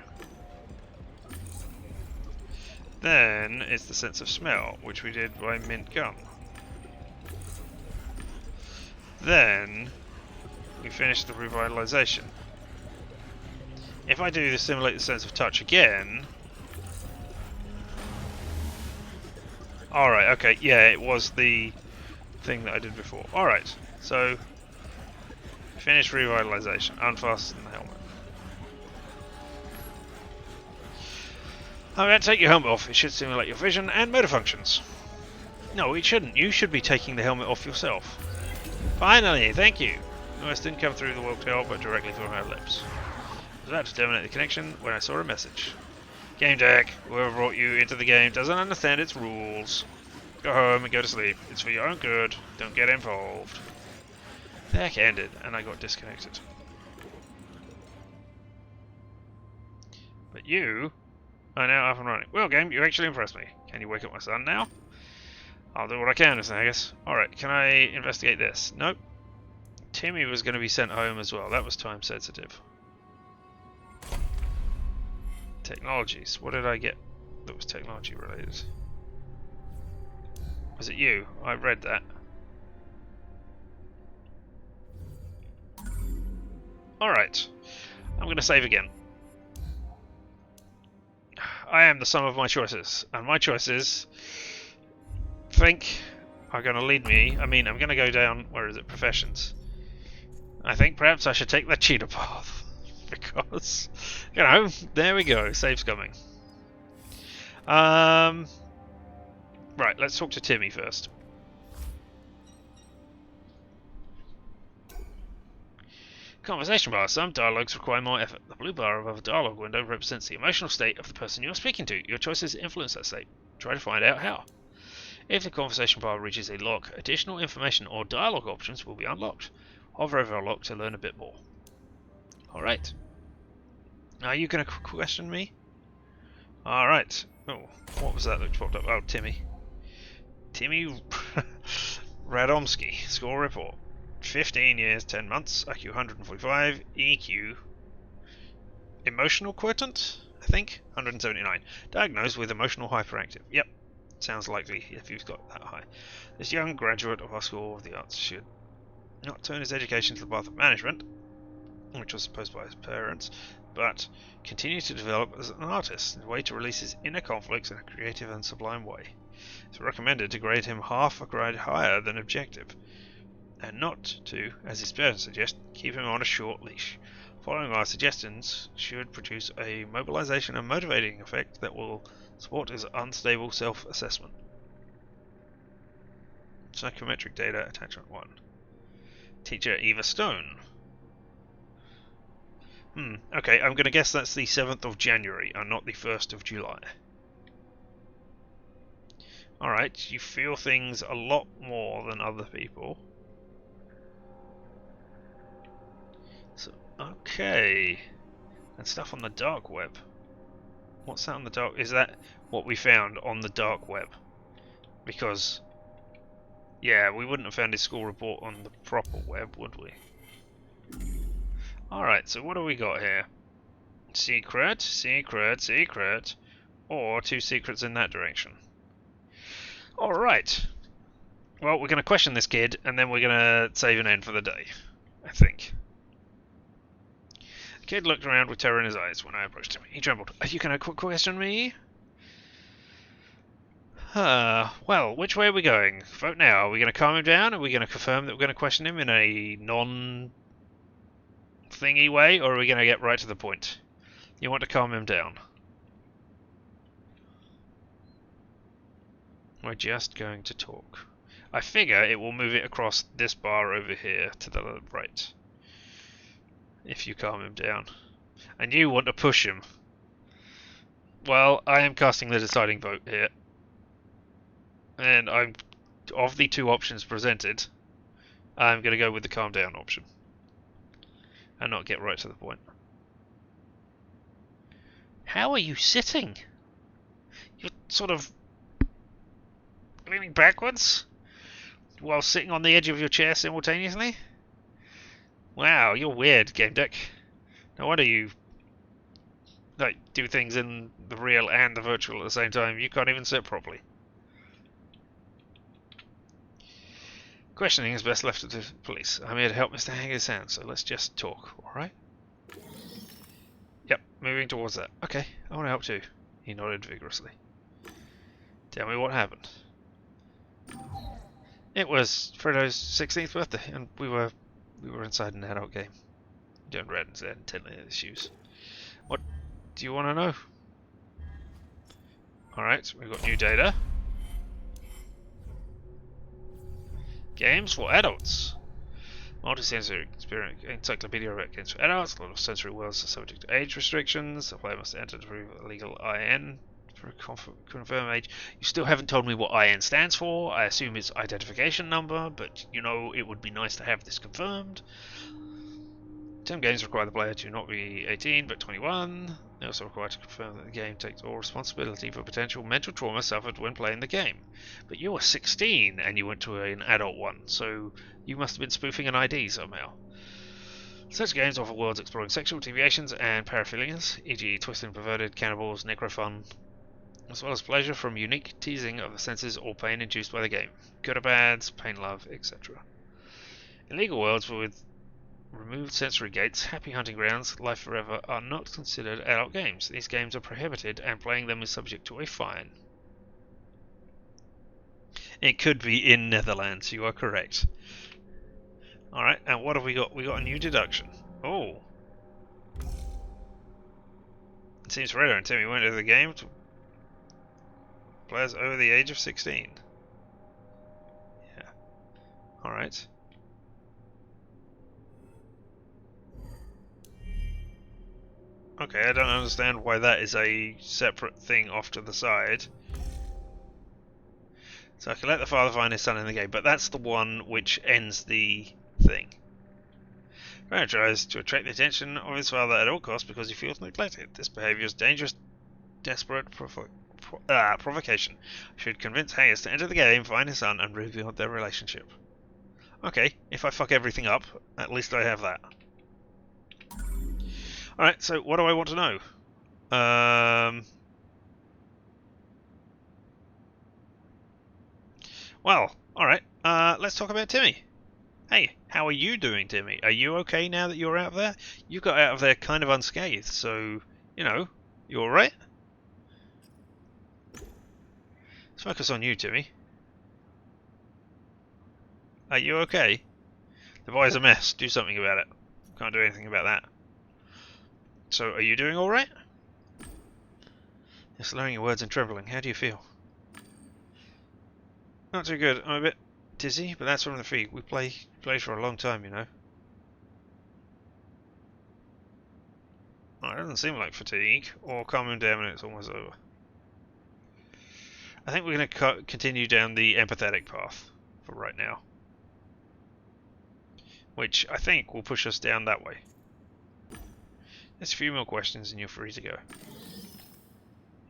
Then it's the sense of smell, which we did by mint gum. Then we finished the revitalization. If I do the simulate the sense of touch again... Alright, okay, yeah, it was the thing that I did before. Alright, so finish revitalization, unfasten the helmet. I'm going to take your helmet off. It should simulate your vision and motor functions. No, it shouldn't. You should be taking the helmet off yourself. Finally, thank you. The noise didn't come through the worktail, but directly from her lips. I was about to terminate the connection when I saw a message. GameDec, whoever brought you into the game doesn't understand its rules. Go home and go to sleep. It's for your own good. Don't get involved. The hack ended, and I got disconnected. But you are now up and running. Well, game, you actually impressed me. Can you wake up my son now? I'll do what I can, Mr. Haggis. Alright, can I investigate this? Nope. Timmy was going to be sent home as well. That was time sensitive. Technologies. What did I get? that was technology related. Was it you? I read that. Alright. I'm going to save again. I am the sum of my choices, and my choices, I think, are going to lead me. I mean, I'm going to go down, where is it, professions. I think perhaps I should take the cheetah path, because, you know, there we go, save's coming. Right, let's talk to Timmy first. Conversation bar. Some dialogues require more effort. The blue bar above the dialogue window represents the emotional state of the person you are speaking to. Your choices influence that state. Try to find out how. If the conversation bar reaches a lock, additional information or dialogue options will be unlocked. Hover over a lock to learn a bit more. Alright. Are you going to question me? Alright. Oh, what was that popped up? Oh, Timmy. Timmy Radomski. Score report. 15 years, 10 months, IQ 145, EQ, emotional quotient, I think, 179. Diagnosed with emotional hyperactive. Yep, sounds likely if you've got that high. This young graduate of our School of the Arts should not turn his education to the path of management, which was supposed by his parents, but continue to develop as an artist, a way to release his inner conflicts in a creative and sublime way. It's recommended to grade him half a grade higher than objective, and not to, as his parents suggest, keep him on a short leash. Following our suggestions should produce a mobilization and motivating effect that will support his unstable self-assessment. Psychometric data, attachment 1. Teacher Eva Stone. Okay, I'm going to guess that's the 7th of January and not the 1st of July. Alright, you feel things a lot more than other people. So, okay. And stuff on the dark web. What's that on the dark? Is that what we found on the dark web? Because, yeah, we wouldn't have found his school report on the proper web, would we? Alright, so what do we got here? Secret, secret, secret. Or 2 secrets in that direction. Alright. Well, we're going to question this kid, and then we're going to save an end for the day, I think. The kid looked around with terror in his eyes when I approached him. He trembled. Are you going to question me? Well, which way are we going? Vote now. Are we going to calm him down? Are we going to confirm that we're going to question him in a non-thingy way? Or are we going to get right to the point? You want to calm him down. We're just going to talk. I figure it will move it across this bar over here to the right. If you calm him down. And you want to push him. Well, I am casting the deciding vote here. And I'm, of the 2 options presented, I'm going to go with the calm down option. And not get right to the point. How are you sitting? You're sort of leaning backwards while sitting on the edge of your chair simultaneously? Wow, you're weird, GameDec. No wonder you like do things in the real and the virtual at the same time. You can't even sit properly. Questioning is best left to the police. I'm here to help Mr. Hanger's hand, so let's just talk, alright? Yep, moving towards that. Okay, I want to help too. He nodded vigorously. Tell me what happened. It was Fredo's 16th birthday, and we were inside an adult game. John read and said, intently at his shoes. What do you want to know? Alright, we've got new data. Games for adults. Multi-sensory experience encyclopedia about games for adults. A lot of sensory worlds are subject to age restrictions. The player must enter through a legal IN for confirm age. You still haven't told me what IN stands for. I assume it's identification number, but you know it would be nice to have this confirmed. Some games require the player to not be 18 but 21. They also require to confirm that the game takes all responsibility for potential mental trauma suffered when playing the game. But you were 16 and you went to an adult one, so you must have been spoofing an ID somehow. Such games offer worlds exploring sexual deviations and paraphilias, e.g. twisted and perverted, cannibals, necrophon, as well as pleasure from unique teasing of the senses or pain induced by the game. Good or bads, pain, love, etc. In legal worlds with removed sensory gates, Happy Hunting Grounds, Life Forever are not considered adult games. These games are prohibited and playing them is subject to a fine. It could be in Netherlands, you are correct. Alright, and what have we got? We got a new deduction. Oh. It seems Fredo and Timmy went into the game to players over the age of 16. Yeah. Alright. Okay, I don't understand why that is a separate thing off to the side. So I can let the father find his son in the game, but that's the one which ends the thing. Fredo tries to attract the attention of his father at all costs because he feels neglected. This behaviour is dangerous, desperate provocation. Should convince Hayes to enter the game, find his son, and rebuild their relationship. Okay, if I fuck everything up, at least I have that. Alright, so what do I want to know? Well, alright, let's talk about Timmy. Hey, how are you doing, Timmy? Are you okay now that you're out of there? You got out of there kind of unscathed, so, you know, you alright? Let's focus on you, Timmy. Are you okay? The boy's a mess. Do something about it. Can't do anything about that. So, are you doing alright? You're slurring your words and trembling. How do you feel? Not too good. I'm a bit dizzy, but that's from the feet. We play for a long time, you know. Oh, it doesn't seem like fatigue, or calming down when it's almost over. I think we're going to continue down the empathetic path for right now. Which I think will push us down that way. There's a few more questions and you're free to go.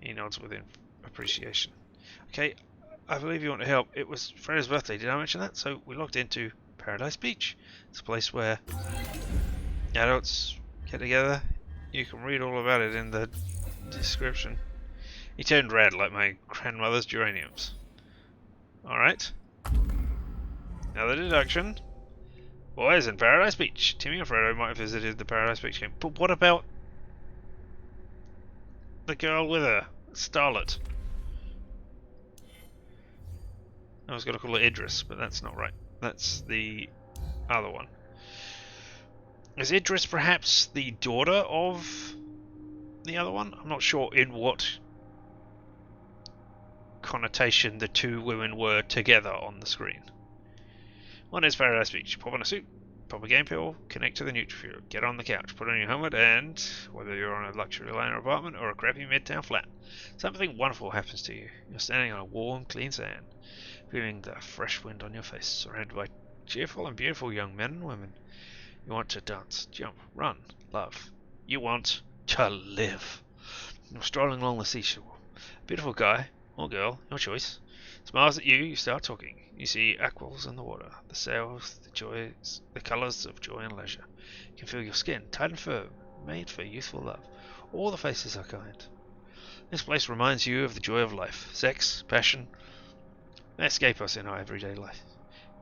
He nods with appreciation. Okay, I believe you want to help. It was Fredo's birthday, did I mention that? So we logged into Paradise Beach. It's a place where adults get together. You can read all about it in the description. He turned red like my grandmother's geraniums. Alright. Another deduction. Boys in Paradise Beach. Timmy and Fredo might have visited the Paradise Beach game. But what about the girl with her? Starlet. I was going to call her Idris, but that's not right. That's the other one. Is Idris perhaps the daughter of the other one? I'm not sure in what connotation the two women were together on the screen. One is Paradise Beach. Pop on a suit, pop a game pill, connect to the Nutrifuel, get on the couch, put on your helmet, and whether you're on a luxury liner apartment or a crappy midtown flat, something wonderful happens to you. You're standing on a warm, clean sand, feeling the fresh wind on your face, surrounded by cheerful and beautiful young men and women. You want to dance, jump, run, love. You want to live. You're strolling along the seashore. A beautiful guy or girl, your choice, smiles at you. You start talking. You see aquils in the water, the sails, the joys, the colours of joy and leisure. You can feel your skin tight and firm, made for youthful love. All the faces are kind. This place reminds you of the joy of life, sex, passion. They escape us in our everyday life.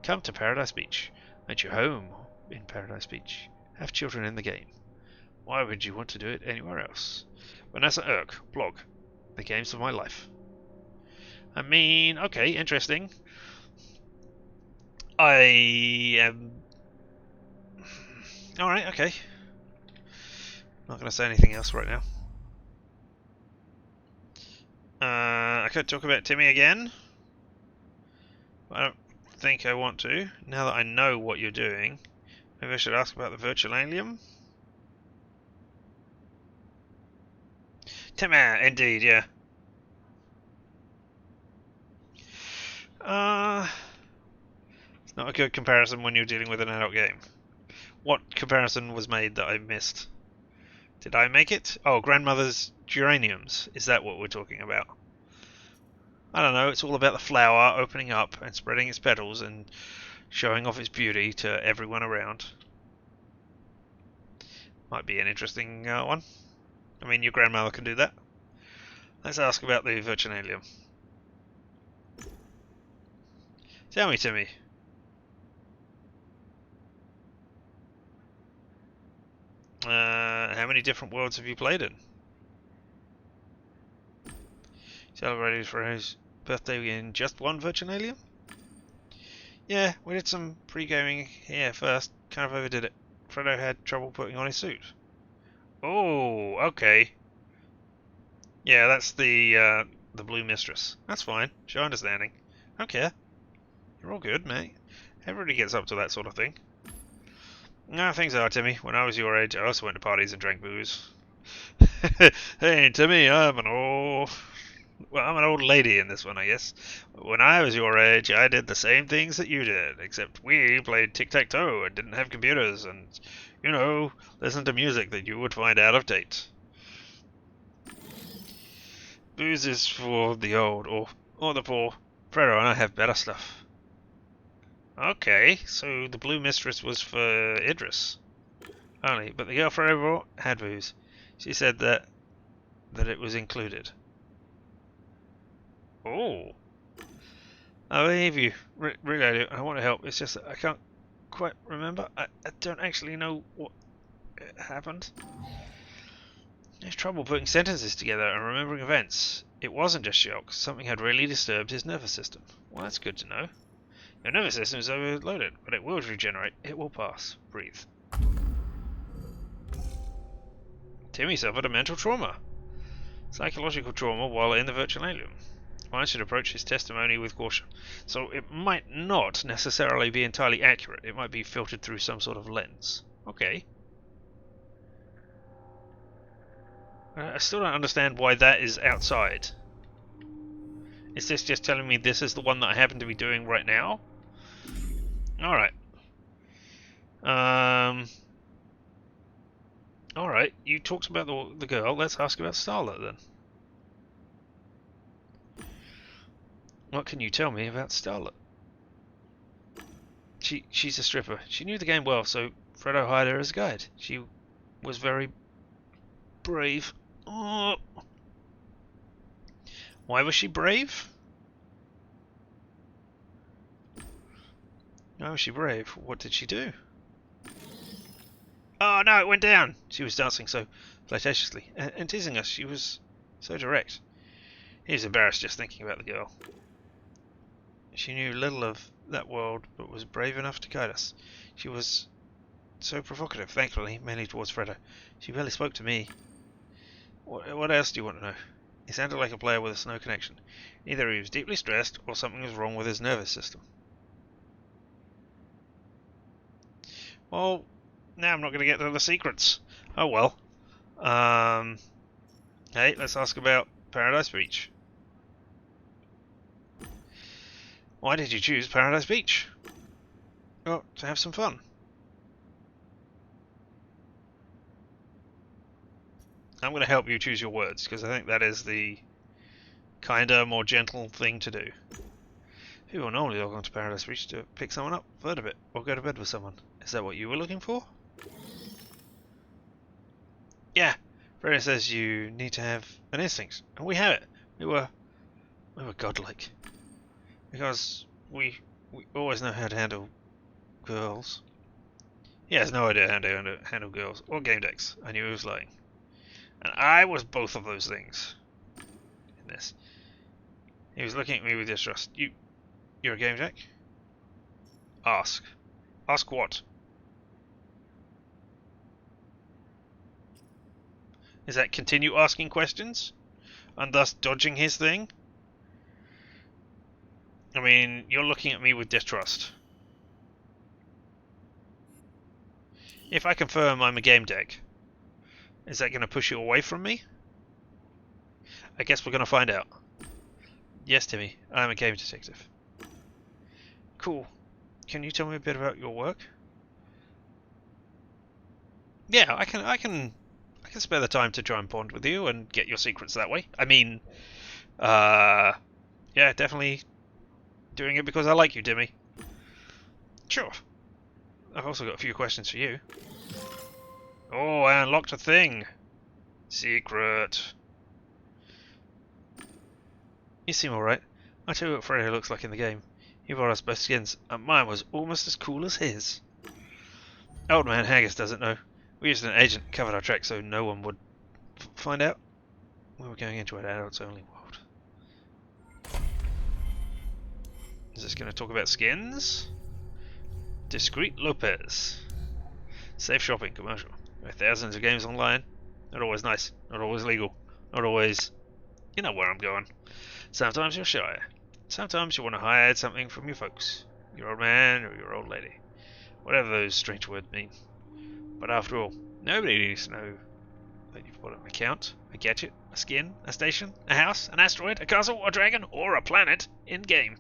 Come to Paradise Beach. Make your home in Paradise Beach. Have children in the game. Why would you want to do it anywhere else? Vanessa Irk, blog. The games of my life. I mean, okay, interesting. I am... Alright, okay. Not going to say anything else right now. I could talk about Timmy again. But I don't think I want to. Now that I know what you're doing, maybe I should ask about the virtual alien. Timmy, indeed, yeah. It's not a good comparison when you're dealing with an adult game. What comparison was made that I missed? Did I make it? Oh, grandmother's geraniums. Is that what we're talking about? I don't know, it's all about the flower opening up and spreading its petals and showing off its beauty to everyone around. Might be an interesting one. I mean, your grandmother can do that. Let's ask about the Virginalium. Tell me, Timmy. How many different worlds have you played in? Celebrated for his birthday in just one Virginalium? Yeah, we did some pre-gaming here first. Kind of overdid it. Fredo had trouble putting on his suit. Oh, okay. Yeah, that's the Blue Mistress. That's fine. Show understanding. I don't care. You're all good, mate. Everybody gets up to that sort of thing. No, things are, Timmy. When I was your age, I also went to parties and drank booze. Hey, Timmy, I'm an old lady in this one, I guess. When I was your age, I did the same things that you did, except we played tic-tac-toe and didn't have computers and, you know, listened to music that you would find out of date. Booze is for the old, or the poor. Fredo and I have better stuff. Okay, so the Blue Mistress was for Idris only, but the girl Fredo brought had booze. She said that it was included. Oh, I believe you. Really, I do. I want to help. It's just that I can't quite remember. I don't actually know what happened. There's trouble putting sentences together and remembering events. It wasn't just shock. Something had really disturbed his nervous system. Well, that's good to know. Your nervous system is overloaded, but it will regenerate. It will pass. Breathe. Timmy suffered a mental trauma. Psychological trauma while in the Virginalium. One should approach his testimony with caution. So it might not necessarily be entirely accurate. It might be filtered through some sort of lens. Okay. I still don't understand why that is outside. Is this just telling me this is the one that I happen to be doing right now? Alright. Alright, you talked about the girl. Let's ask about Starlet then. What can you tell me about Starlet? She's a stripper. She knew the game well, so Fredo hired her as a guide. She was very brave. Oh. Why was she brave? Why was she brave? What did she do? Oh no, it went down! She was dancing so flirtatiously and teasing us. She was so direct. He was embarrassed just thinking about the girl. She knew little of that world, but was brave enough to guide us. She was so provocative, thankfully, mainly towards Fredo. She barely spoke to me. What else do you want to know? He sounded like a player with a Snow connection. Either he was deeply stressed, or something was wrong with his nervous system. Well, now I'm not going to get to the secrets. Oh well. Hey, let's ask about Paradise Beach. Why did you choose Paradise Beach? Well, to have some fun. I'm going to help you choose your words, because I think that is the kinder, more gentle thing to do. People normally log on to Paradise Beach to pick someone up, flirt a bit, or go to bed with someone. Is that what you were looking for? Yeah, Fredo says you need to have an instinct, and we have it. We were godlike. Because we always know how to handle girls. He has no idea how to handle girls, or game decks. I knew he was lying. And I was both of those things. In this. He was looking at me with distrust. You're a game deck? Ask. Ask what? Is that continue asking questions? And thus dodging his thing? I mean, you're looking at me with distrust. If I confirm I'm a game deck, is that going to push you away from me? I guess we're going to find out. Yes, Timmy, I'm a game detective. Cool. Can you tell me a bit about your work? Yeah, I can spare the time to try and bond with you and get your secrets that way. I mean, yeah, definitely doing it because I like you, Timmy. Sure. I've also got a few questions for you. Oh, I unlocked a thing. Secret. You seem alright. I'll tell you what Fredo looks like in the game. He brought us both skins, and mine was almost as cool as his. Old man Haggis doesn't know. We used an agent and covered our tracks so no one would find out. We were going into an adults-only world. Is this going to talk about skins? Discreet Lopez. Safe shopping commercial. There are thousands of games online. Not always nice. Not always legal. Not always... You know where I'm going. Sometimes you're shy. Sometimes you want to hide something from your folks. Your old man or your old lady. Whatever those strange words mean. But after all, nobody needs to know that you've bought an account, a gadget, a skin, a station, a house, an asteroid, a castle, a dragon, or a planet in-game.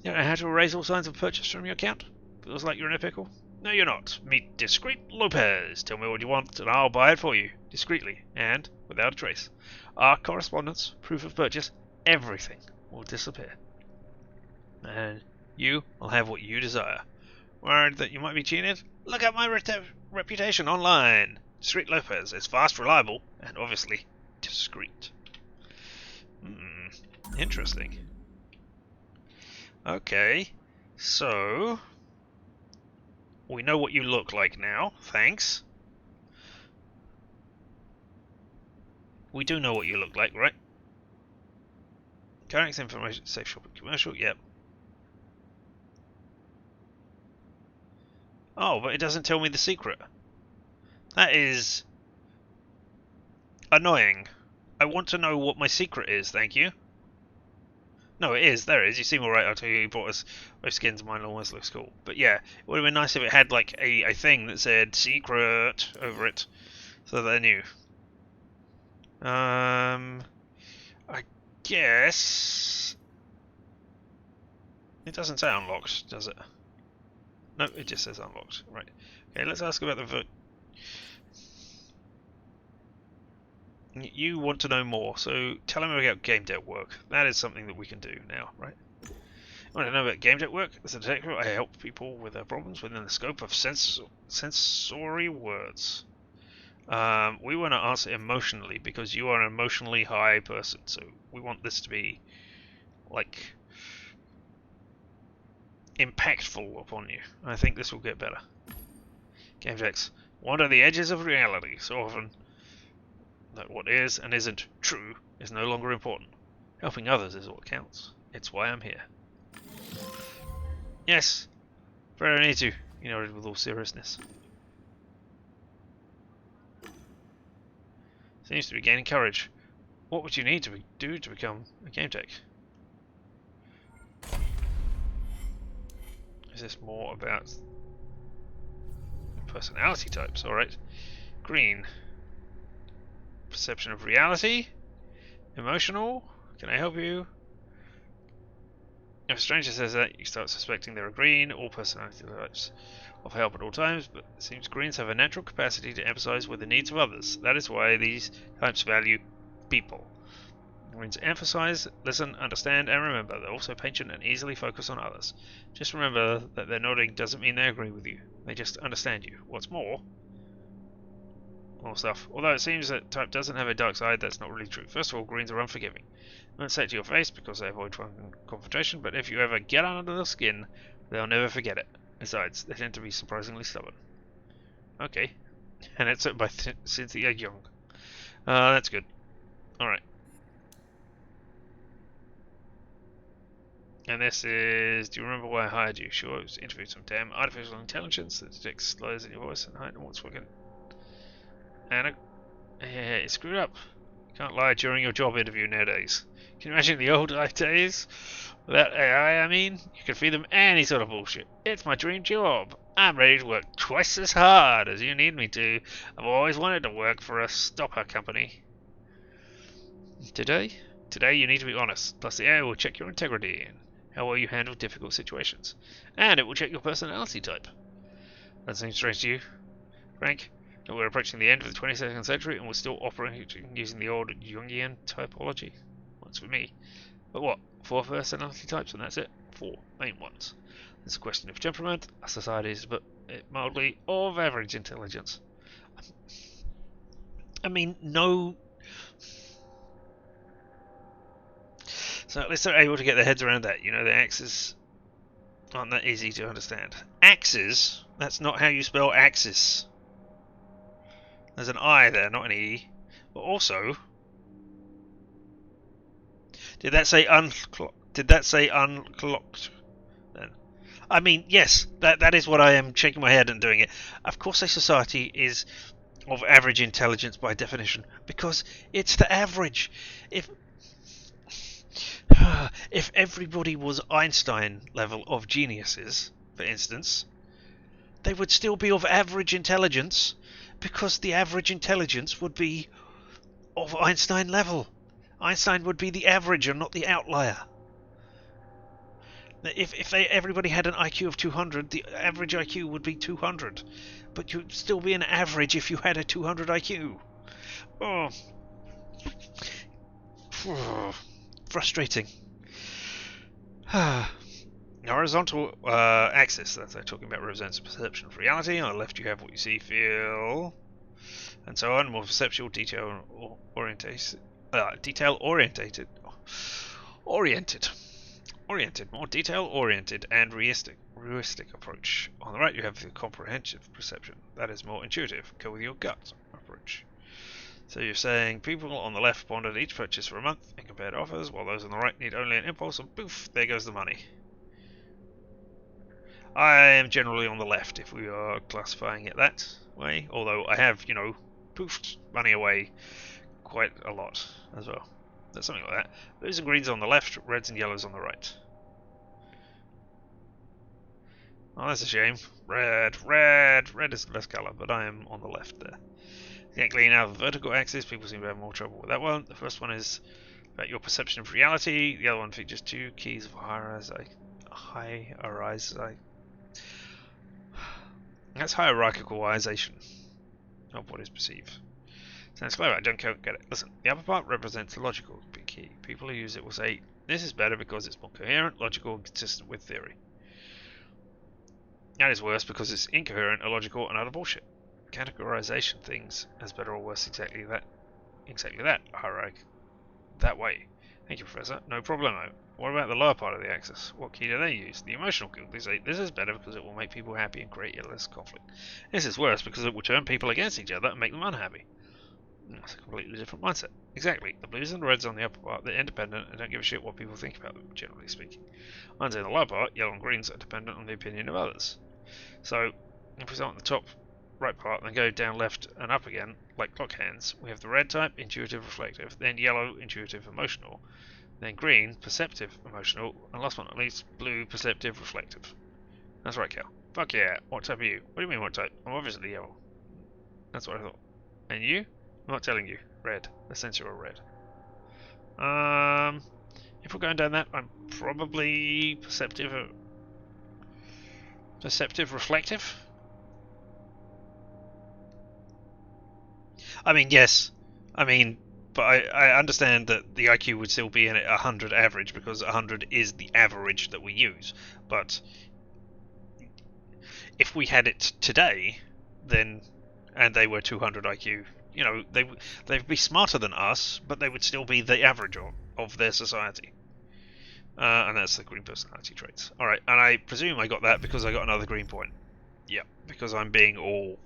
You don't know how to erase all signs of purchase from your account? Feels like you're in a pickle? No, you're not. Meet Discreet Lopez. Tell me what you want, and I'll buy it for you, discreetly, and without a trace. Our correspondence, proof of purchase, everything will disappear. And you will have what you desire. Worried that you might be cheated? Look at my reputation online. Discreet Lopez is fast, reliable, and obviously discreet. Interesting. Okay, so we know what you look like now. Thanks. We do know what you look like, right? Current information, safe shopping commercial. Yep. Oh, but it doesn't tell me the secret. That is annoying. I want to know what my secret is, thank you. No, it is. There it is. You seem alright. I'll tell you, you brought us both skins. Mine almost looks cool. But yeah, it would have been nice if it had like a thing that said secret over it, so that they knew. I guess it doesn't say unlocked, does it? No, it just says unlocked. Right. Okay, let's ask about the You want to know more, so tell him about GameDec work. That is something that we can do now, right? You want to know about GameDec work? As a detective, I help people with their problems within the scope of sensory words. We want to answer emotionally because you are an emotionally high person, so we want this to be, like, impactful upon you. I think this will get better. GameDecs wander the edges of reality so often that what is and isn't true is no longer important. Helping others is what counts. It's why I'm here. Yes, Fredo needs you, he nodded with all seriousness. Seems to be gaining courage. What would you need to do to become a GameDec? Is this more about personality types? Alright. Green. Perception of reality. Emotional. Can I help you? If a stranger says that, you start suspecting they're green. All personality types offer help at all times, but it seems greens have a natural capacity to emphasize with the needs of others. That is why these types value people. Greens emphasize, listen, understand, and remember. They're also patient and easily focus on others. Just remember that their nodding doesn't mean they agree with you. They just understand you. What's more stuff. Although it seems that type doesn't have a dark side, that's not really true. First of all, greens are unforgiving. I won't say it to your face because they avoid confrontation, but if you ever get under their skin, they'll never forget it. Besides, they tend to be surprisingly stubborn. Okay. And it's by Cynthia Young. That's good. Alright. And this is... Do you remember why I hired you? Sure, it was interviewed some damn artificial intelligence that detects slurs in your voice and height and what's working. And it screwed up. You can't lie during your job interview nowadays. Can you imagine the old days? Without AI, I mean? You can feed them any sort of bullshit. It's my dream job. I'm ready to work twice as hard as you need me to. I've always wanted to work for a stopper company. Today you need to be honest. Plus the AI will check your integrity and how well you handle difficult situations. And it will check your personality type. That seems strange to you, Frank? We're approaching the end of the 22nd century and we're still operating using the old Jungian typology. Once for me. But what? 4 personality types and that's it? 4 main ones. It's a question of temperament, our society is but mildly of average intelligence. I mean, no... So at least they're able to get their heads around that. You know, the axes aren't that easy to understand. Axes? That's not how you spell axis. There's an I there, not an E. But also, did that say unclocked? Did that say unclocked? Then, I mean, yes, that is what I am shaking my head and doing it. Of course, a society is of average intelligence by definition, because it's the average. If everybody was Einstein level of geniuses, for instance, they would still be of average intelligence, because the average intelligence would be of Einstein level. Einstein would be the average and not the outlier. If everybody had an IQ of 200, the average IQ would be 200. But you'd still be an average if you had a 200 IQ. Oh. Frustrating. Horizontal axis, that's talking about, represents perception of reality. On the left you have what you see, feel, and so on. More perceptual, detail oriented, more detail oriented and heuristic approach. On the right you have the comprehensive perception, that is more intuitive, go with your gut approach. So you're saying people on the left pondered each purchase for a month and compared offers, while those on the right need only an impulse, and poof, there goes the money. I am generally on the left if we are classifying it that way, although I have, you know, poofed money away quite a lot as well. That's something like that. Blues and greens on the left, reds and yellows on the right. Oh, that's a shame. Red is the best colour, but I am on the left there. Exactly, now the vertical axis, people seem to have more trouble with that one. The first one is about your perception of reality. The other one features two keys of hierarchization. That's hierarchicalization of what is perceived. Sounds clever, I don't get it. Listen, the upper part represents the logical key. People who use it will say, this is better because it's more coherent, logical, and consistent with theory. That is worse because it's incoherent, illogical, and utter bullshit. Categorization things as better or worse, exactly that, hierarchy, that way. Thank you, Professor. No problemo. What about the lower part of the axis? What key do they use? The emotional key. They say, this is better because it will make people happy and create less conflict. This is worse because it will turn people against each other and make them unhappy. That's a completely different mindset. Exactly. The blues and the reds on the upper part, they're independent and don't give a shit what people think about them, generally speaking. Ones in the lower part, yellow and greens, are dependent on the opinion of others. So, if we start on the top right part and then go down left and up again, like clock hands, we have the red type, intuitive, reflective, then yellow, intuitive, emotional, then green, perceptive, emotional, and last but not least, blue, perceptive, reflective. That's right, Cal. Fuck yeah. What type are you? What do you mean what type? I'm obviously yellow. That's what I thought. And you? I'm not telling you. Red. Essential red. If we're going down that, I'm probably perceptive, reflective. I mean, yes. I mean, but I understand that the IQ would still be in at 100 average because 100 is the average that we use. But if we had it today, then and they were 200 IQ, you know, they'd be smarter than us, but they would still be the average of their society. And that's the green personality traits. Alright, and I presume I got that because I got another green point. Yep, because I'm being all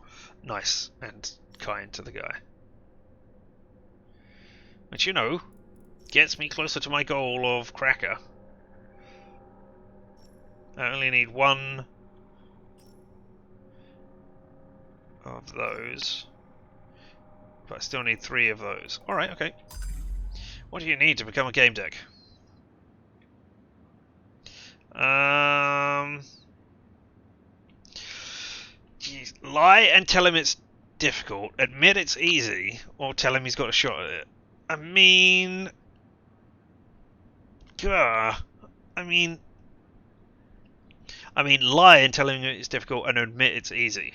nice and kind to the guy. Which, you know, gets me closer to my goal of cracker. I only need one of those. But I still need 3 of those. Alright, okay. What do you need to become a game deck? Geez, lie and tell him it's difficult. Admit it's easy, or tell him he's got a shot at it. I mean... I mean, lie and tell him it's difficult and admit it's easy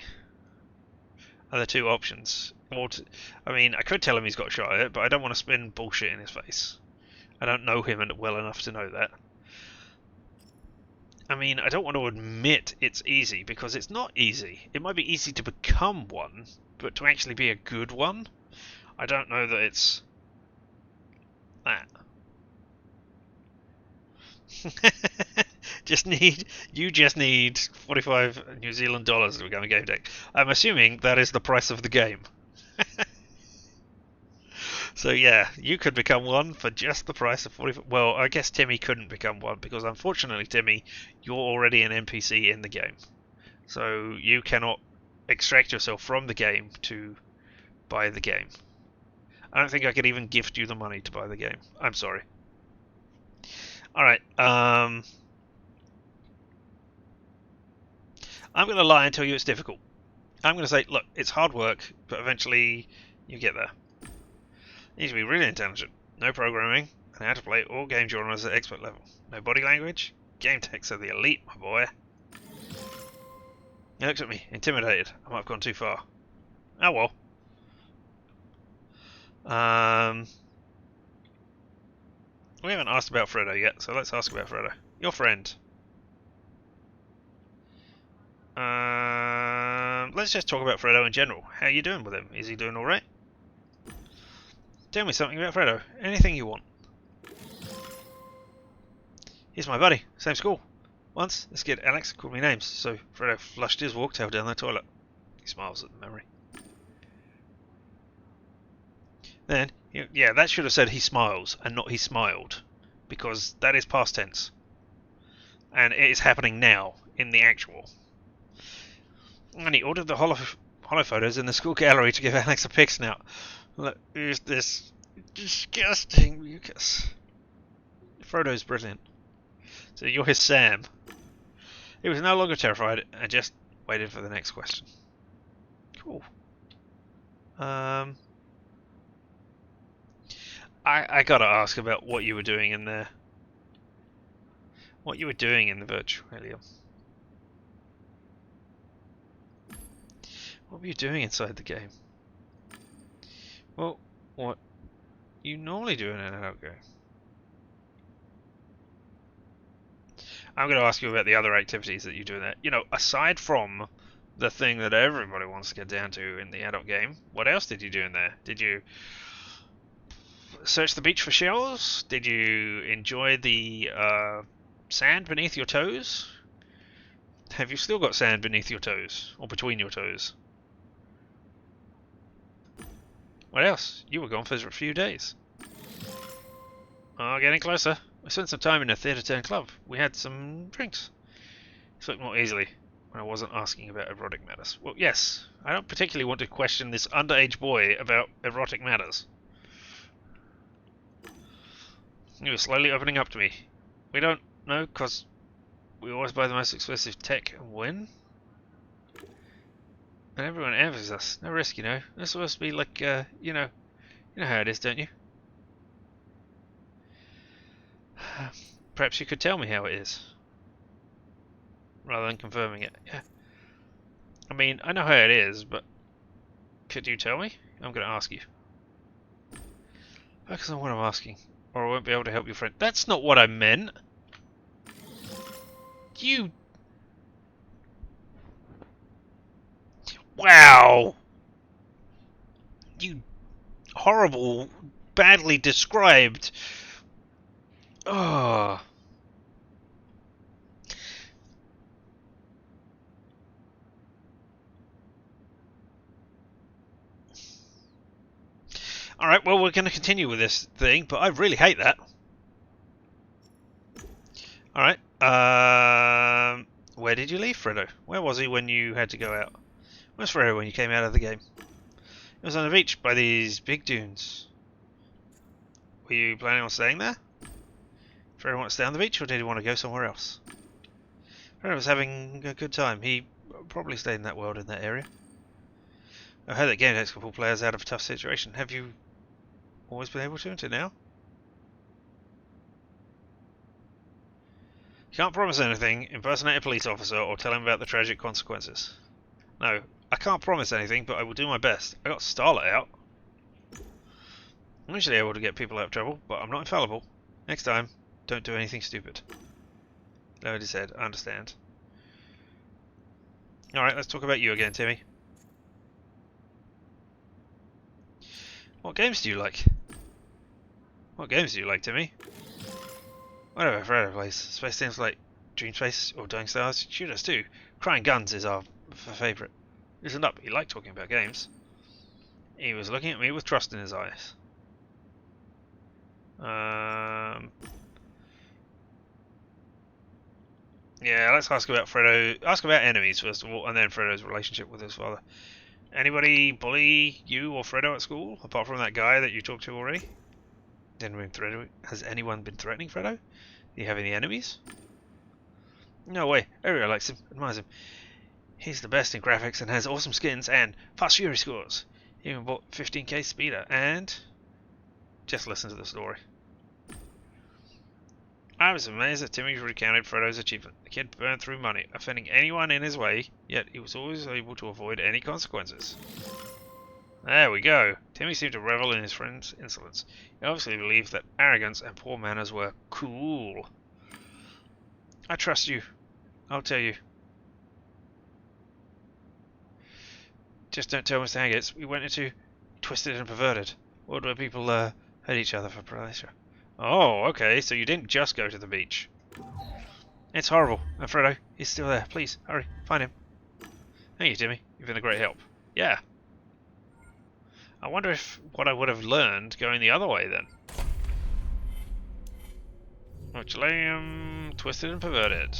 are the 2 options. I mean, I could tell him he's got a shot at it, but I don't want to spin bullshit in his face. I don't know him well enough to know that. I mean, I don't want to admit it's easy, because it's not easy. It might be easy to become one, but to actually be a good one, I don't know that it's that. You just need 45 New Zealand dollars to become a game deck. I'm assuming that is the price of the game. So yeah, you could become one for just the price of 40. Well, I guess Timmy couldn't become one because unfortunately, Timmy, you're already an NPC in the game. So you cannot extract yourself from the game to buy the game. I don't think I could even gift you the money to buy the game. I'm sorry. Alright, I'm going to lie and tell you it's difficult. I'm going to say, look, it's hard work, but eventually you get there. You need to be really intelligent. No programming, and how to play all game genres at expert level. No body language. Game techs are the elite, my boy. He looks at me, intimidated. I might have gone too far. Oh well. We haven't asked about Fredo yet, so let's ask about Fredo. Your friend. Let's just talk about Fredo in general. How are you doing with him? Is he doing alright? Tell me something about Fredo. Anything you want. He's my buddy. Same school. Once, this kid, Alex, called me names, so Fredo flushed his walk-tail down the toilet. He smiles at the memory. Then, yeah, that should have said he smiles, and not he smiled. Because that is past tense. And it is happening now, in the actual. And he ordered the holo photos in the school gallery to give Alex a pic snap. Look, who's this disgusting mucus? Frodo's brilliant. So you're his Sam. He was no longer terrified and just waited for the next question. Cool. I gotta ask about what you were doing in there. What you were doing in the virtualium. What were you doing inside the game? Well, what you normally do in an adult game. I'm going to ask you about the other activities that you do in there. You know, aside from the thing that everybody wants to get down to in the adult game, what else did you do in there? Did you search the beach for shells? Did you enjoy the sand beneath your toes? Have you still got sand beneath your toes? Or between your toes? What else? You were gone for a few days. Oh, getting closer. I spent some time in a theatre turn club. We had some drinks. Spoke more easily when I wasn't asking about erotic matters. Well, yes, I don't particularly want to question this underage boy about erotic matters. He was slowly opening up to me. We don't know, because we always buy the most expensive tech and win. And everyone envies us. No risk, you know. It's supposed to be like, you know how it is, don't you? Perhaps you could tell me how it is, rather than confirming it. Yeah. I mean, I know how it is, but could you tell me? I'm going to ask you. Focus on what I'm asking, or I won't be able to help your friend. That's not what I meant. You... Wow! You horrible, badly described... Oh. Alright, well, we're going to continue with this thing, but I really hate that. Alright, where did you leave Fredo? Where was he when you had to go out? Where's Fredo when you came out of the game? It was on the beach by these big dunes. Were you planning on staying there? Fredo want to stay on the beach, or did he want to go somewhere else? Fredo was having a good time. He probably stayed in that world in that area. I heard that GameDec can pull players out of a tough situation. Have you always been able to until now? You can't promise anything, impersonate a police officer, or tell him about the tragic consequences. No, I can't promise anything, but I will do my best. I got Starlet out. I'm usually able to get people out of trouble, but I'm not infallible. Next time, don't do anything stupid. Lowered his head. I understand. Alright, let's talk about you again, Timmy. What games do you like? What games do you like, Timmy? Whatever Fredo plays. Space games like Dream Space or Dying Stars shoot us too. Crying Guns is our favourite. Listen up, he liked talking about games. He was looking at me with trust in his eyes. Yeah, let's ask about Fredo. Ask about enemies first of all, and then Fredo's relationship with his father. Anybody bully you or Fredo at school, apart from that guy that you talked to already? Has anyone been threatening Fredo? Do you have any enemies? No way. Everyone likes him, admires him. He's the best in graphics and has awesome skins and fast fury scores. He even bought 15k speeder and... Just listen to the story. I was amazed that Timmy recounted Frodo's achievement. The kid burned through money, offending anyone in his way, yet he was always able to avoid any consequences. There we go. Timmy seemed to revel in his friend's insolence. He obviously believed that arrogance and poor manners were cool. I trust you. I'll tell you. Just don't tell Mr. Haggett. We went into Twisted and Perverted. World where people hurt each other for pleasure. Oh, okay, so you didn't just go to the beach. It's horrible. And Fredo, he's still there. Please, hurry, find him. Thank you, Timmy. You've been a great help. Yeah. I wonder if what I would have learned going the other way then. Mausoleum, Twisted and Perverted.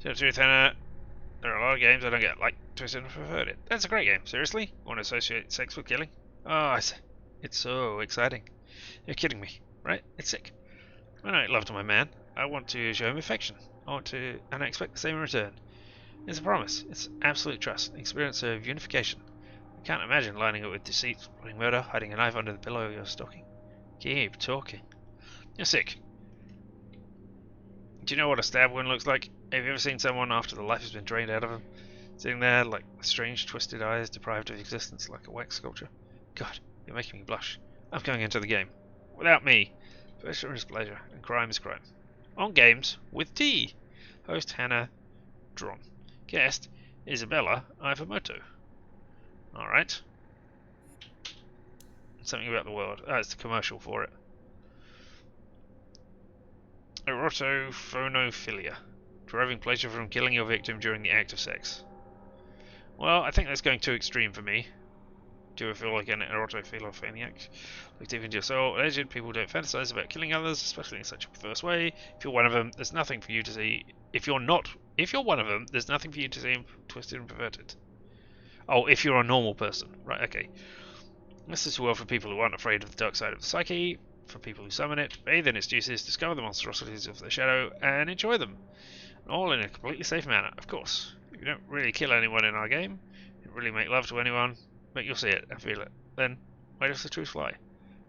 There are a lot of games I don't get, like Twisted and Perverted. That's a great game. Seriously? Want to associate sex with killing? Oh, it's so exciting. You're kidding me, right? It's sick. When I love to my man, I want to show him affection. And I expect the same in return. It's a promise. It's absolute trust. An experience of unification. I can't imagine lining it with deceit, plotting murder, hiding a knife under the pillow of your stocking. Keep talking. You're sick. Do you know what a stab wound looks like? Have you ever seen someone after the life has been drained out of them? Sitting there, like with strange, twisted eyes, deprived of existence like a wax sculpture? God, you're making me blush. I'm going into the game. Without me. Pleasure is pleasure, and crime is crime. On Games with T. Host Hannah Dron. Guest Isabella Ivamoto. Alright. Something about the world. Oh, it's the commercial for it. Erotophonophilia. Deriving pleasure from killing your victim during the act of sex. Well, I think that's going too extreme for me. Do you feel like an erotophiliac? Look deep into your soul. Alleged people don't fantasize about killing others, especially in such a perverse way. If you're one of them, there's nothing for you to see. If you're one of them, there's nothing for you to see twisted and perverted. Oh, if you're a normal person. Right, okay. This is well for people who aren't afraid of the dark side of the psyche, for people who summon it, bathe in its juices, discover the monstrosities of the shadow, and enjoy them. All in a completely safe manner, of course. If you don't really kill anyone in our game, you don't really make love to anyone, but you'll see it and feel it. Then, where does the truth lie?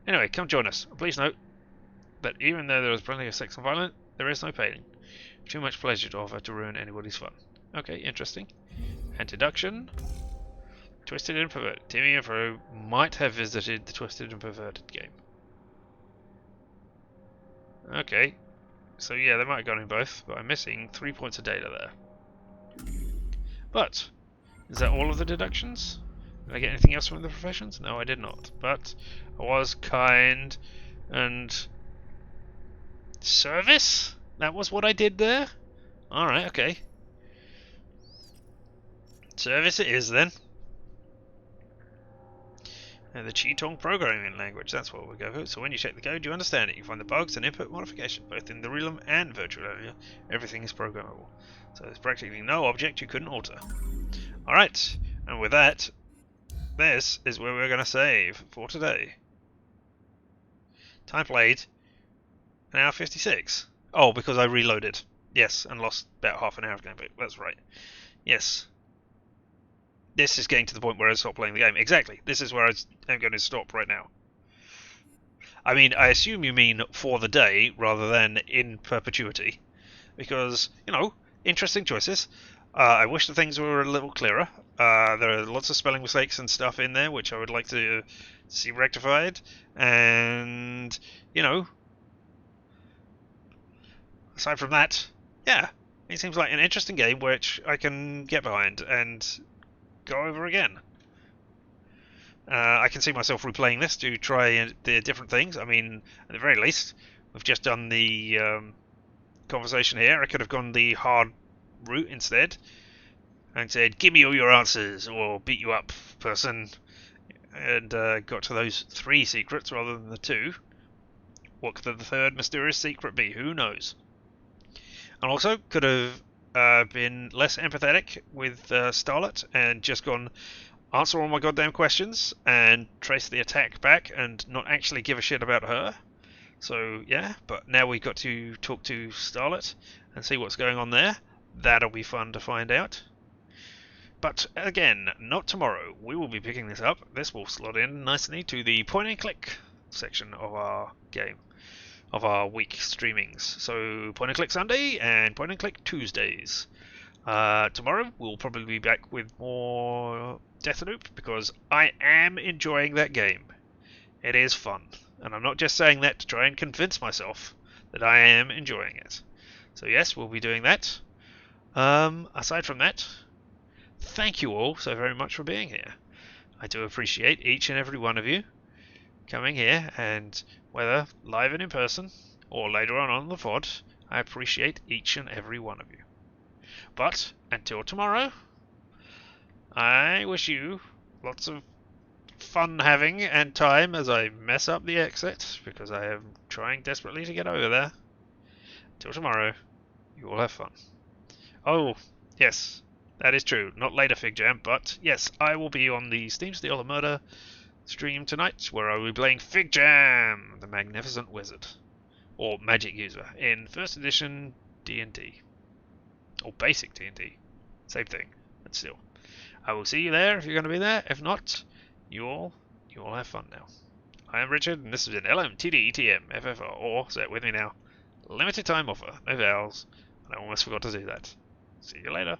Anyway, come join us. Please note that even though there is plenty of sex and violence, there is no pain. Too much pleasure to offer to ruin anybody's fun. Okay, interesting. And deduction. Twisted and Perverted. Timmy and Fro might have visited the Twisted and Perverted game. Okay. So yeah, they might have gone in both, but I'm missing 3 points of data there. But, is that all of the deductions? Did I get anything else from the professions? No, I did not. But I was kind and service? That was what I did there? Alright, okay. Service it is then. And the Qitong programming language, that's what we'll go with. So when you check the code, you understand it. You find the bugs and input modification, both in the realm and virtual area. Everything is programmable. So there's practically no object you couldn't alter. Alright, and with that, this is where we're going to save for today. Time played, an hour 56. Oh, because I reloaded. Yes, and lost about half an hour of gameplay. That's right. Yes. This is getting to the point where I stop playing the game. Exactly. This is where I'm going to stop right now. I mean, I assume you mean for the day rather than in perpetuity. Because, you know, interesting choices. I wish the things were a little clearer. There are lots of spelling mistakes and stuff in there which I would like to see rectified. And, you know, aside from that, yeah, it seems like an interesting game which I can get behind and go over again. I can see myself replaying this to try the different things. I mean, at the very least, We've just done the conversation here. I could have gone the hard route instead and said, "Give me all your answers," or "Beat you up, person," and got to those 3 secrets rather than the 2. What could the third mysterious secret be? Who knows? And also could have been less empathetic with Starlet and just gone, answer all my goddamn questions and trace the attack back and not actually give a shit about her. So yeah, but now we've got to talk to Starlet and see what's going on there. That'll be fun to find out. But again, not tomorrow. We will be picking this up. This will slot in nicely to the point and click section of our game, of our week streamings. So point and click Sunday and point and click Tuesdays. Tomorrow we'll probably be back with more Deathloop because I am enjoying that game. It is fun, and I'm not just saying that to try and convince myself that I am enjoying it. So yes, we'll be doing that. Aside from that, thank you all so very much for being here. I do appreciate each and every one of you coming here, and whether live and in person or later on the VOD, I appreciate each and every one of you. But until tomorrow, I wish you lots of fun having and time as I mess up the exit, because I am trying desperately to get over there. Till tomorrow, you all have fun. Oh, yes, that is true. Not later, Fig Jam, but yes, I will be on the Steam Steal the Murder stream tonight, where I will be playing Fig Jam, the Magnificent Wizard, or Magic User, in 1st edition D&D. Or basic D&D. Same thing, but still. I will see you there if you're going to be there. If not, you all have fun now. I am Richard, and this has been LMTDETM FFR, or, say it with me now, limited time offer, no vowels, and I almost forgot to do that. See you later.